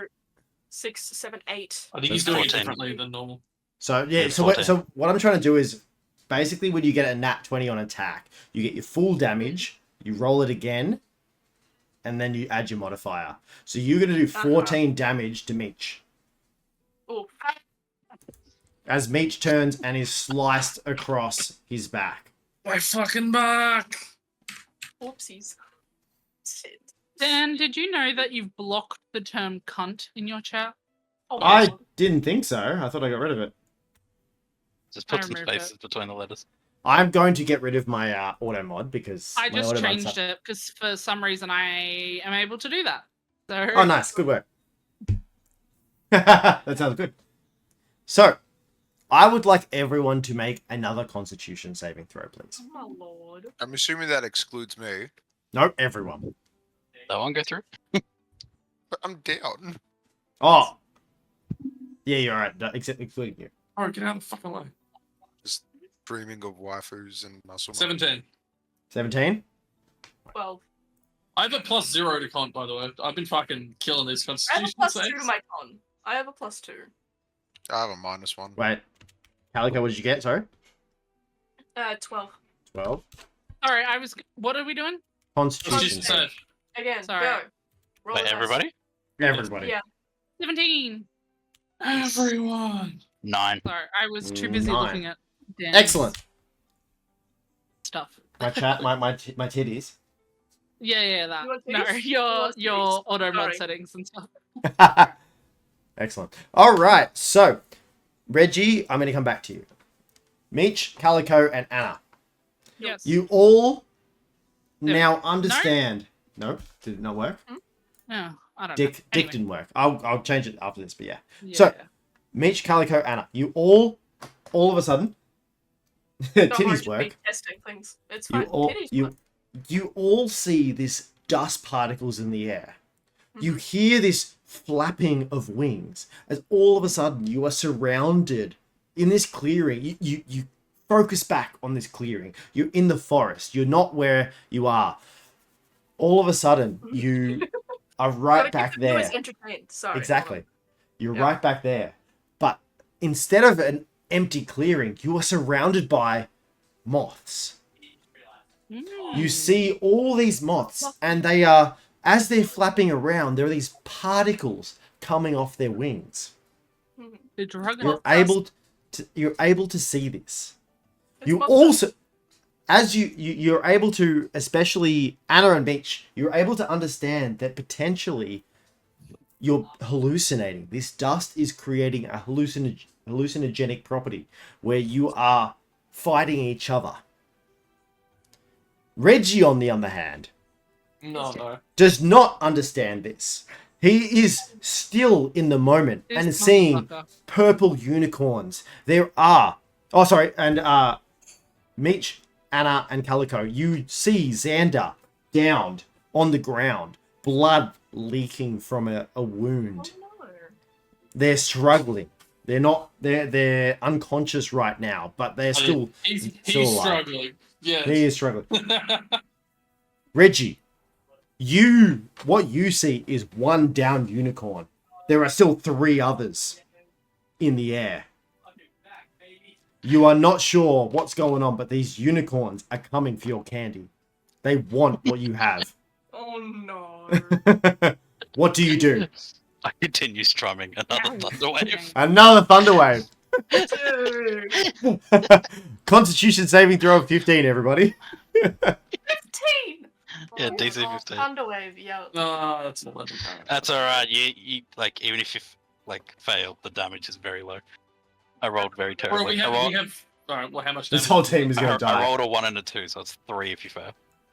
6, 7, 8. I think That's he's doing it 14. differently than normal. So yeah. It's So 14. so what I'm trying to do is basically when you get a nat 20 on attack, you get your full damage, you roll it again, and then you add your modifier. So you're going to do 14 damage to Meech. Oh, As Meech turns and is sliced across his back. My fucking back. whoopsies. Shit. Dan, did you know that you've blocked the term cunt in your chat? Oh my I God. didn't think so. I thought I got rid of it. Just put I some removed it. spaces between the letters. I'm going to get rid of my auto mod because I my just auto mod's changed up. it because for some reason I am able to do that. So Oh, nice. Good work. That sounds good. So, I would like everyone to make another Constitution saving throw, please. Oh my lord. I'm assuming that excludes me, No, everyone. That one go through? but I'm down. Oh, yeah, you're right. Except including you. Alright, get out of the fucking way. Dreaming of waifus and muscle. 17. 17. 12. I have a +0 to con, by the way. I've been fucking killing these I have a constitution +2 saves. to my con. I have a +2. I have a -1. Wait, Calico, what did you get? Sorry, 12. 12. sorry, I was. What are we doing? Constitution Constitution save. save. Again, Sorry. go. Roll Wait, the dice. everybody? Everybody. Yeah. 17. Everyone. 9. Sorry, I was too busy 9. looking at Dan's Excellent. stuff. My chat, my titties. Yeah, that. You want No, titties? your You want titties? auto mod Sorry. settings and stuff. Excellent. All right. So, Reggie, I'm going to come back to you. Meech, Calico, and Anna. Yes. You all Yeah. now understand. No, did it not work? No, I don't Dick know. Dick didn't work. I'll change it after this, but yeah. Yeah. So, Meech, Calico, Anna. You all of a sudden, Don't worry, titties just work. be testing things. It's You fine. all Titties work. you all see this dust particles in the air. You hear this flapping of wings as all of a sudden you are surrounded in this clearing. You focus back on this clearing. You're in the forest. You're not where you are. All of a sudden you are right Gotta back keep the viewers there. entertained. Sorry. Exactly. You're Yeah. right back there. But instead of an empty clearing, you are surrounded by moths. Mm. You see all these moths, and they are, as they're flapping around, there are these particles coming off their wings. The drug You're able to see this. It's You moth also, as you're able to, especially Anna and Beach, you're able to understand that potentially you're hallucinating. This dust is creating a hallucinogenic property where you are fighting each other. Reggie, on the other hand, No. does not understand this. He is still in the moment This and seeing motherfucker. purple unicorns. There are... Oh, sorry. And Meech, Anna, and Calico, you see Xander downed on the ground. Blood leaking from a wound. Oh, no. They're struggling. They're not... They're unconscious right now, but they're still... He's still alive. struggling. Yeah. He is struggling. Reggie, what you see is one downed unicorn. There are still 3 others in the air. You are not sure what's going on, but these unicorns are coming for your candy. They want what you have. Oh no. What do you do? I continue strumming another thunder wave. Another thunderwave. Dude. Constitution saving throw of 15, everybody. 15! Yeah, Oh, DC God, 15. Thunderwave, yeah. No, that's an 11. That's alright. You like even if you fail, the damage is very low. I rolled very Bro, terribly. we I rolled, have. Alright, well, how much This damage? whole team is I, going to I die. rolled a 1 and a 2, so it's 3 if you fail,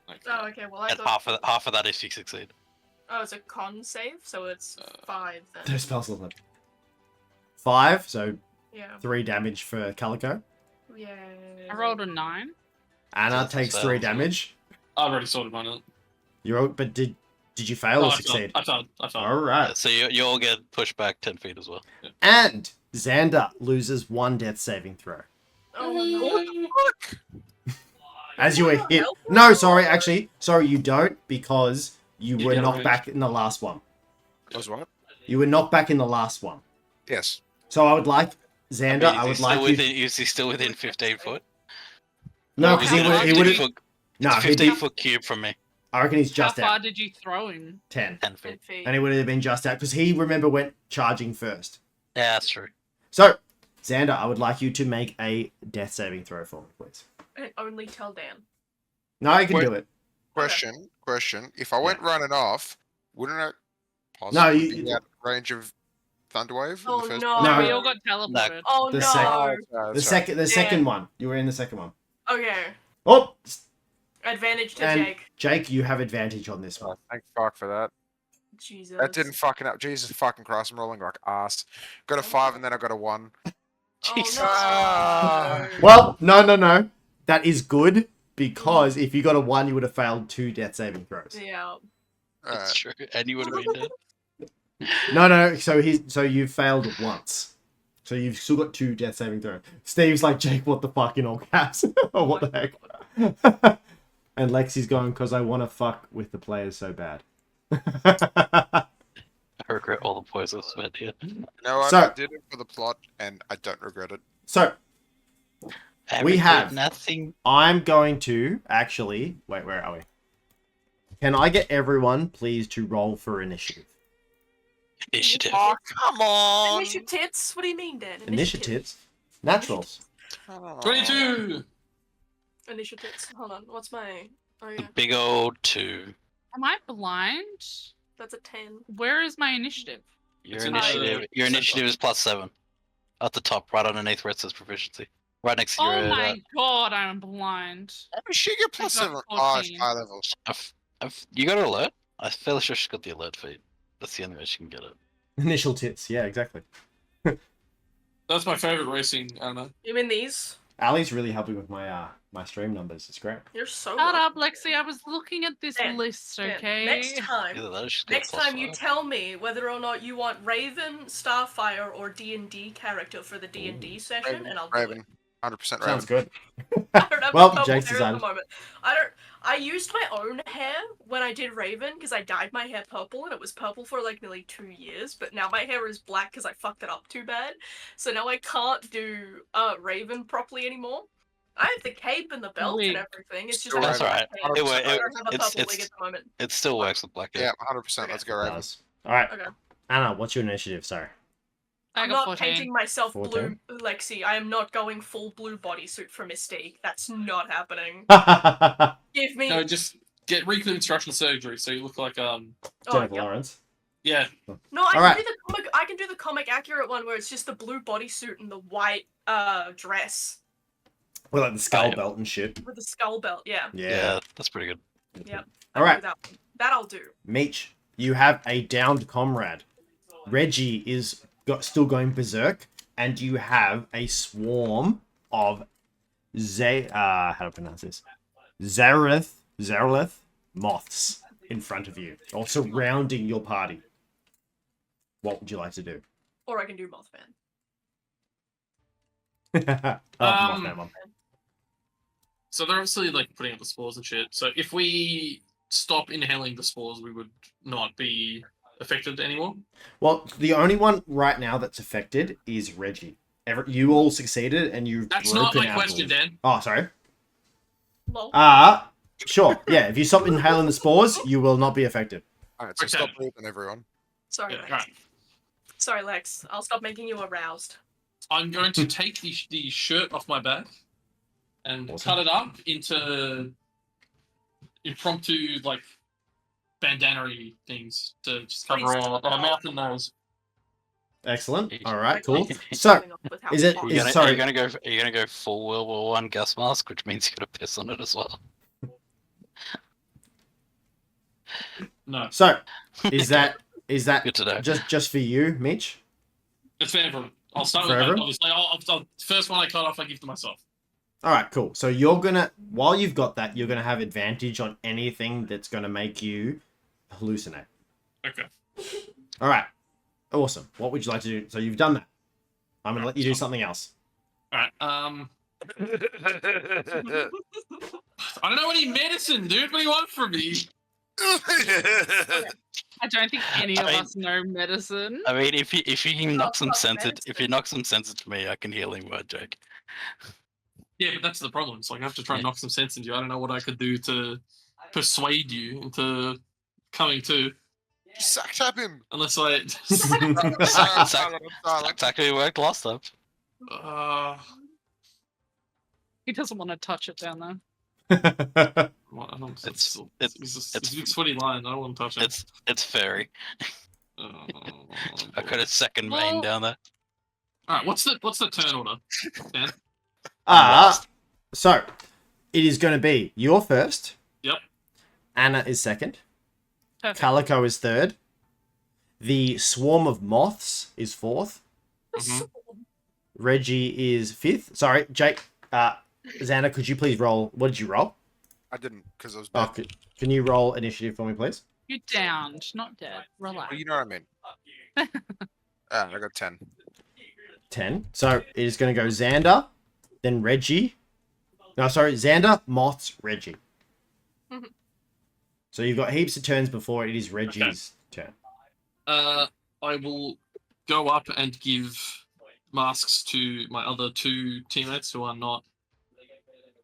Okay. Oh, okay, well I and got... half of that if you succeed. Oh, it's a con save, so it's 5 then. Their spell slot left. 5, so Yeah. 3 damage for Calico. Yeah. I rolled a 9. Anna So takes that's 3 fails. damage. I already sorted mine out. But did you fail Oh, or I succeed? failed. All right. So you all get pushed back 10 feet as well. And Xander loses 1 death saving throw. Oh no. As you were not hit. help No, sorry, you don't, because you You were get knocked range. back in the last one. Was what? You were knocked back in the last one. Yes. So I would like Xander. I would like you. Is he still within 15 foot? No, because he It's a would. He 50 would. foot- No, it's a he'd 50 be. foot cube from me. I reckon he's How just far out. did you throw him? 10. 10 10 feet. feet. And he would have been just out because he, remember, went charging first. Yeah, that's true. So, Xander, I would like you to make a death saving throw for me, please. And only tell Dan. No, you can Wait. do it. Question. If I went running off, wouldn't it No, possibly you- be out of range of Thunderwave? Oh, in the first no. place? No. We all got teleported. Oh The no. sec- Oh, sorry, The sorry. second one. You were in the second one. Okay. Oh, Advantage to And- Jake. Jake, you have advantage on this one. Oh, thank fuck for that. Jesus. That didn't fucking up. Jesus fucking Christ, I'm rolling like ass. Got a 5 and then I got a 1. Jesus. Oh, no. Ah. Well, no. That is good because if you got a 1, you would have failed 2 death saving throws. Yeah. That's true. And you would have been dead. No. So you've failed once. So you've still got 2 death saving throws. Steve's like, Jake, what the fuck in all caps? Or what the heck? And Lexi's going, because I want to fuck with the players so bad. I regret all the poison I spent here. You know what? So- I did it for the plot and I don't regret it. So I We regret have- nothing. I'm going to actually... Wait, where are we? Can I get everyone, please, to roll for initiative? Initiative. Oh, come on! Initiatives? What do you mean, Dan? Initiatives? Naturals. Come on. 22. Initiatives. Hold on. What's my... Oh, yeah. Big old 2. Am I blind? That's a 10. Where is my initiative? Your It's in initiative. Your center. initiative is +7. At the top, right underneath where it says proficiency. Right next to your. Oh my god, I'm blind. Oh, she get I got +7. Oh, it's 14. high level. You got an alert? I feel sure she's got the alert feed. That's the only way she can get it. Initial tits. Yeah, exactly. That's my favorite racing, Anna. You mean these? Ali's really helping with my my stream numbers. It's great. You're so Shut welcome. up, Lexi. I was looking at this Dan, list, Dan, okay? Next time, Either that or she's got next time you +5. tell me whether or not you want Raven, Starfire, or D&D character for the D&D session, Raven, and I'll do Raven. it. 100% Raven. Sounds good. I don't have Well, purple Jake's hair at decided. the moment. I used my own hair when I did Raven because I dyed my hair purple and it was purple for like nearly 2 years. But now my hair is black because I fucked it up too bad. So now I can't do Raven properly anymore. I have the cape and the belt Wait. and everything. It's just Still I That's don't have alright. hair, It so wa- I don't have a it's- purple wig it's- at the moment. It still works with black hair. Yeah, 100%. Let's go Raven. Does. All right. Okay. Anna, what's your initiative? Sorry. I I'm got not 14. painting myself 14? blue, Lexi. I am not going full blue bodysuit for Mystique. That's not happening. Give me. No, just get reconstruction surgery so you look like Oh, Jennifer yep. Lawrence. yeah. No, I Alright. can do the comic. I can do the comic accurate one where it's just the blue bodysuit and the white dress Well, like the skull yeah. belt and shit. with the skull belt. Yeah. Yeah. That's pretty good. Yep. All right. That, that I'll do. Meech, you have a downed comrade. Reggie is still going berserk, and you have a swarm of how to pronounce this? Zareth moths in front of you, or surrounding your party. What would you like to do? Or I can do Mothman. Mothman one. So they're obviously like putting out the spores and shit. So if we stop inhaling the spores, we would not be affected anymore. Well, the only one right now that's affected is Reggie. You all succeeded, and you've That's broken not my out question, of- Dan. Oh, sorry. Lol. Sure. Yeah, if you stop inhaling the spores, you will not be affected. Alright, so Okay. stop breathing, everyone. Sorry, Yeah, Lex. alright. Sorry, Lex. I'll stop making you aroused. I'm going to take the shirt off my back and Awesome. cut it up into impromptu like bandana-y things to just cover Please. our mouth and nose. Excellent. All My right, cool. voice is So, going off with how is it- fast- You're gonna, sorry. Are you gonna go full World War One gas mask, which means you gotta piss on it as well. No, So, is that Good to know. just for you, Mitch? it's for everyone. I'll start For with that, everyone? obviously. First one I cut off, I give to myself. All right, cool. So you're gonna, while you've got that, you're gonna have advantage on anything that's gonna make you hallucinate. Okay. All right, awesome. What would you like to do? So you've done that. I'm gonna let you do something else. Alright, I don't know any medicine, dude. What do you want from me? I don't think any of I mean- us know medicine. I mean, if you can knock some fuck, sense man. if you knock some sense into me, I can heal him, word Jake. Yeah, but that's the problem. It's like I have to try and knock some sense into you. I don't know what I could do to persuade you into coming to, Sack tap him. unless I. Exactly worked last time. He doesn't want to touch it down there. Well, I don't, It's it's a big sweaty line. I don't want to touch it. it's fairy. Oh, I got a second Well- main down there. All right, what's the turn order? Dan? So it is going to be you're first. Yep. Anna is second. Perfect. Calico is third. The swarm of moths is fourth. Mhm. Reggie is fifth. Sorry, Jake. Xander, could you please roll? What did you roll? I didn't because I was Oh, dead. can you roll initiative for me, please? You're downed, not dead. Relax. Well, you know what I mean. I got 10. 10. So it is going to go Xander, then Reggie. No, sorry, Xander, Moths, Reggie. Mhm. So you've got heaps of turns before it is Reggie's turn. I will go up and give masks to my other two teammates who are not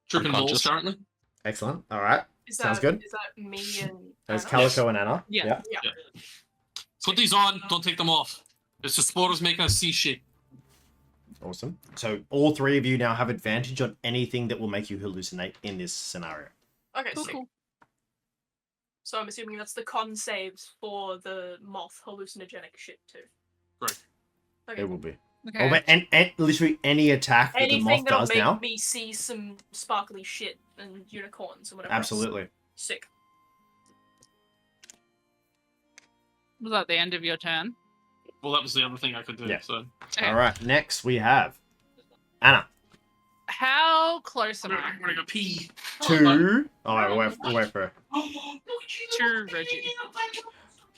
tripping balls Unconscious. currently. Excellent. All right. Sounds good. Is that me and There's Anna? Calico and Anna. Yeah. Put these on. Don't take them off. It's the spores making us see shit. Awesome. So all three of you now have advantage on anything that will make you hallucinate in this scenario. Okay, Cool, sick. cool. So I'm assuming that's the con saves for the moth hallucinogenic shit too. Right. Okay. It will be. Okay. Oh, but and literally any attack that the Anything moth that'll does make now. me see some sparkly shit and unicorns and whatever. else. Absolutely. Sick. Was that the end of your turn? Well, that was the other thing I could do. Yeah. So Okay. All right. Next we have Anna. How close am I I'm gonna go pee. To we'll wait for her. to Reggie?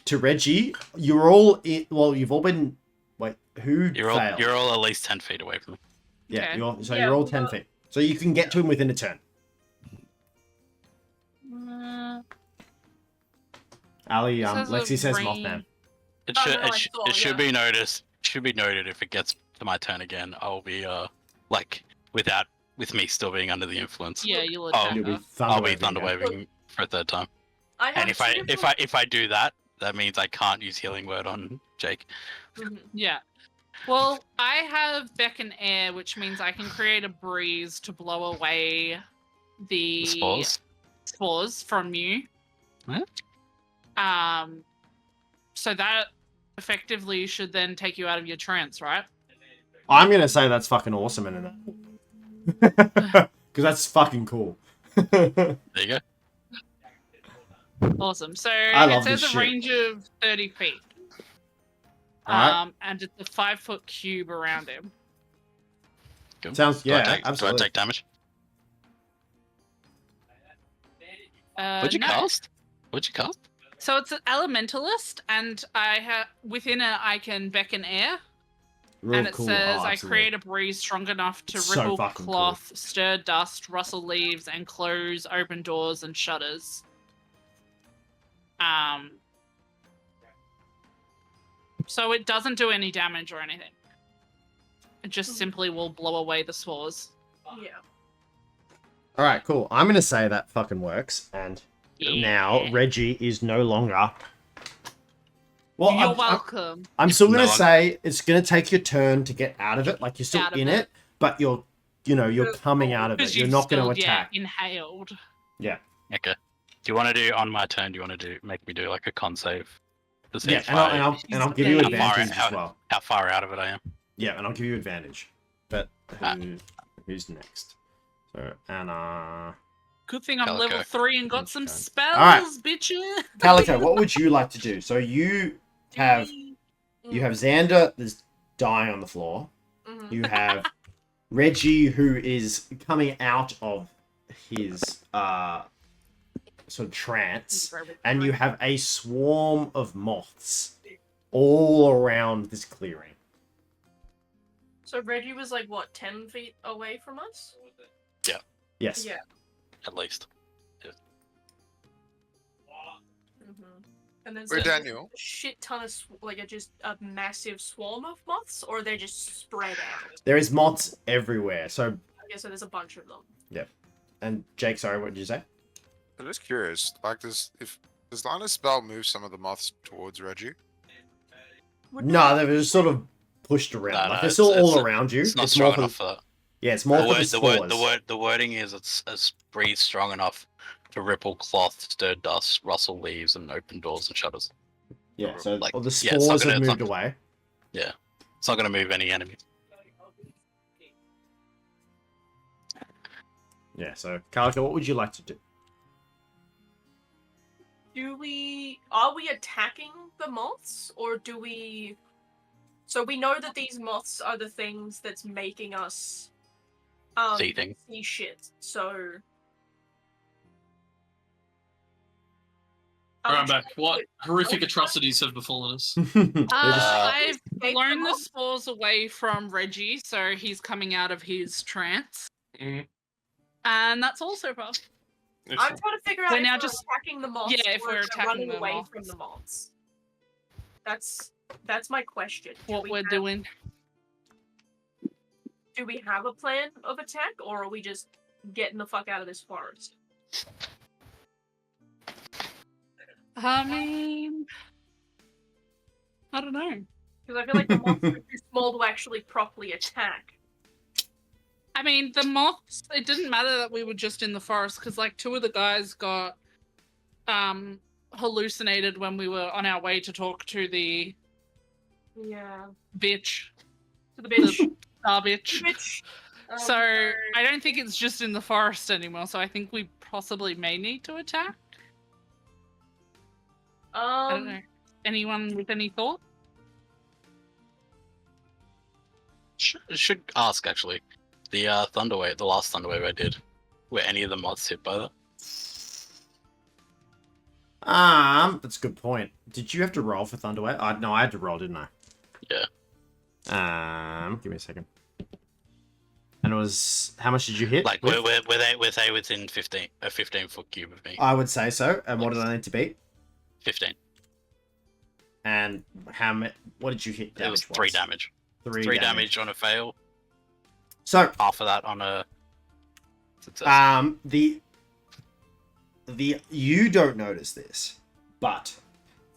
To Reggie. You're all in, well. You've all been. Wait, who You're failed? all at least 10 feet away from me. Yeah, Okay. you're all 10 feet. So you can get to him within a turn. Ali, This has a Lexi says range. Mothman. It Oh, should no, I it, saw, it should yeah. be noticed. Should be noted if it gets to my turn again. I'll be like with me still being under the influence. Yeah, you'll Oh, attack You'll be her. I'll be thunder thunder waving for a third time. I have And two if I do that, that means I can't use healing word on Jake. Mhm. Yeah. Well, I have beckon air, which means I can create a breeze to blow away the Spores. from you. What? So that effectively should then take you out of your trance, right? I'm gonna say that's fucking awesome in it. Because that's fucking cool. There you go. Awesome. So I it love says this a shit. range of 30 feet. Alright. And it's a 5-foot cube around him. Cool. Sounds Do I yeah, take, absolutely. Do I take damage? What'd you No. cast? What'd you cast? So it's an elementalist, and I have within it I can beckon air, Real and it cool. says Oh, I absolutely. create a breeze strong enough to It's so ripple fucking cool. cloth, stir dust, rustle leaves, and close open doors and shutters. So it doesn't do any damage or anything. It just simply will blow away the spores. Yeah. All right, cool. I'm gonna say that fucking works, and now Yeah. Reggie is no longer. Well, You're welcome. I'm still No gonna longer. say it's gonna take your turn to get out of it. Like you're still Out of in it. it, but you're coming out of it. Because You're you've not gonna still, attack. inhaled. Okay. Do you want to do on my turn? Do you want to make me do like a con save to see Yeah, if and I'll give you How far advantage out- as well. how far out of it I am? Yeah, and I'll give you advantage. But Ah. who's next? So Anna, Good thing I'm Calico. level 3 and got some Okay. spells, Alright. bitches. Calico, what would you like to do? So you have Xander that's dying on the floor. Mhm. You have Reggie who is coming out of his sort of trance, and you have a swarm of moths all around this clearing. So Reggie was like what, 10 feet away from us? Yes. Yeah. At least. Mhm. And then Wait, so Daniel. a shit ton of just a massive swarm of moths, or they're just spread out. There is moths everywhere. So Okay, so there's a bunch of them. And Jake, sorry, what did you say? I'm just curious. Like, does line of spell move some of the moths towards Reggie? No, they were just sort of pushed around. No, like no, they're still it's- all around you. It's not more strong for enough for that. yeah, it's more for the spores. The wording is it's a breeze strong enough to ripple cloth, stir dust, rustle leaves, and open doors and shutters. Yeah, so like, all the yeah, it's spores not have gonna- moved away. It's not going to move any enemies. Yeah, so Calico, what would you like to do? Are we attacking the moths, or do we... So we know that these moths are the things that's making us See things. see shit, so... Alright, I'm back. What horrific atrocities have befallen us? I've Take blown them the off. spores away from Reggie, so he's coming out of his trance. Mhm. And that's all so far. I'm trying to figure out We're if now we're just- attacking the moths Yeah, if or we're if we're attacking running the away moths. from the moths. That's my question. What we're doing. Do we have a plan of attack, or are we just getting the fuck out of this forest? I mean, I don't know. Because I feel like the moths are too small to actually properly attack. I mean, the moths, it didn't matter that we were just in the forest, because, like, 2 of the guys got hallucinated when we were on our way to talk to the Yeah. bitch. To the bitch. Our bitch. Bitch. So, I don't think it's just in the forest anymore, so I think we possibly may need to attack. I don't know. Anyone with any thought? Should ask, actually. The Thunderwave, the last Thunderwave I did, were any of the moths hit by that? That's a good point. Did you have to roll for Thunderwave? No, I had to roll, didn't I? Yeah. Give me a second. And it was, how much did you hit? Like, with? were they within 15-foot cube of me? I would say so. And what did I need to beat? 15. And what did you hit It was damage? 3 damage. 3 damage on a fail. So, Half of that on a success. you don't notice this, but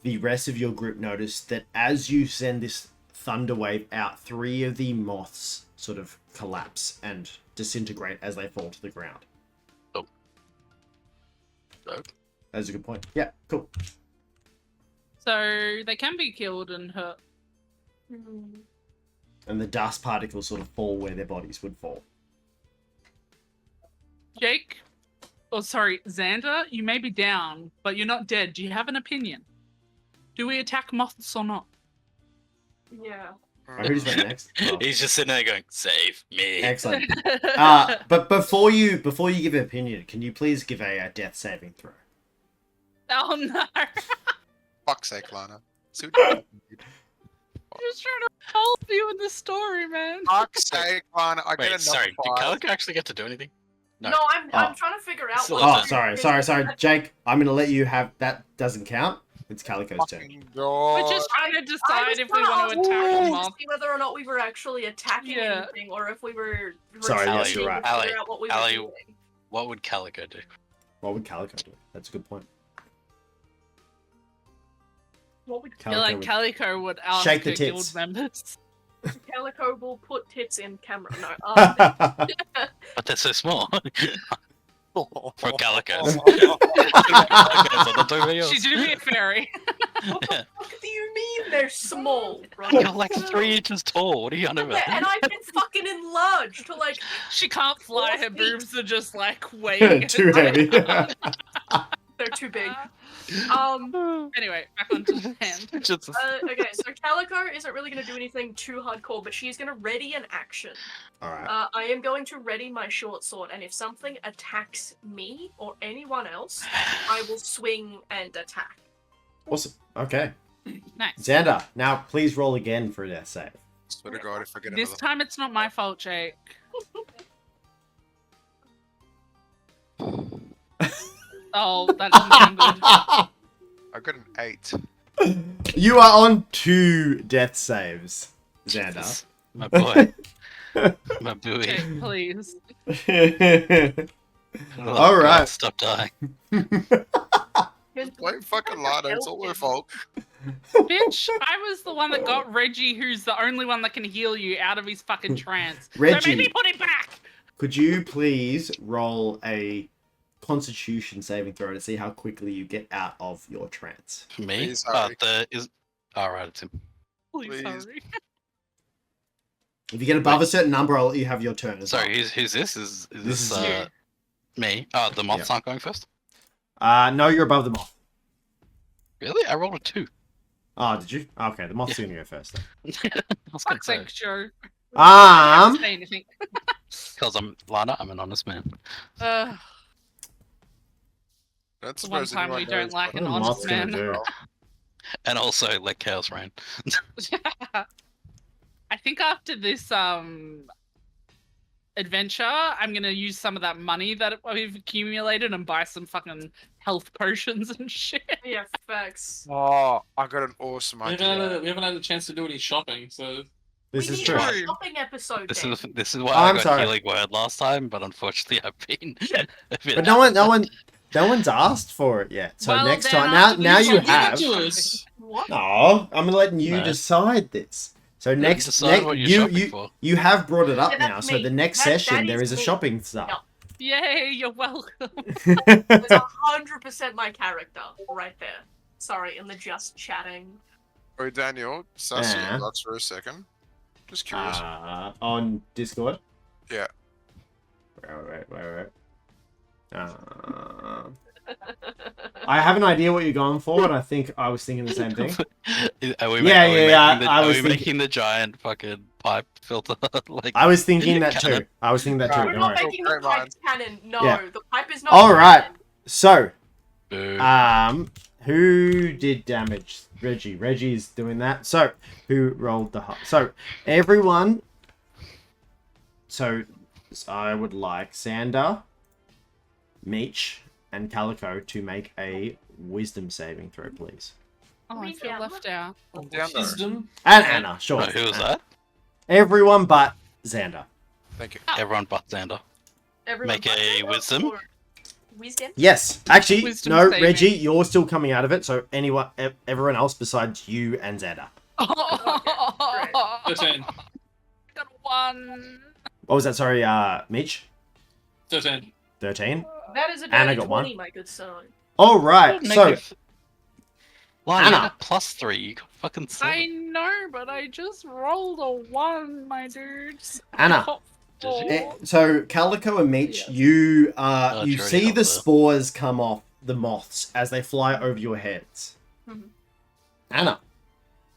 the rest of your group notice that as you send this thunder wave out, 3 of the moths sort of collapse and disintegrate as they fall to the ground. Oh. That's a good point. Yeah, cool. So, they can be killed and hurt. And the dust particles sort of fall where their bodies would fall. Jake? Oh, sorry, Xander, you may be down, but you're not dead. Do you have an opinion? Do we attack moths or not? Yeah. Right, who's went next? Oh, He's just sitting there going, "Save me." excellent. But before you give an opinion, can you please give a death saving throw? Oh no! I'm Fuck's sake, Lana. See what you did. just trying to help you in the story, man. Fuck's sake, Lana. I Wait, get sorry, another did 5. Calico actually get to do anything? No. No, I'm Oh. trying to figure out So what. Oh, that's sorry, Jake. I'm gonna let you have that. Doesn't count. It's Calico's turn. Fucking We're God. just trying to I decide was if we trying want to ask attack you a to moth. see whether or not we were actually attacking Yeah. anything, or if we were. Sorry, yes, retreating you're right. to figure Ali, out what we were Ali- doing. What would Calico do? What would Calico do? That's a good point. What would I feel like would- Calico would ask Shake the her guild tits. members. Calico will put tits in camera? No. But they're so small. For Calico. She do be a fairy. What the fuck do you mean they're small, bro? You're like 3 inches tall. What are you on about? And I've been fucking enlarged to like. She can't fly. 4 Her feet. boobs are just like weighing. Too heavy. They're too big. Anyway, back onto the hand. Just Okay, so Calico isn't really going to do anything too hardcore, but she's going to ready an action. Alright. I am going to ready my short sword, and if something attacks me or anyone else, I will swing and attack. Awesome. Okay. Nice. Xander, now please roll again for a death save. Swear to God, if I get This another. time it's not my fault, Jake. Oh, that doesn't sound good. I got an 8. You are on 2 death saves, Xander. my boy. My buoy. Jake, please. Oh, All God, right. stop dying. Blame fucking Lana. It's all her fault. Bitch, I was the one that got Reggie, who's the only one that can heal you, out of his fucking trance. So Reggie. maybe put it back! Could you please roll a Constitution saving throw to see how quickly you get out of your trance? For me? Please hurry. Alright, it's him. Please, Please. hurry. If you get above a certain number, I'll let you have your turn as Sorry, well. who's this? Is This this is you. me? Oh, the moths aren't going first? No, you're above the moth. Really? I rolled a 2. Oh, did you? Okay, the moth's gonna go first then. I was gonna Fuck's say, sake, Joe. I Um, didn't say anything. because I'm Lana, I'm an honest man. Uh, That's the one time we don't like what an are the honest moths gonna man. do? And also, let chaos reign. I think after this adventure, I'm gonna use some of that money that we've accumulated and buy some fucking health potions and shit. Yeah, facts. Oh, I got an awesome We haven't, idea. we haven't had a chance to do any shopping, so This We is need true. a shopping episode. This then. is why I'm I got sorry. healing word last time, but unfortunately I've been a bit But out. no one's asked for it yet. So Well, next then time, after now this you one, have. give it to us. What? No, I'm letting you No. decide this. So next, decide what you're shopping for. you have brought it up Yeah, now. that's So me. the next That session there is is a me. shopping stuff. Yay, you're welcome. It's 100% my character right there. Sorry, in the just chatting. Oh, Daniel, Sassy Yeah. inbox for a second. Just curious. On Discord. Yeah. Right. I have an idea what you're going for, and I think I was thinking the same thing. Are we Yeah, I are was we thinking- making the giant fucking pipe filter? Like, I was thinking that too. Cannon. I was thinking that too. Right. We're Don't not worry. making the Great pipe minds. cannon. No, Yeah. the pipe is not. All right. cannon. So, boo. who did damage? Reggie. Reggie's doing that. So, who rolled the So, everyone. So, I would like Xander, Meech, and Calico to make a wisdom saving throw, please. Oh, I feel Yeah. left out. I'm down there. Wisdom. And Anna, sure. Right, who was that? Everyone but Xander. Thank you. Everyone but Xander. Everyone Make a but- wisdom? or Wisdom. Yes. Actually, Wisdom no, saving. Reggie, you're still coming out of it. So, everyone else besides you and Xander. Oh, 13. got one. What was that? Sorry, Meech? 13. 13. That is a Anna dirty got one. 20, my good son. All right. So, Lana, you Anna. got +3. You got fucking 7. I know, but I just rolled a 1, my dudes. Anna. Did you? So Calico and Meech, Yes. you you you already see got the that. spores come off the moths as they fly over your heads. Mhm. Anna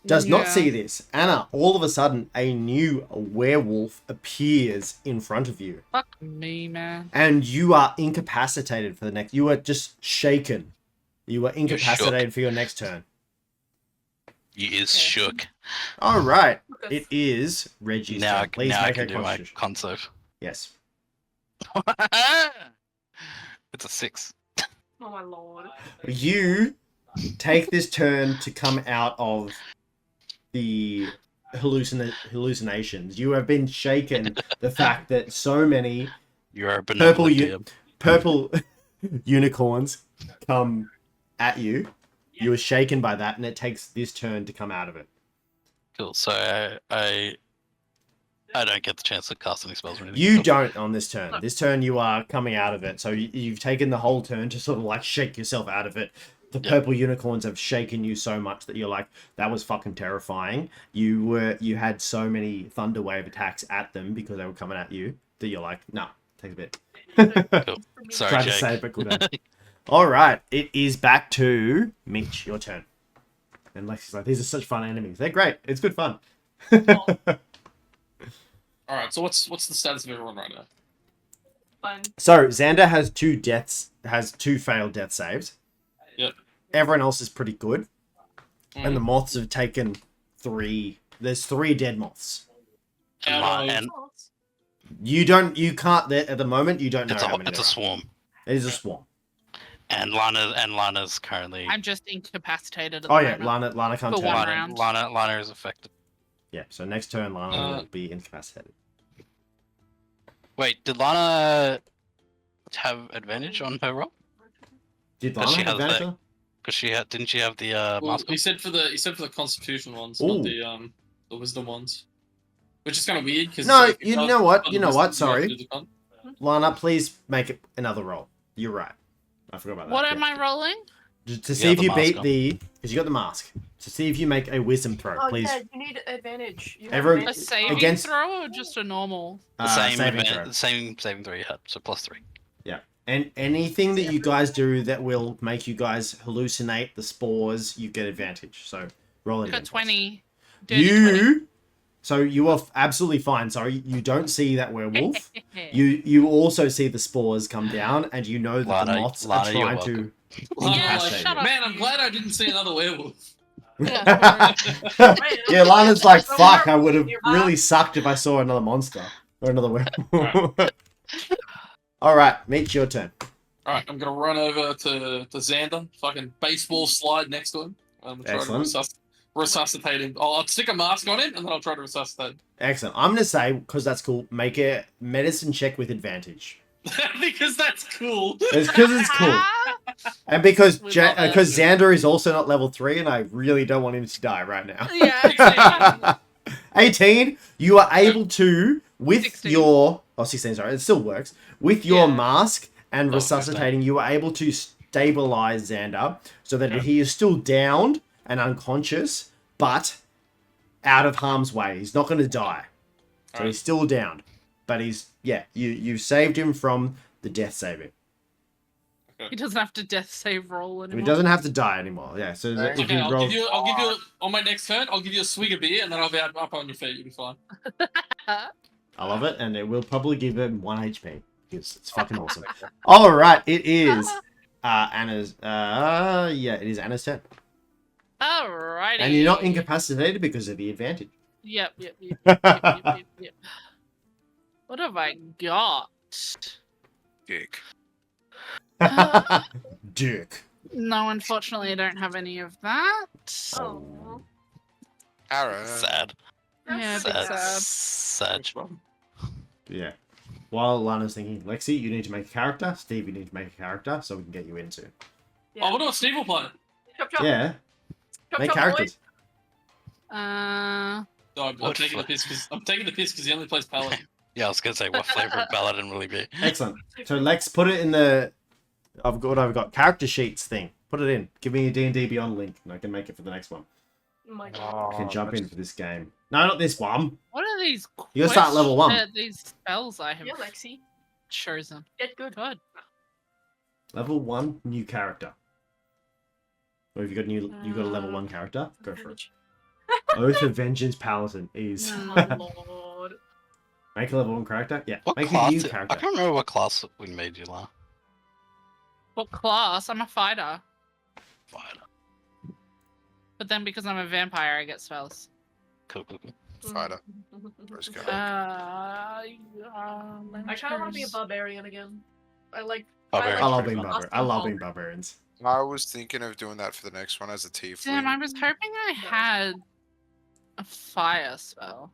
does not Yeah. see this. Anna, all of a sudden, a new werewolf appears in front of you, Fuck me, man. and you are incapacitated for the next. You are just shaken. You are incapacitated for your next turn. You is Okay. shook. All right, Okay. it is Reggie's Now, turn. Please now I make can a do my constitution. console. Yes. It's a 6. Oh my lord. You take this turn to come out of the hallucinations. You have been shaken the fact that so many You're a Purple benevolent you- DM. purple unicorns come at you. You are shaken by that, and it takes this turn to come out of it. Cool. So I don't get the chance to cast any spells or anything. You Cool. don't on this turn. This turn you are coming out of it. So you've taken the whole turn to sort of like shake yourself out of it. The Yep. purple unicorns have shaken you so much that you're like, that was fucking terrifying. You had so many thunder wave attacks at them because they were coming at you that you're like, nah, take a bit. Cool. For me. Sorry, Tried to Jake. say it, but couldn't. All right, it is back to Mitch. Your turn. And Lexi's like, these are such fun enemies. They're great. It's good fun. Alright, so what's the status of everyone right now? Fun. So Xander has two failed death saves. Yep. Everyone else is pretty good. Mm. And the moths have taken 3. There's 3 dead moths. Out of- And You can't, at the moment, you don't know how many it's a there are. swarm. It is a swarm. And Lana's currently I'm just incapacitated at Oh the yeah, moment. Lana can't For turn. one Lana. round. Lana is affected. Yeah, so next turn Lana Uh, will be incapacitated. Wait, did Lana have advantage on her roll? Did Does Lana she have have advantage? Because didn't she have the Well, mask on? he said for the Constitution ones, Ooh. not the Wisdom ones. Which is kind of weird because No, you know what? You know what? Sorry. Do the con. Lana, please make it another roll. You're right. I forgot about that. What Yeah. am I rolling? To see Yeah, if the you mask beat on. because you got the mask. To see if you make a wisdom throw, Oh please. yeah, you need advantage. You have Every- A advantage. saving Against- throw or just a normal? The same saving throw. the same saving throw you had, so +3. Yeah. And anything that you guys do that will make you guys hallucinate the spores, you get advantage. So roll it Got again. 20. Dirty 20. You. So you are absolutely fine. Sorry, you don't see that werewolf. You also see the spores come down, and you know that the Lana, moths Lana, are you're trying to. welcome. Yeah, incapacitate shut you. up. Man, I'm glad I didn't see another werewolf. Yeah, Yeah, Lana's like, So fuck, I werewolf would have nearby. really sucked if I saw another monster. Or another werewolf. Alright, Meech, your turn. Alright, I'm gonna run over to Xander, fucking baseball slide next to him. I'm gonna try Excellent. to resuscitate him. I'll stick a mask on him and then I'll try to resuscitate him. Excellent. I'm going to say, because that's cool, make a medicine check with advantage. Because that's cool. It's because it's cool. And because We love it. Xander is also not level 3, and I really don't want him to die right now. Yeah. 18, you are able to, with 16. your... Oh, 16, sorry. It still works. With your Yeah. mask and Oh, resuscitating, you are able to stabilize Xander so that Yeah. he is still downed and unconscious, but out of harm's way. He's not going to die. So Alright. he's still downed. But he's... Yeah, you saved him from the death saving. He doesn't have to death save roll He anymore. doesn't have to die anymore. Yeah, so that if Okay, you I'll roll... give you on my next turn. I'll give you a swig of beer and then I'll be up on your feet. You'll be fine. I love it, and it will probably give him 1 HP. It's fucking awesome. All right, it is Anna's. Yeah, it is Anna's turn, Alrighty. and you're not incapacitated because of the advantage. Yep. What have I got? Dick. Dick. No, unfortunately, I don't have any of that. Oh. Arrow. Sad. Yeah, big Sad. sad. Sad. Yeah. While Lana's thinking, Lexi, you need to make a character. Steve, you need to make a character so we can get you into. Oh, what about Steve will play? Chop, chop. Yeah, Chop, make chop, characters. No, I'm What taking the fla- piss because he only plays Paladin. Yeah, I was gonna say, what flavor of Paladin will he be? Excellent. So Lex, put it in the. I've got character sheets thing. Put it in. Give me a D&D Beyond link, and I can make it for the next one. Oh my god. I can jump in for this game. No, not this one. What are these? You gotta start level 1. These spells I have Yeah, Lexi. chosen. Get good. Good. Level 1, new character. Or if you got a level 1 character, go for it. Oath of Vengeance Paladin is. Oh my lord. Make a level 1 character? Yeah. What Make class? a new I character. can't remember what class we made you, La. What class? I'm a fighter. Fine. But then because I'm a vampire, I get spells. Cool. Fighter. Let's go. I kind of want to be a barbarian again. I like. Barbarian. I love pretty being fun. barbarian. I love being barbarians. I was thinking of doing that for the next one as a tiefling. Damn, I was hoping I had a fire spell.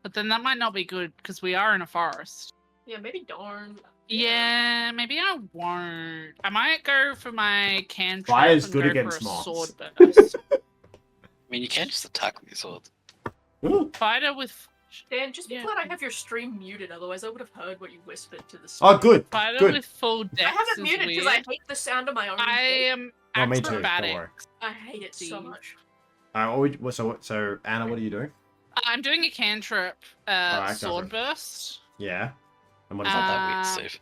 But then that might not be good because we are in a forest. Yeah, maybe darn. Yeah, maybe I won't. I might go for my cantrip Fire's and good go against for a moths. sword burst. I mean, you can't just attack with your sword. Ooh. Fighter with Dan, just be Yeah. glad I have your stream muted, otherwise I would have heard what you whispered to the Oh, stream. good. fighter Good. with full I dex have it is muted because I weird. hate the sound of my own I voice. am Oh, me too. Don't acrobatic. worry. I hate it so See? much. So Anna, what are you doing? I'm doing a cantrip Alright, go sword for it. burst. Yeah. And what is Not that? that weird, Um, Steve.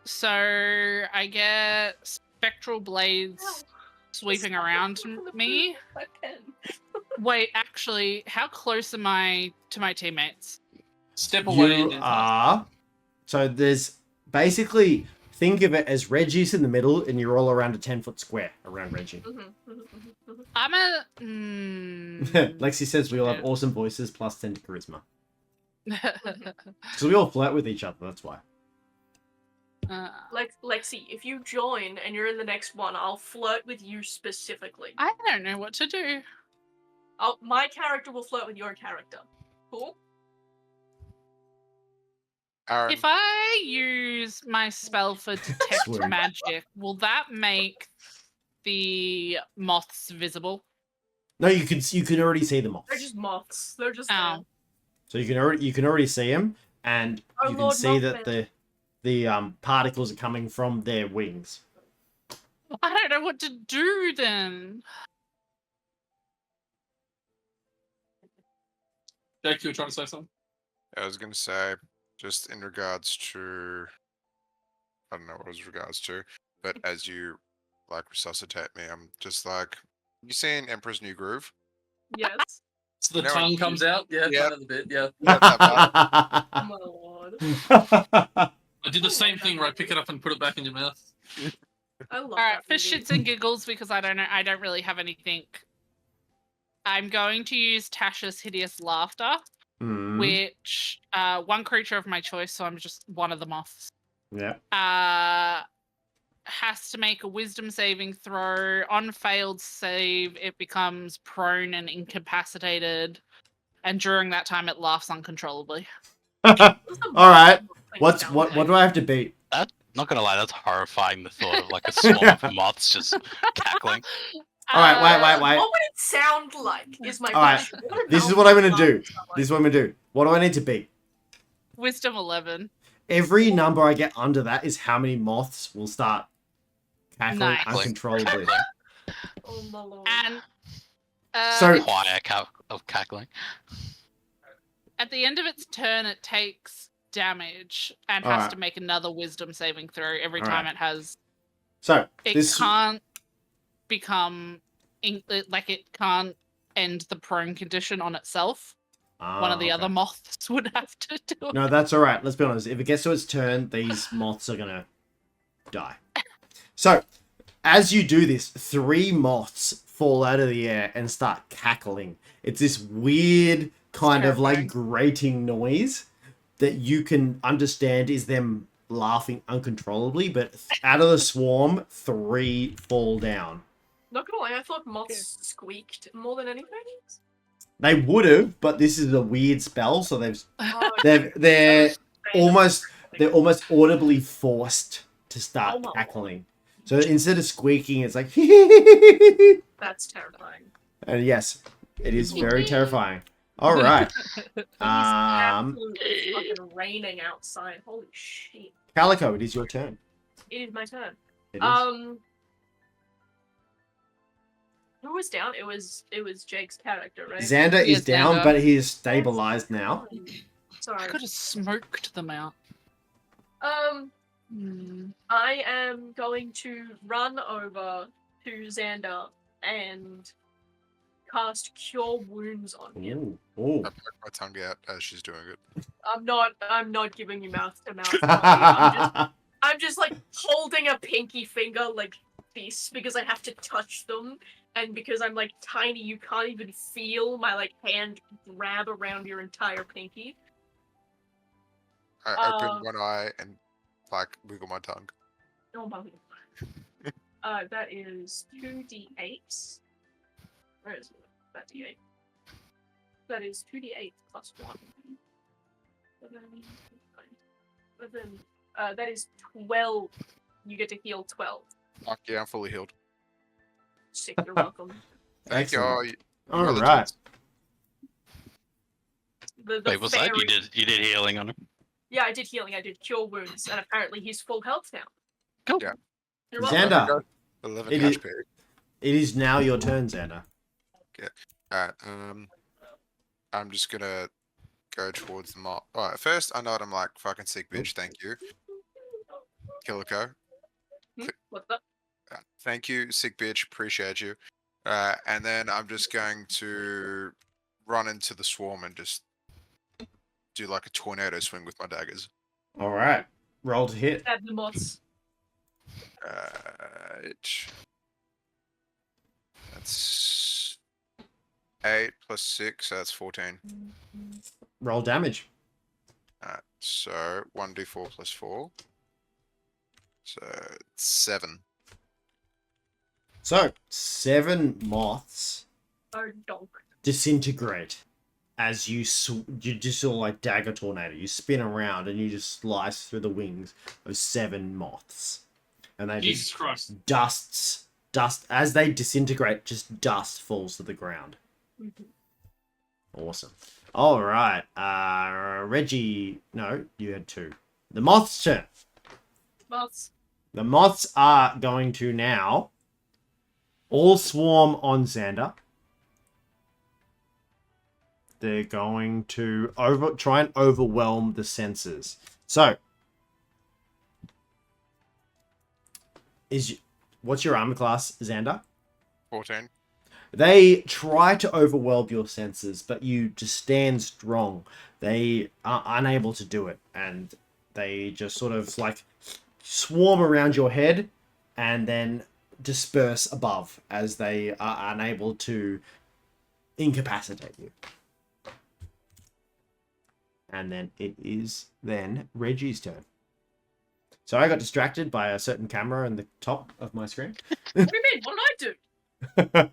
So I get spectral blades sweeping around me. My pen. Wait, actually, how close am I to my teammates? Step away. You and then are. So there's basically, think of it as Reggie's in the middle, and you're all around a 10-foot square around Reggie. Mm-hmm. I'm a. Lexi says we all have Yeah. awesome voices plus 10 to charisma. So we all flirt with each other, that's why. Lexi, if you join and you're in the next one, I'll flirt with you specifically. I don't know what to do. My character will flirt with your character. Cool? Aaron, If I use my spell for detect Sweet. magic, will that make the moths visible? No, you can already see the They're moths. just moths. They're just Oh. So you can already see them, and Our you can Lord see that Mothman. the particles are coming from their wings. I don't know what to do then. Jake, you were trying to say something? I was gonna say, just in regards to, I don't know what it was regards to, but as you like resuscitate me, I'm just like, you seen Emperor's New Groove? Yes. So the No, tongue you- comes out? Yeah, Yep. another bit, yeah. Yeah, that part. Oh my lord. I did the same thing where I pick it up and put it back in your mouth. I love All right, that for movie. shits and giggles, because I don't really have anything. I'm going to use Tasha's hideous laughter, Mm, which one creature of my choice, so I'm just one of the moths. yeah. Has to make a wisdom saving throw. On failed save, it becomes prone and incapacitated, and during that time, it laughs uncontrollably. Those are All right. things sound What like. do I have to beat? Not gonna lie, that's horrifying. The thought of like a swarm of moths just cackling. All right, wait. What would it sound like? Is my All right. question. What would This is Malcolm what I'm gonna laugh do. sound like? This is what I'm gonna do. What do I need to beat? Wisdom 11. Every number I get under that is how many moths will start cackling Nice. uncontrollably. Oh my lord. And So- it's- Choir of cackling. at the end of its turn, it takes damage and has Alright. to make another wisdom saving throw every Alright. time it has. So It this can't become like it can't end the prone condition on itself. One of the other moths would have to do it. No, that's all right. Let's be honest. If it gets to its turn, these moths are gonna die. So, as you do this, 3 moths fall out of the air and start cackling. It's this weird kind of like terrifying. grating noise that you can understand is them laughing uncontrollably. But out of the swarm, 3 fall down. Not gonna lie, I thought moths squeaked more than anything. They would have, but this is a weird spell, so Oh, they're almost audibly forced to start Oh my cackling. So instead of squeaking, it's like That's terrifying. and yes, it is very terrifying. All right, It's absolutely fucking raining outside. Holy shit. Calico, it is your turn. It is my turn. It is. Who was down? It was Jake's character, right? Xander is Yes, down, Xander. but he is stabilized now. I Sorry. could have smoked them out. I am going to run over to Xander and cast Cure Wounds on him. Ooh. I poke my tongue out as she's doing it. I'm not giving you mouth to mouth. Ooh. I'm just like holding a pinky finger like this because I have to touch them, and because I'm like tiny, you can't even feel my like hand grab around your entire pinky. I open one eye and like wiggle my tongue. Oh my god. That is 2d8. Where is that d8? That is 2d8 plus 1. But then, that is 12. You get to heal 12. Fuck yeah, I'm fully healed. Sick, you're welcome. Thank you. Excellent. All, you All are right. legends. The Wait, was that you fairy- did healing on him? Yeah, I did healing. I did cure wounds, and apparently he's full health now. Cool. Yeah. You're welcome. Xander, 11 It hash is- period. it is now your turn, Xander. Alright, I'm just gonna go towards the mob. Alright, first I know what I'm like, fucking sick bitch, thank you. Killico. What's up? Thank you, sick bitch, appreciate you. And then I'm just going to run into the swarm and just do like a tornado swing with my daggers. All right. Roll to hit. Stab the moths. That's 8 plus 6, so that's 14. Roll damage. So 1d4 plus 4. So 7. So 7 moths Oh, donk. disintegrate as you just sort of like dagger tornado. You spin around and you just slice through the wings of 7 moths, and they Jesus just Christ. dust as they disintegrate. Just dust falls to the ground. Awesome. All right, Reggie. No, you had 2. The moth's turn. Moths. The moths are going to now all swarm on Xander. They're going to try and overwhelm the senses. So, what's your armor class, Xander? 14. They try to overwhelm your senses, but you just stand strong. They are unable to do it, and they just sort of like swarm around your head and then disperse above as they are unable to incapacitate you. And then it is then Reggie's turn. So I got distracted by a certain camera in the top of my screen. What do you mean? What did I do?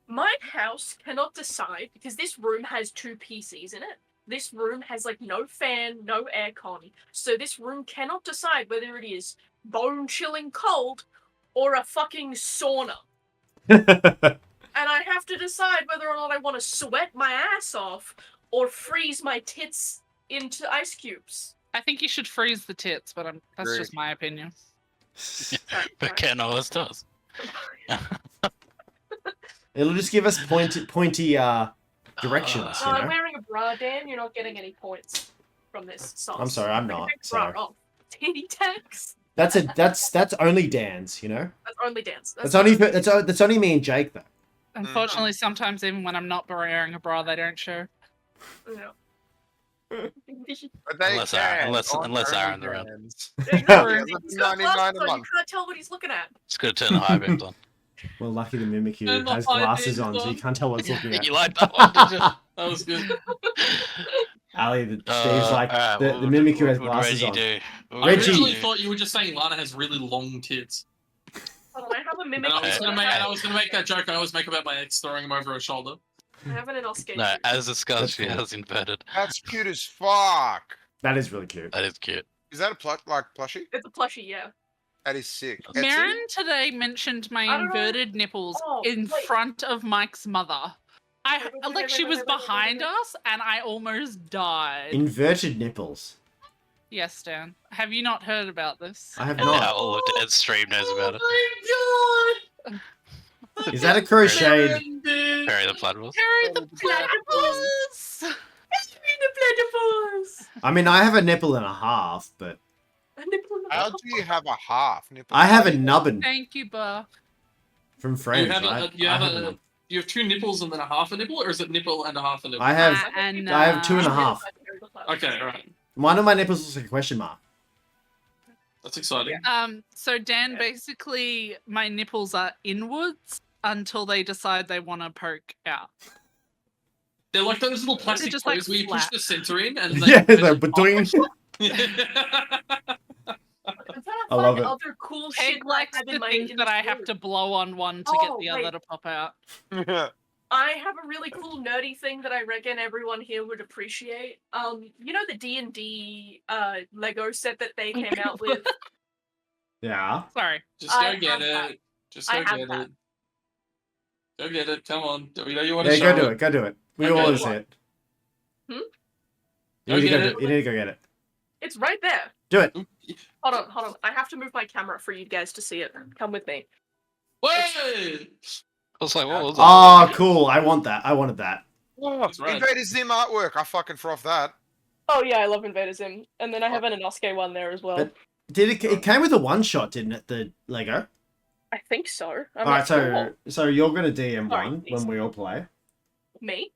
My house cannot decide because this room has 2 PCs in it. This room has like no fan, no aircon. So this room cannot decide whether it is bone-chilling cold or a fucking sauna. And I have to decide whether or not I want to sweat my ass off or freeze my tits into ice cubes. I think you should freeze the tits, but that's Great. just my opinion. But Ken always does. It'll just give us pointy directions, you know? I'm wearing a bra, Dan. You're not getting any points from this sauce. I'm sorry, I'm I can not. take the bra So off. Titty tax. that's only Dan's, you know? That's only dance. That's only me and Jake though. Unfortunately, sometimes even when I'm not wearing a bra, they don't show. Yeah. But they Unless can unless on Aaron's around. OnlyFans. Exactly. Yeah, He's got 99 glasses a on. You month. can't tell what he's looking at. It's good to turn the high beams on. Well, lucky the Mimikyu And the has high glasses beams on, so you on. can't tell what it's looking at. You like that one, did you? That was good. Ali, Steve's like, alright, the what would- Mimikyu has what would glasses Reggie on. do? What would I Reggie- originally thought you were just saying Lana has really long tits. Hold on, I have a mimic. And I was Okay. gonna make that joke I always make about my ex throwing him over her shoulder. I have an Inosuke. No, as discussed, That's she cool. has inverted. That's cute as fuck. That is really cute. That is cute. Is that a plushie? It's a plushie, yeah. That is sick. Etsy? Marin today mentioned my I don't know. inverted nipples Oh, in wait. front of Mike's mother. Like she was wait. behind us, and I almost died. Inverted nipples. Yes, Dan. Have you not heard about this? I have Now not. all of Dad's stream knows about it. Is that a crocheted? Perry the Platypus. Harry the platypus! The platypus! I mean, I have a nipple and a half, but A nipple in the How do you have a half nipple? I have a nubbin Thank you, Buff. from You Friends, have, right? you, I have have a a, nub- you have 2 nipples and then a half a nipple, or is it nipple and a half a nipple? I have And, I have 2 and a half. Okay, alright. One of my nipples looks like a question mark. That's exciting. So Dan, basically, my nipples are inwards until they decide they want to poke out. They're like those little plastic just, like, toys where you push flat. the center in and Yeah, they they're doing. I love it. Other cool Peg shit likes I have in to my think that I have to blow on one to get Oh, the wait. other to pop out. I have a really cool nerdy thing that I reckon everyone here would appreciate. You know the D&D Lego set that they came out with? Yeah. Sorry. Just go I get have that. it. Just I go have get that. it. Go get it. Come on. We know you want to Yeah, show go do it. Go do it. We Okay. all want to see it. Hmm? You need to Go go get do it. You need to go get it. It's right there. Do it. Hold on. I have to move my camera for you guys to see it. Come with me. Wait! I was like, what was that? Oh, cool. I want that. I wanted that. Oh, That's right. Invader Zim artwork. I fucking froth that. Oh yeah, I love Invader Zim. And then I have an Inosuke one there as well. But- Did it came with a one shot, didn't it? The Lego. I think so. All right, so you're gonna DM Sorry, one please. when we all play. Me?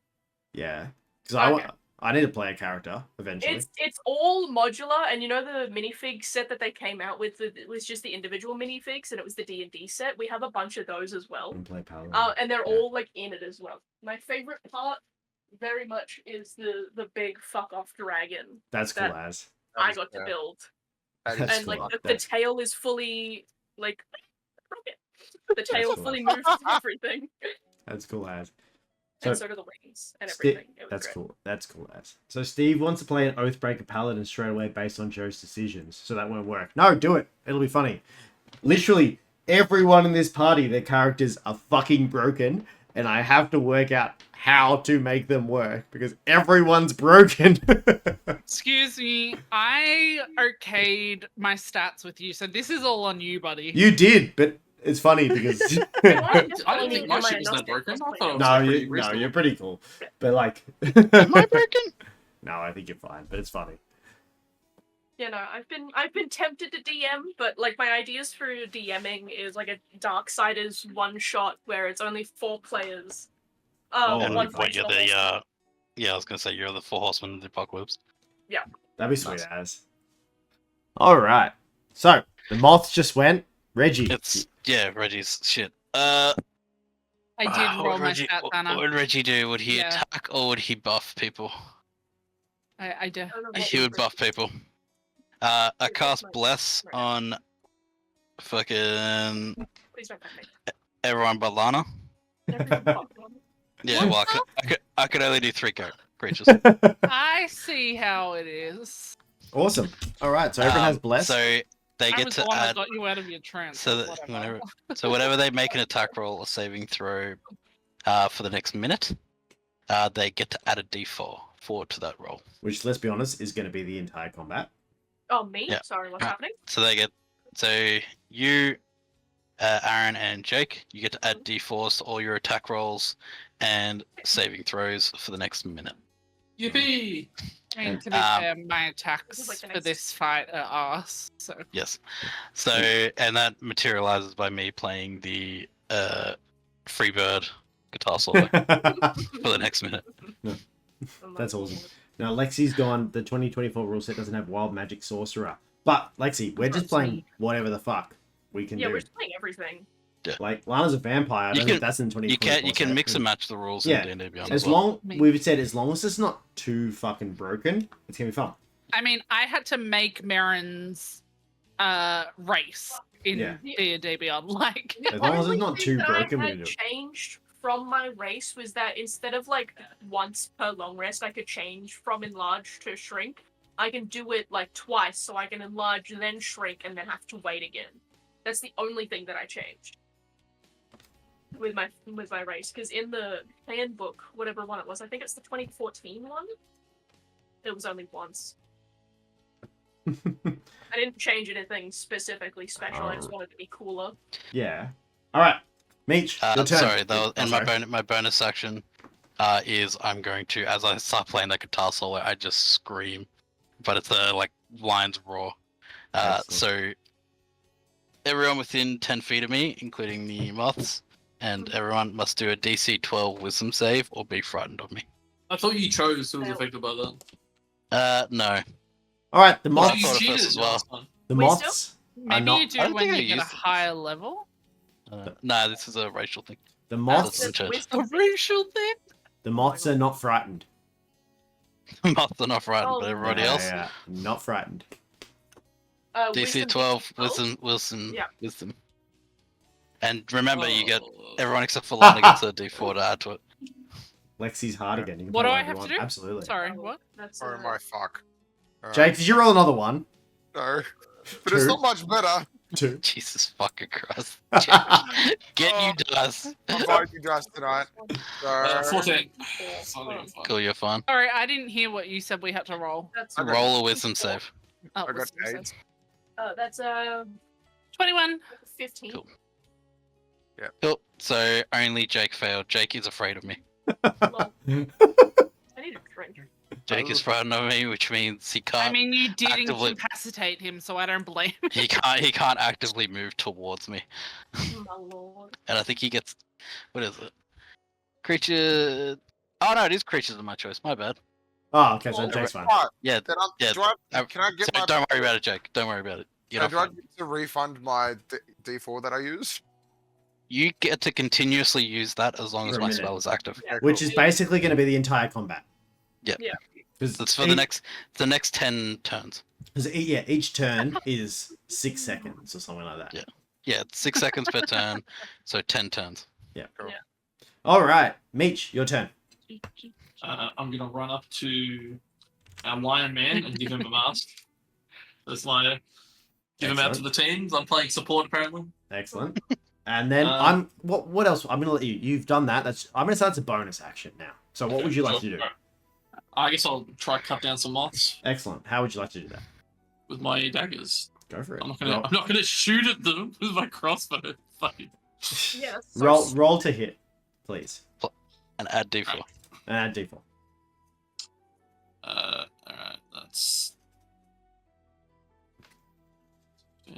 Yeah, because Okay. I need to play a character eventually. It's all modular, and you know the minifig set that they came out with? It was just the individual minifigs, and it was the D&D set. We have a bunch of those as well. And play Paladin. And they're Yeah. all like in it as well. My favorite part, very much, is the big fuck off dragon That's cool that- as. That I is got to fair. build, That That's is and cool. like the That's- tail is fully like the tail cool. fully moves and everything. That's cool as. So, and so do the wings and Sti- everything. It was that's great. cool. That's cool. So Steve wants to play an Oathbreaker Paladin straight away based on Joe's decisions. So that won't work. No, do it. It'll be funny. Literally, everyone in this party, their characters are fucking broken, and I have to work out how to make them work because everyone's broken. Excuse me, I okayed my stats with you, so this is all on you, buddy. You did, but it's funny because I don't think my ship was that broken. I thought it was no, like, pretty no, reasonable. you're pretty cool. But like, Am I broken? no, I think you're fine. But it's funny. You know, I've been tempted to DM, but like my ideas for DMing is like a Darksiders one shot where it's only 4 players. And one for what each you're level. the yeah, I was gonna say you're the 4 horsemen of the apocalypse. That'd be sweet Nice. as. All right. So the moths just went. Reggie. It's Reggie's shit. I did what roll would my Reggie, stat what banner. would Reggie do? Would he Yeah. attack or would he buff people? I do. I don't know what He would buff people. I cast my- Bless right. on fucking Please don't find me. everyone but Lana. Everyone fuck them. Yeah, well, I could only do 3 creatures. I see how it is. Awesome. All right. So everyone has blessed. So they I get was the to one that add. got you out of your trance. So or that whatever. whenever, so whenever they make an attack roll or saving throw, for the next minute, they get to add a D4 forward to that roll. Which, let's be honest, is going to be the entire combat. Oh, me? Yeah. Sorry, what's Ah. happening? So they get. So you, Aaron and Jake, you get to add D4s to all your attack rolls and saving throws for the next minute. Yippee! I mean, to be fair, my attacks like the for next- this fight are arse. So Yes. So and that materializes by me playing the Freebird guitar solo for the next minute. Oh That's my awesome. lord. Now, Lexi's gone. The 2024 rule set doesn't have Wild Magic Sorcerer. But, Lexi, we're just playing whatever the fuck we can Yeah, do. we're just playing everything. Like, Lana's a vampire. I You don't can- think that's in 2024 You can set. mix and match the rules Yeah. in D&D Beyond As as well. long, Me. we've said, as long as it's not too fucking broken, it's going to be fun. I mean, I had to make Marin's race in Yeah. D&D Beyond. Like, The As long as it's only not thing too that broken, I we had can do it. changed from my race was that instead of like once per long rest, I could change from enlarge to shrink. I can do it like twice, so I can enlarge, then shrink, and then have to wait again. That's the only thing that I changed with my race. Because in the handbook, whatever one it was, I think it's the 2014 one. It was only once. I didn't change anything specifically special. I just wanted it to be cooler. Yeah. All right. Meech, your turn. Sorry, that was, Oh, and sorry. my bonus action is I'm going to, as I start playing that guitar solo, I just scream, but it's like lines raw. Excellent. So everyone within 10 feet of me, including the moths, and everyone must do a DC 12 Wisdom save or be frightened of me. I thought you chose who was Fail. affected by that. No. All right. The Well, I moths. thought You it first cheated as well. last time. The Wisdom? moths. maybe not- you I do don't when think I you get a used it. higher level. No, this is a racial thing. The That's moths. the change. A racial thing? The moths are not frightened. Moths are not frightened, Oh, but everybody Yeah, else. yeah, not frightened. DC 12 Wisdom. Yeah. Wisdom. And remember, you get Oh. everyone except for Lana gets a D4 to add to it. Lexi's hard again. You can What play do I whatever you have to want. do? Absolutely. Sorry, what? That's Oh my fuck. Alright. Jake, did you roll another one? No. But it's Two. not much better. 2. Jesus fucking Christ. Get you dice. I'm voting you guys tonight. So, 14. Cool, you're fine. Sorry, I didn't hear what you said we had to roll. That's Okay. Roll a wisdom save. Oh, I got wisdom 8. save. that's 21. 15. Cool. Cool. So only Jake failed. Jake is afraid of me. Well, I need a drink. Jake is frightened of me, which means he I can't. mean, you did actively- incapacitate him, so I don't blame him. He can't actively move towards me. My lord. And I think he gets. What is it? Creature. Oh no, it is creatures of my choice. My bad. Oh, okay, so Well, Jake's fine. Right, Yeah. then I'm, Yeah, do I, uh, can I get So my don't worry about it, Jake. Don't worry about it. You're not do I fine. get to refund my D4 that I used? You get to continuously use that as long as For a my minute. spell is active. Okay, Which cool. is basically going to be the entire combat. Yeah. Yeah. That's for the next 10 turns. Each turn is 6 seconds or something like that. Yeah. Yeah, it's 6 seconds per turn, so 10 turns. All right, Meech, your turn. I'm gonna run up to our Lion Man and give him a mask. That's my give him out to the teams. I'm playing support apparently. Excellent. And then what else? I'm gonna let you. You've done that. I'm gonna say it's a bonus action now. So what would you like to do? I guess I'll try cut down some moths Excellent. How would you like to do that? with my daggers. Go for it. I'm not gonna shoot at them with my crossbow. Fucking. Yes. Roll to hit, please. And add D4. And add D4. Alright, that's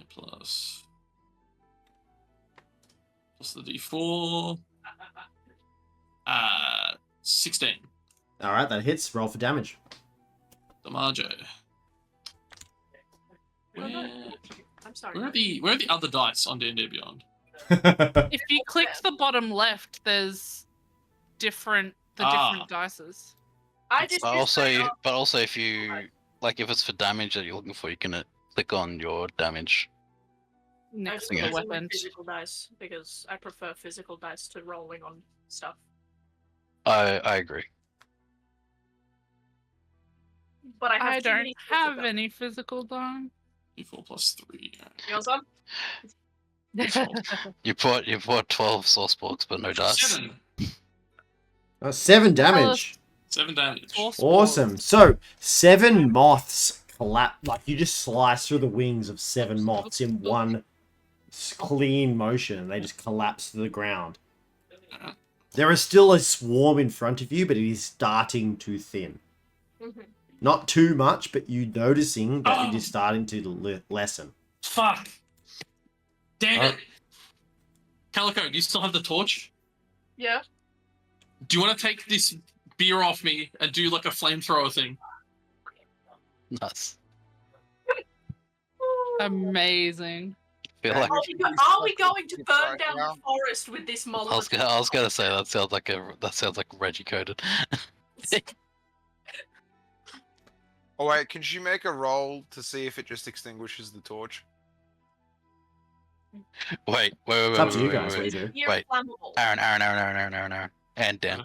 plus the D4. 16. All right, that hits. Roll for damage. Damajo. I'm sorry. Where are the other dice on D&D Beyond? If you click the bottom left, there's different dices. I just But used my, also, if you like, if it's for damage that you're looking for, you can click on your damage. I Next just to the used my weapon. physical dice because I prefer physical dice to rolling on stuff. I agree. But I have I too don't many have physical- any physical die. D4 plus 3. You know some? You bought 12 source blocks, but no dice. 7. 7 damage. 7 damage. Awesome. So 7 moths collapse. Like you just slice through the wings of 7 moths in one clean motion. They just collapse to the ground. There is still a swarm in front of you, but it is starting to thin. Mhm. Not too much, but you noticing that it is starting to lessen. Fuck. Damn Oh. it. Calico, do you still have the torch? Yeah. Do you want to take this beer off me and do like a flamethrower thing? Nice. Amazing. Feel like Are we going to burn Right down now? the forest with this I was Molotov? gonna say that sounds like Reggie coded. Oh wait, can you make a roll to see if it just extinguishes the torch? wait. It's up to you guys what you do. You're Wait. flammable. Aaron, and Dan.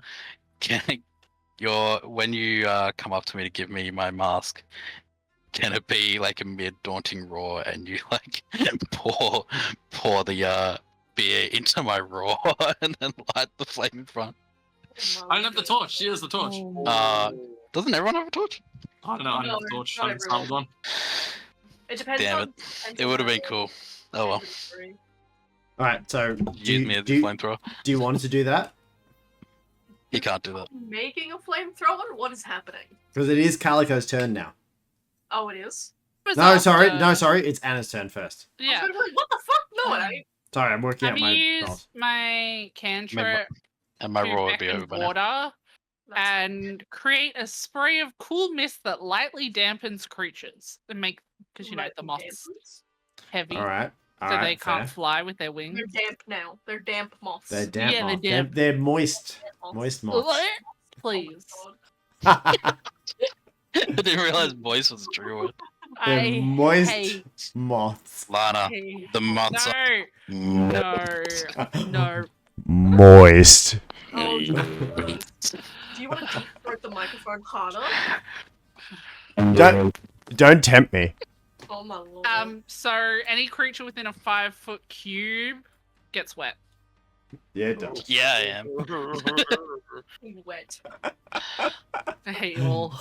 When you come up to me to give me my mask, can it be like a mid-daunting roar and you like pour the beer into my roar and then light the flame in front? I don't have the torch. She has the torch. Doesn't everyone have a torch? I don't know. I don't No, have the torch. not I haven't started everyone. one. It depends Damn on. It would have been cool. Oh well. All right, so Use me as a flamethrower. do you want to do that? He can't do that. Making a flamethrower? What is happening? Because it is Calico's turn now. Oh, it is? No, sorry. It's Anna's turn first. I Yeah. was like, what the fuck? No, it ain't. Sorry, I'm working Have out you my used rolls. my cantrip And my to roar would be beckon over by now. water That's and create a spray of cool mist that lightly dampens creatures and make because you know the moths dampens. heavy, All right. so they can't fly with their wings. They're damp now. They're damp moths. They're damp Yeah, they're moths. damp. They're moist. moths. Moist moths. Please, I didn't realize voice was a true word. They're I moist hate, moths. Lana, hate- the moths No, no. Moist. Oh, do you want to throw the microphone harder? Don't tempt me. Oh my lord. So any creature within a 5-foot cube gets wet. Yeah, it does. Yeah, I am. Wet. I hate you all.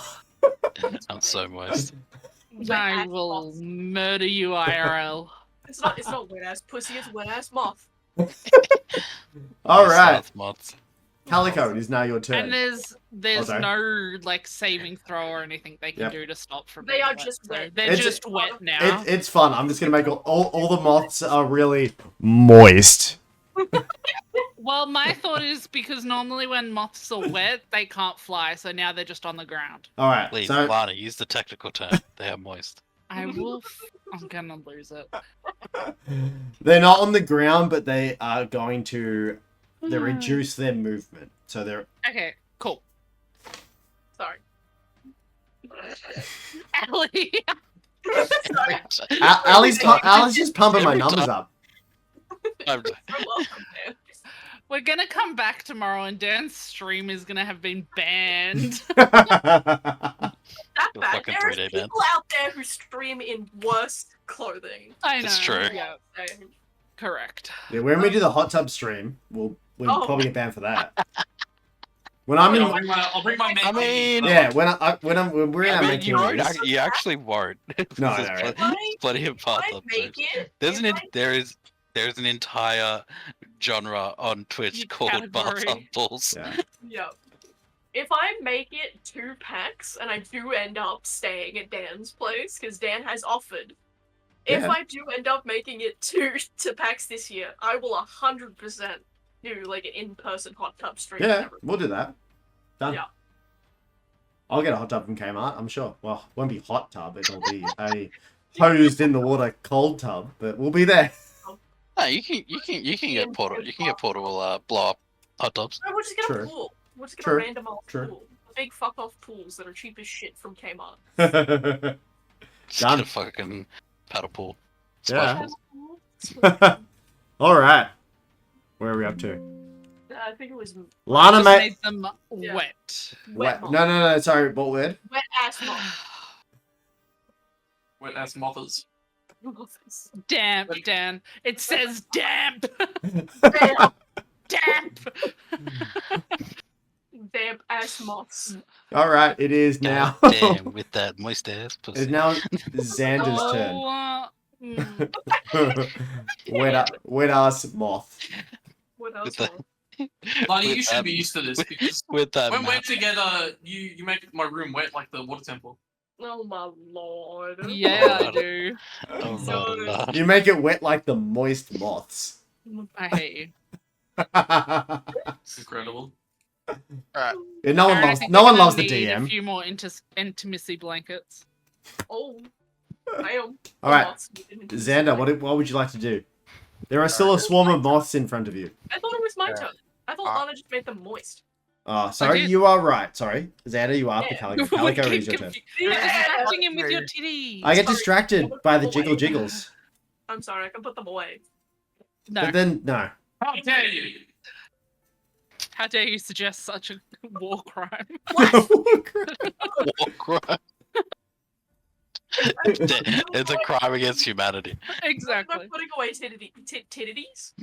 I'm so moist. Wet I ass will moth. murder you IRL. It's not wet ass pussy, it's wet ass moth. All right, South moths. Calico, it is now your turn. And there's sorry. no like saving throw or anything they can Yep. do to stop from. They being are wet, just so wet. They're It's- just wet now. It's fun. I'm just gonna make all the moths are really moist. Well, my thought is because normally when moths are wet, they can't fly, so now they're just on the ground. All right, Please, so Lana, use the technical term. They are moist. I will. I'm gonna lose it. they're not on the ground, but they are going to. They reduce their movement, so they're. Okay, cool. Sorry. Ellie. Sorry. Ali's just pumping my numbers up. I'm- You're welcome, man. We're gonna come back tomorrow, and Dan's stream is gonna have been banned. That The bad. fucking There's 3-day ban. people out there who stream in worse clothing. I know. It's true. Yeah, correct. Yeah, when we do the hot tub stream, we'll Oh. probably get banned for that. When I'm I'll in, bring my I mean- yeah, when we're in our I mean, main you won't. communities. You actually won't. No, There's no, plenty, right? plenty of If parts I of make it, There's if an I- there's an entire genre on Twitch Your called category. bathtub balls. Yeah. Yeah. If I make it 2 packs and I do end up staying at Dan's place, because Dan has offered, if Yeah. I do end up making it 2 packs this year, I will 100% do like an in-person hot tub stream. and Yeah, everything. we'll do that. Done. Yeah. I'll get a hot tub from Kmart, I'm sure. Well, it won't be hot tub, it'll be a hosed in the water cold tub, but we'll be there. No, you can get portable blow up hot tubs. No, we'll just get True. a pool. We'll just get True. a random old True. pool. The big fuck off pools that are cheap as shit from Kmart. Just Done. get a fucking paddle pool. Yeah. Splash pool. All right. Where are we up to? I think it was Lana Just made made them Yeah. wet. wet. moth. No. Sorry, what word? Wet ass moth. wet ass mothers. Damp, Dan. It says damp. Damn, Damp. damn ass moths. All right. It is now. God damn, with that moist ass pussy. It's now Xander's turn. Oh, Wet ass moth. What else? With the- moth? Lani, With you should that- be used to this because With that when we're map. together, you make my room wet like the water temple. Oh my lord. yeah, I do. Oh, So- no, no. You make it wet like the moist moths. I hate you. It's incredible. Alright, Yeah, no one Aaron, I loves. think No we're one gonna loves the need A DM. few more intimacy blankets. Oh. I am. All right, Moths. Xander, what would you like to do? There are still a swarm of moths in front of you. I thought it was my Yeah. turn. I thought Lana just made them moist. Oh, sorry, did. you are right. Sorry, Xander, you are the Yeah. Calico. We Calico keep is your turn. You're Yeah. distracting him with your titties. I get Sorry. distracted by the jiggle jiggles, I'm sorry, I can put them away. No. but then no. How dare you? How dare you suggest such a war crime? War crime. It's a crime against humanity. Exactly. I'm putting away titties.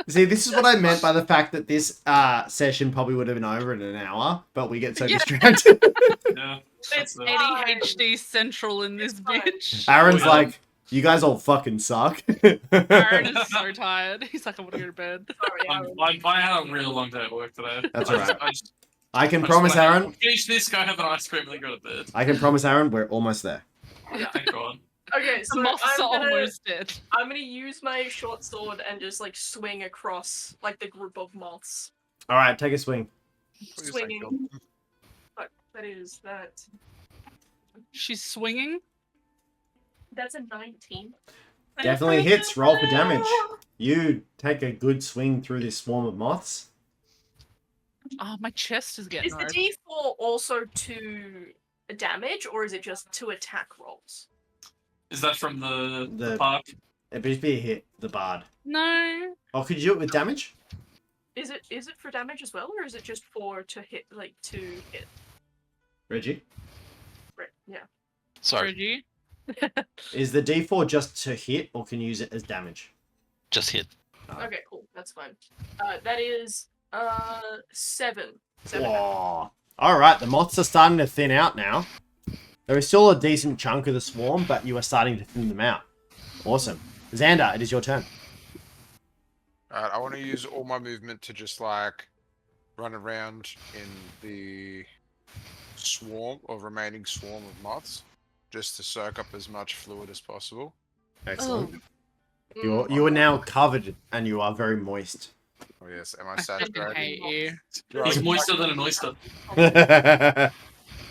See, this is what I meant by the fact that this session probably would have been over in an hour, but we get so Yeah. distracted. Yeah. It's that's it. ADHD central in this It's fine. bitch. Aaron's Oh, yeah. like, you guys all fucking suck. Aaron is so tired. He's like, I want to go to bed. Sorry, Aaron. I had a real long day at work today. That's I just- alright. I just- I can I just promise wanna Aaron. Finish this, go have an ice cream, and then go to bed. I can promise Aaron, we're almost there. Thank God. Okay, The so moths I'm are gonna, almost dead. I'm gonna use my short sword and just like swing across like the group of moths. All right, take a swing. please, Swinging. thank God. Fuck, that is that. She's swinging. That's a 19. Definitely hits. Roll for damage. You take a good swing through this swarm of moths. Oh, my chest is getting Is the hard. D4 also to damage, or is it just to attack rolls? Is that from the The- park? It'd just be a hit, the bard. No. Oh, could you do it with damage? Is it for damage as well, or is it just for to hit to hit? Reggie? Right, yeah. Sorry, Reggie. Is the D4 just to hit, or can you use it as damage? just hit. Okay, cool. That's fine. That is 7. 7. Whoa. All right, the moths are starting to thin out now. There is still a decent chunk of the swarm, but you are starting to thin them out. Awesome. Xander, it is your turn. Alright, I want to use all my movement to just like run around in the remaining swarm of moths, just to soak up as much fluid as possible. Excellent. Mm. You are now covered, and you are very moist. Oh yes, am I I fucking saturated? hate you. He's moister than an oyster. Nice.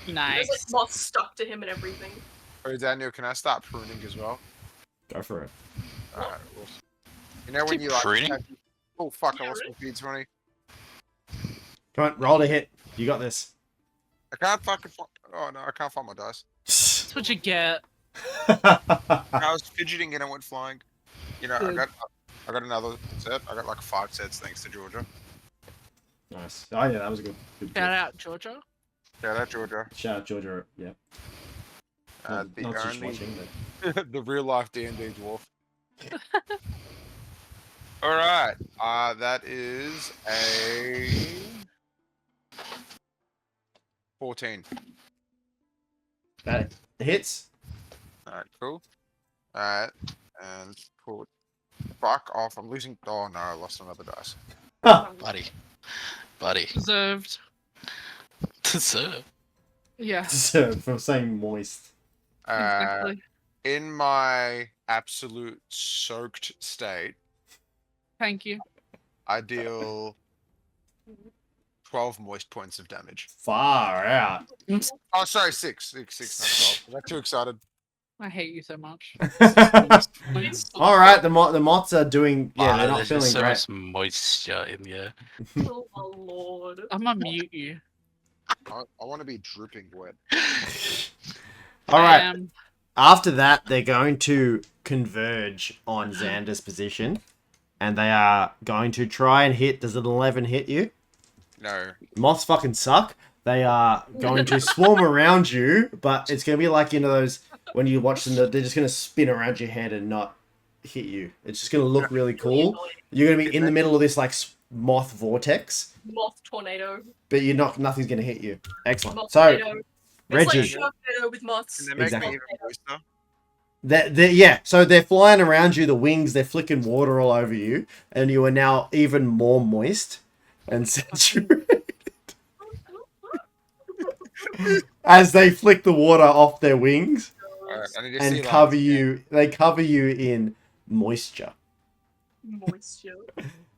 Nice. There's like moths stuck to him and everything. Oh, Daniel, can I start pruning as well? Go for it. Alright, awesome. You know when Keep you like... pruning? Oh fuck, I Yeah, lost right. my P20. Come on, roll to hit. You got this. I can't fucking oh no, I can't find my dice. That's what you get. I was fidgeting and it went flying. You know, I Good. got I got another set. I got like 5 sets thanks to Georgia. Nice. Oh yeah, that was a good. Shout out Georgia. Shout out Georgia. Shout out Georgia. Yeah. The Not just only watching, the real life D&D dwarf. All right. That is a 14. but that hits. All right, cool. All right, and cool. Fuck off! I'm losing. Oh no, I lost another dice. Buddy. Buddy. Deserved. Deserve. Yeah. From saying moist. Exactly. In my absolute soaked state, Thank you. I deal 12 moist points of damage. Far out. Oh, sorry, 6, not 12. I got too excited. I hate you so much. All right, the moths are doing. Yeah, they're not there's feeling just so great. much moisture in the air. Oh my lord. I'm gonna mute you. I want to be dripping wet. All right. Damn. After that, they're going to converge on Xander's position, and they are going to try and hit. Does an 11 hit you? No. Moths fucking suck. They are going to swarm around you, but it's going to be like, you know, those when you watch them, they're just going to spin around your head and not hit you. It's just going to look really cool. You're going to be in the middle of this like moth vortex, Moth tornado. but you're not. Nothing's going to hit you. Excellent. Moth So, tornado. Reggie. It's like Sharknado with moths. Can they make Exactly. me even moister? Yeah, so they're flying around you, the wings, they're flicking water all over you, and you are now even more moist and saturated as they flick the water off their wings Alright, I need to and see cover that. you. They cover you in moisture. Moisture.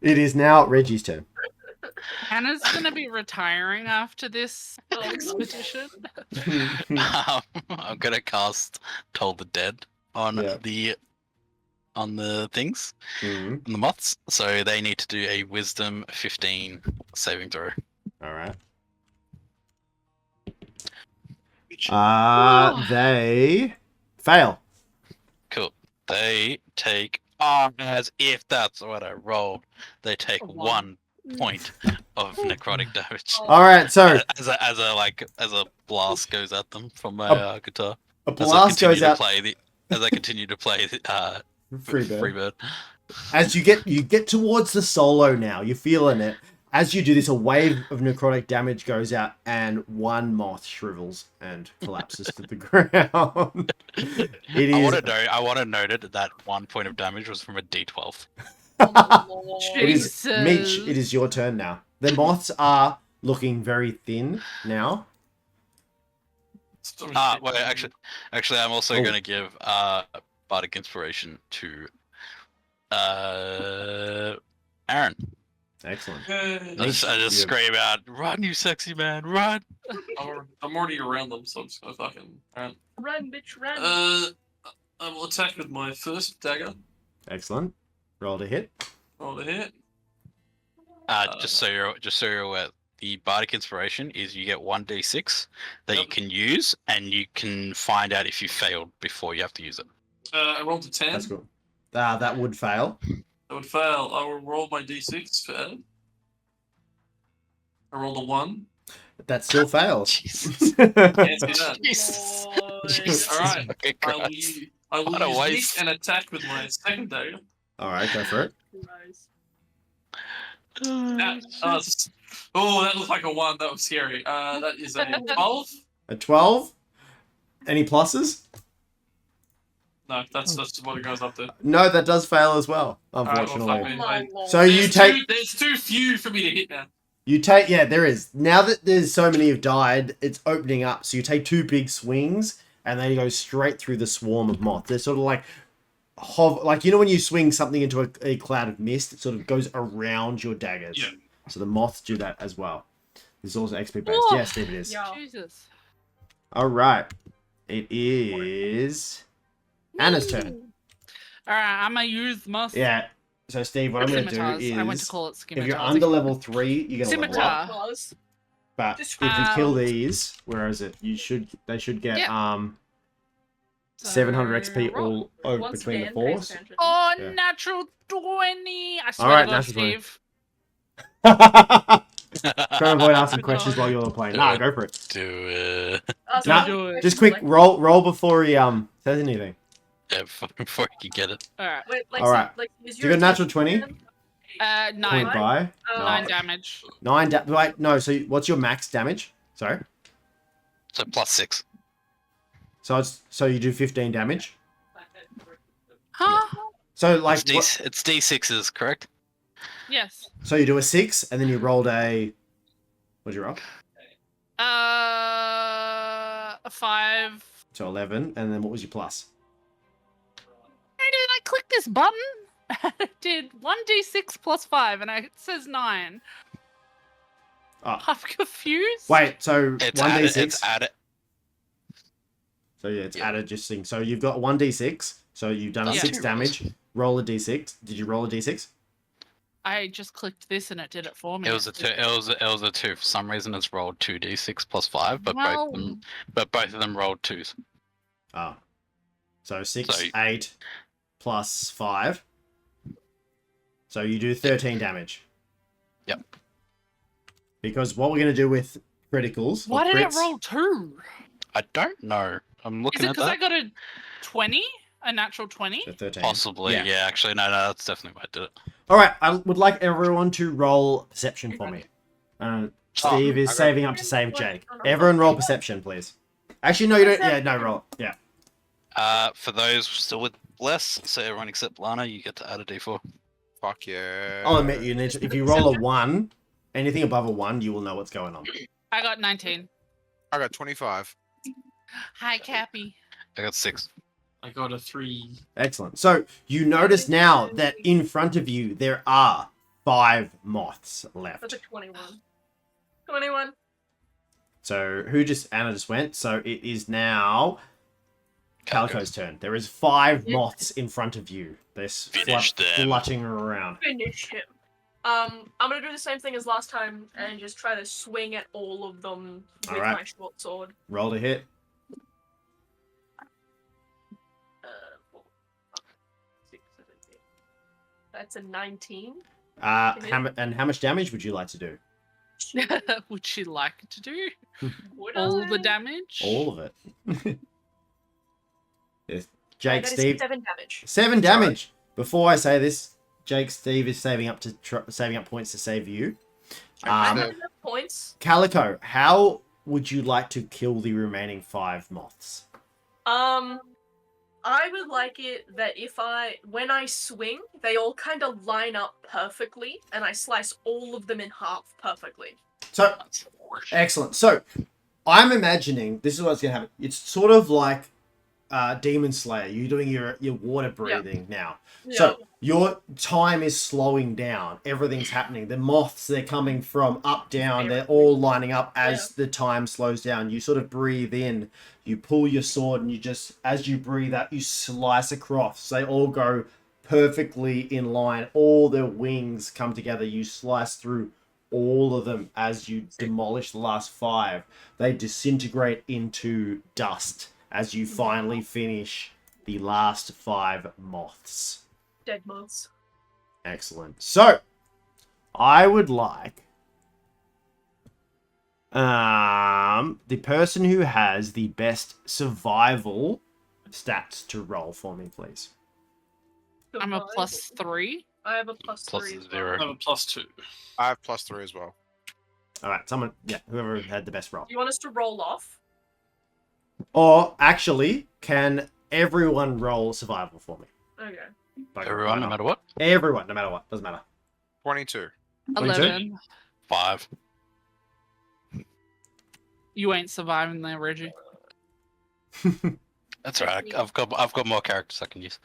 It is now Reggie's turn. Hannah's gonna be retiring after this expedition. I'm gonna cast Toll the Dead on Yeah. the things, Mhm. on the moths. So they need to do a Wisdom 15 saving throw. All right. Oh. They fail. Cool. They take as if that's what I rolled. They take A 1 point of necrotic damage. All right, so As a blast goes at them from my guitar. a As I blast continue goes to out. play as I continue to play Freebird. As you get towards the solo now, you're feeling it. As you do this, a wave of necrotic damage goes out, and one moth shrivels and collapses to the ground. It I is. want to note it that 1 point of damage was from a D12. Oh my lord. It is Mitch. Jesus. It is your turn now. The moths are looking very thin now. Wait, actually, I'm also Oh. going to give bardic inspiration to Aaron. Excellent. I just scream out, "Run, you sexy man, run!" I'm already around them, so I'm just gonna fucking. Alright. Run, bitch, run. I will attack with my first dagger. Excellent. Roll to hit. Roll the hit. Just so you're aware, the bardic inspiration is you get 1d6 that you can use, and you can find out if you failed before you have to use it. I rolled a 10. That's cool. That would fail. That would fail. I will roll my d6 for Adam. I rolled a 1. That still fails. Jesus. Can't see that. Jesus. Lord. Jesus Alright. fucking I will Christ. use, I will What a use waste. this and attack with my second dagger. All right, go for it. Nice. That looks like a 1. That was scary. That is a 12. A 12. Any pluses? No, that's what it goes up to. No, that does fail as well, Alright, unfortunately. well, Oh fuck me. my lord. So you take There's too few for me to hit now. yeah, there is. Now that there's so many who've died, it's opening up. So you take 2 big swings and they go straight through the swarm of moths. They're sort of like like you know when you swing something into a cloud of mist, it sort of goes around your daggers. Yeah. So the moths do that as well. This is also XP based. Oh, Yes, Steve, it is. Yeah. Jesus. All right. It is Anna's turn. Alright, I'm gonna use my Yeah. So Steve, what I'm going to do scimitars. I went to is, call it if scimitars. you're under level 3, you get a level Scimitar. up. Claws. But if you kill these, where is it? They should get Yep. 700 XP roll. all over Once between the again, pays fours. attention. Oh, Yeah. natural 20. I swear Alright, to God, natural 20. Steve. Try to avoid asking Good questions God. while you're playing. Do Nah, it. go for it. Do it. So Nah, do it. just quick, roll before he says anything. Yeah, before you can get it. Alright. Wait, like, Alright. is So you got natural 20? attention Point 9. by. 9 damage. 9 wait, no, so what's your max damage? Sorry. So +6. So you do 15 damage. Huh? So like It's D6s, correct? Yes. so you do a 6 and then you rolled a what'd you roll? A 5. So 11 and then what was your plus? Why did I click this button? It did 1d6 plus 5 and it says 9. Oh. I'm confused. Wait, so It's 1d6. added. It's added. So yeah, it's Yeah. added just thing. So you've got 1d6. So you've done a Yeah. 6 damage. Roll a d6. Did you roll a d6? I just clicked this and it did it for me. It was a 2. It was a 2. For some reason, it's rolled 2d6 plus 5, but Well- both of them rolled 2s. Oh. So 6, So- 8 plus 5. So you do 13 damage. Yep. Because what we're going to do with criticals... or Why did it crits- roll 2? I don't know. I'm Is looking it at because I that. got a 20? A natural 20? So 13. Possibly. Yeah. Yeah. Actually, no. That's definitely why I did it. All right, I would like everyone to roll perception for me. Steve is I got- saving up to save Jake. Everyone roll perception, please. Actually, no, you don't. Yeah, no, roll. Yeah. For those still with less, so everyone except Lana, you get to add a D4. Fuck yeah. I'll admit you need to, if you roll a 1, anything above a 1, you will know what's going on. I got 19. I got 25. Hi, Cappy. I got 6. I got a 3. Excellent. So you notice now that in front of you there are 5 moths That's left. a 21. 21. So Anna just went. So it is now Calico's turn. There is 5 Yeah. moths in front of you. They're Finish them. flutching around. Finish him. I'm gonna do the same thing as last time and just try to swing at all of them with Alright. my short sword. Roll to hit. 4, 6, 7, 8. That's a 19. And how much damage would you like to do? Would she like to do Would all I? the damage? All of it. Yes. That Jake, is Steve, 7 damage. 7 damage. Before I say this, Jake, Steve is saving up points to save you. I Um, have enough points. Calico, how would you like to kill the remaining 5 moths? I would like it that when I swing, they all kind of line up perfectly, and I slice all of them in half perfectly. So, excellent. So, I'm imagining this is what's going to happen. It's sort of like Demon Slayer. You're doing your water breathing now. So, your time is slowing down. Everything's happening. The moths, they're coming from up, down. They're all lining up as the time slows down. You sort of breathe in. You pull your sword and you just, as you breathe out, you slice across. They all go perfectly in line. All their wings come together. You slice through all of them as you demolish the last 5. They disintegrate into dust as you finally finish the last 5 moths. Dead moths. Excellent. So, I would like the person who has the best survival stats to roll for me, please. I'm a +3. I have a +3 Plus as well. 0. I have a +2. I have +3 as well. All right, whoever had the best roll. Do you want us to roll off? Or actually, can everyone roll survival for me? Okay. Like, Everyone, why no not? matter what. Everyone, no matter what, doesn't matter. 22. 22? 11. 5. You ain't surviving there, Reggie. That's right. I've got more characters I can use.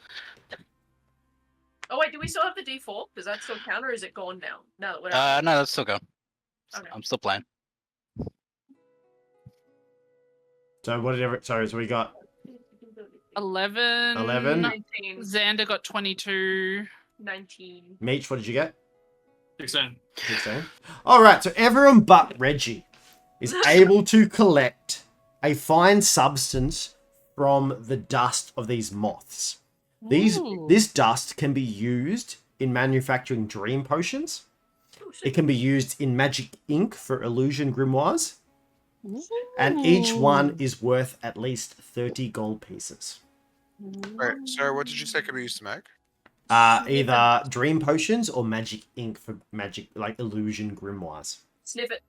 Oh wait, do we still have the D4? Does that still count, or is it gone now? Now that we're No, that's still going. Okay. I'm still playing. So so we got 11. 11. 19. Xander got 22. 19. Meech, what did you get? 16. 16. All right, so everyone but Reggie is able to collect a fine substance from the dust of these moths. Ooh. This dust can be used in manufacturing dream potions. It can be used in magic ink for illusion grimoires. And each one is worth at least 30 gold pieces. Wait, so what did you say could be used to make? Either dream potions or magic ink for magic, like illusion grimoires. Sniff it.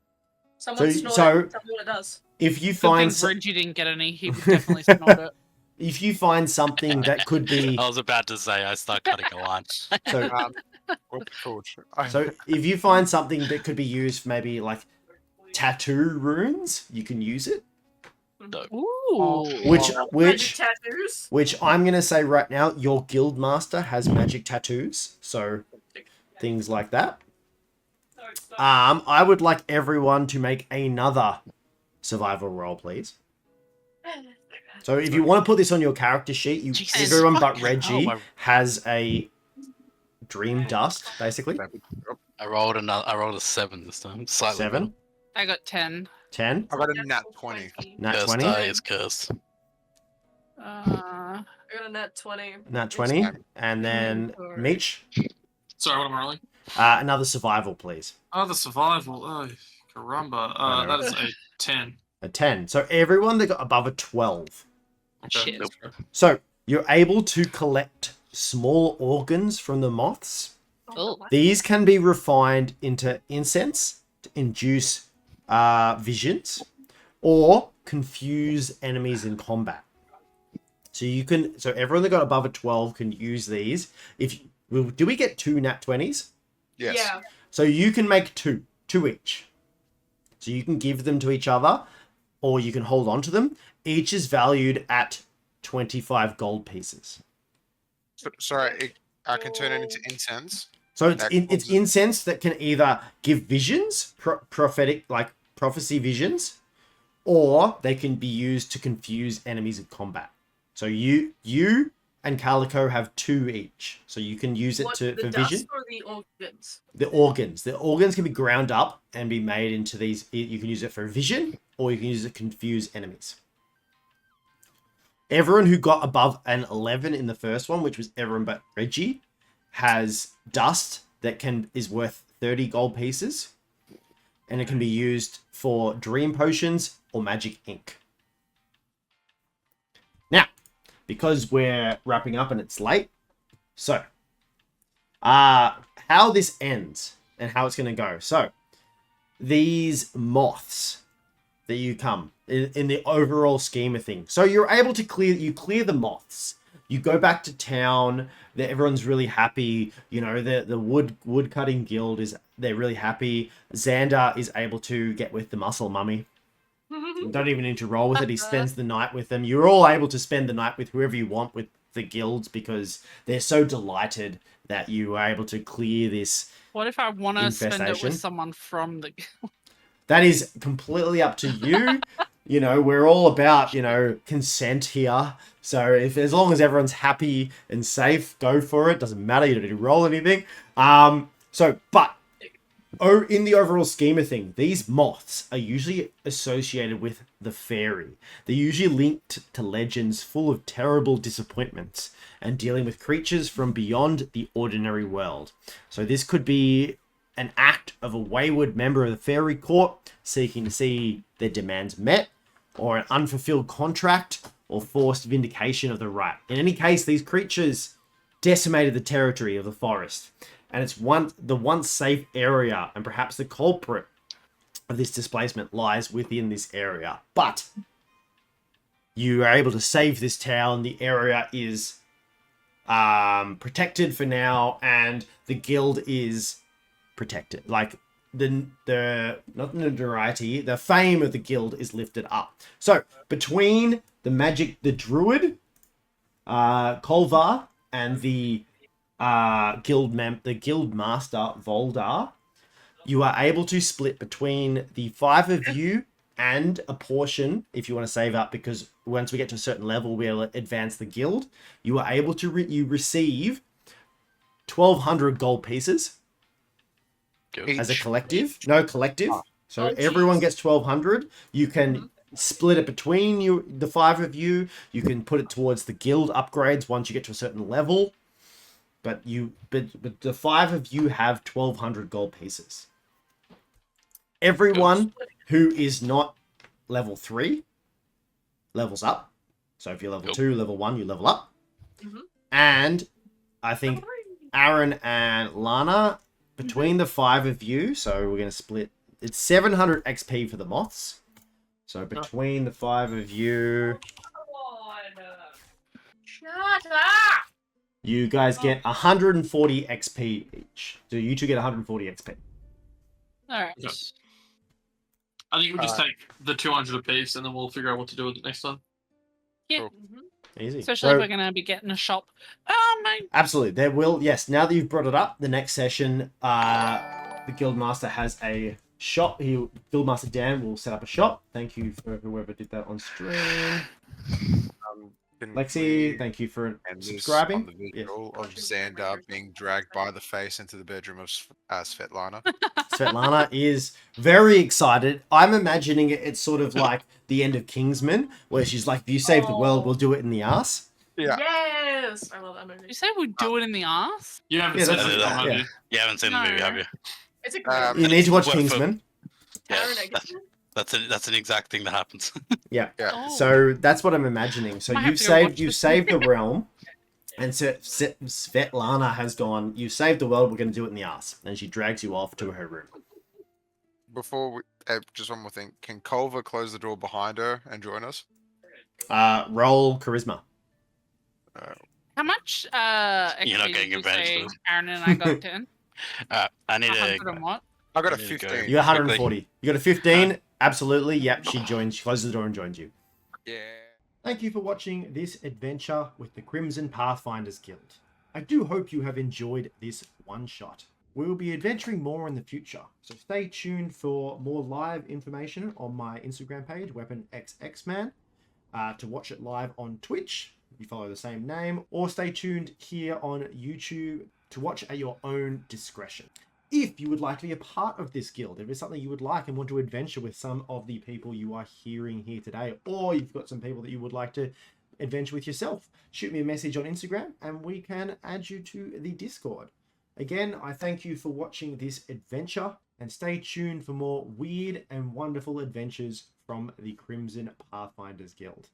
Someone snort so it. Tell me what it does. If you Good thing find Reggie didn't get any. He would definitely snort it. if you find something that could be I was about to say I start cutting a line. so What's it called? so if you find something that could be used for maybe like tattoo runes, you can use it. Ooh. Which tattoos. Which I'm gonna say right now, your guild master has magic tattoos, so things like that. I would like everyone to make another survival roll, please. So if you want to put this on your character sheet, Jesus everyone but fucking Reggie hell, has a dream dust, basically. I rolled a 7 this time. Slightly 7, I got 10. 10, I got a nat 20. nat Cursed 20, die is cursed. I got a nat 20. nat 20, and then Meech, Sorry, what am I rolling? another survival, please. Oh, the survival. Oh, caramba. That is a 10. A 10. So everyone that got above a 12. Okay. Shit. let's go. So you're able to collect small organs from the moths. Oh. These can be refined into incense to induce visions or confuse enemies in combat. So everyone that got above a 12 can use these. Do we get 2 nat 20s? Yes. Yeah. So you can make two each. So you can give them to each other, or you can hold on to them. Each is valued at 25 gold pieces. Sorry, I can turn it into incense. So it's incense that can either give visions, prophetic, like prophecy visions, or they can be used to confuse enemies in combat. So you and Calico have 2 each. So you can use it for the vision. dust or the organs? The organs. The organs can be ground up and be made into these. You can use it for vision, or you can use it to confuse enemies. Everyone who got above an 11 in the first one, which was everyone but Reggie, has dust that is worth 30 gold pieces, and it can be used for dream potions or magic ink. Now, because we're wrapping up and it's late, so how this ends and how it's going to go. So these moths that you come in the overall scheme of things. So you're able to clear the moths. You go back to town. Everyone's really happy. You know, the wood cutting guild they're really happy. Xander is able to get with the muscle mummy. You don't even need to roll with it. He spends the night with them. You're all able to spend the night with whoever you want with the guilds because they're so delighted that you were able to clear this. What if I want to spend it Infestation. with someone from the... That is completely up to you. You know, we're all about, consent here. So as long as everyone's happy and safe, go for it. Doesn't matter. You don't need to roll anything. But in the overall scheme of things, these moths are usually associated with the fairy. They're usually linked to legends full of terrible disappointments and dealing with creatures from beyond the ordinary world. So this could be an act of a wayward member of the fairy court seeking to see their demands met, or an unfulfilled contract, or forced vindication of the right. In any case, these creatures decimated the territory of the forest, and it's the once safe area, and perhaps the culprit of this displacement lies within this area. But you are able to save this town. The area is protected for now, and the guild is protected. Like the not the notoriety, the fame of the guild is lifted up. So between the druid, Kolvar, and the guild master Voldar, you are able to split between the 5 of you and a portion if you want to save up, because once we get to a certain level we'll advance the guild. You are able to receive 1,200 gold pieces as a collective. No, collective. So everyone gets 1,200. You can split it between you, the 5 of you. You can put it towards the guild upgrades once you get to a certain level. But the 5 of you have 1,200 gold pieces. Everyone who is not level 3 levels up. So if you're level 2, level 1, you level up. Mhm. And I think Aaron and Lana, between the 5 of you, so we're going to split. It's 700 XP for the moths. So between the 5 of you, Shut up! you guys get 140 XP each. So you two get 140 XP. All right. Okay. I think we just take the 200 apiece, and then we'll figure out what to do with it next time. Yeah. Cool. Easy. Especially So- if we're going to be getting a shop. Oh, my. Absolutely. There will, yes, now that you've brought it up, the next session, the Guildmaster has a shop. Guildmaster Dan will set up a shop. Thank you for whoever did that on stream. Can Lexi, we thank you for end this subscribing. on the visual of Xander being dragged by the face into the bedroom of Svetlana. Svetlana is very excited. I'm imagining it's sort of like the end of Kingsman, where she's like, if you save the world, we'll do it in the ass. Yeah. Yes! I love that movie. You say we do it in the ass? You haven't Yeah, seen that's it, it, have yeah. you? You haven't seen the movie, have you? It's a great You need to watch Well, for- Kingsman. Yeah, Taron Egerton. that's an exact thing that happens. Yeah. Oh. So that's what I'm imagining. So Might have you've to go watch saved this. the realm, and Svetlana has gone. You saved the world. We're going to do it in the ass, and she drags you off to her room. Before we, just one more thing. Can Culver close the door behind her and join us? Roll charisma. How much You're not XP getting did you advantage say for this. Aaron and I got in? I need 100 a. and what? I got I a need to go. 15. You got 140. You got a 15. Absolutely. Yep. She joins. She closes the door and joins you. Yeah. Thank you for watching this adventure with the Crimson Pathfinders Guild. I do hope you have enjoyed this one shot. We will be adventuring more in the future, so stay tuned for more live information on my Instagram page, WeaponxXMan, to watch it live on Twitch, if you follow the same name, or stay tuned here on YouTube to watch at your own discretion. If you would like to be a part of this guild, if it's something you would like and want to adventure with some of the people you are hearing here today, or you've got some people that you would like to adventure with yourself, shoot me a message on Instagram and we can add you to the Discord. Again, I thank you for watching this adventure and stay tuned for more weird and wonderful adventures from the Crimson Pathfinders Guild.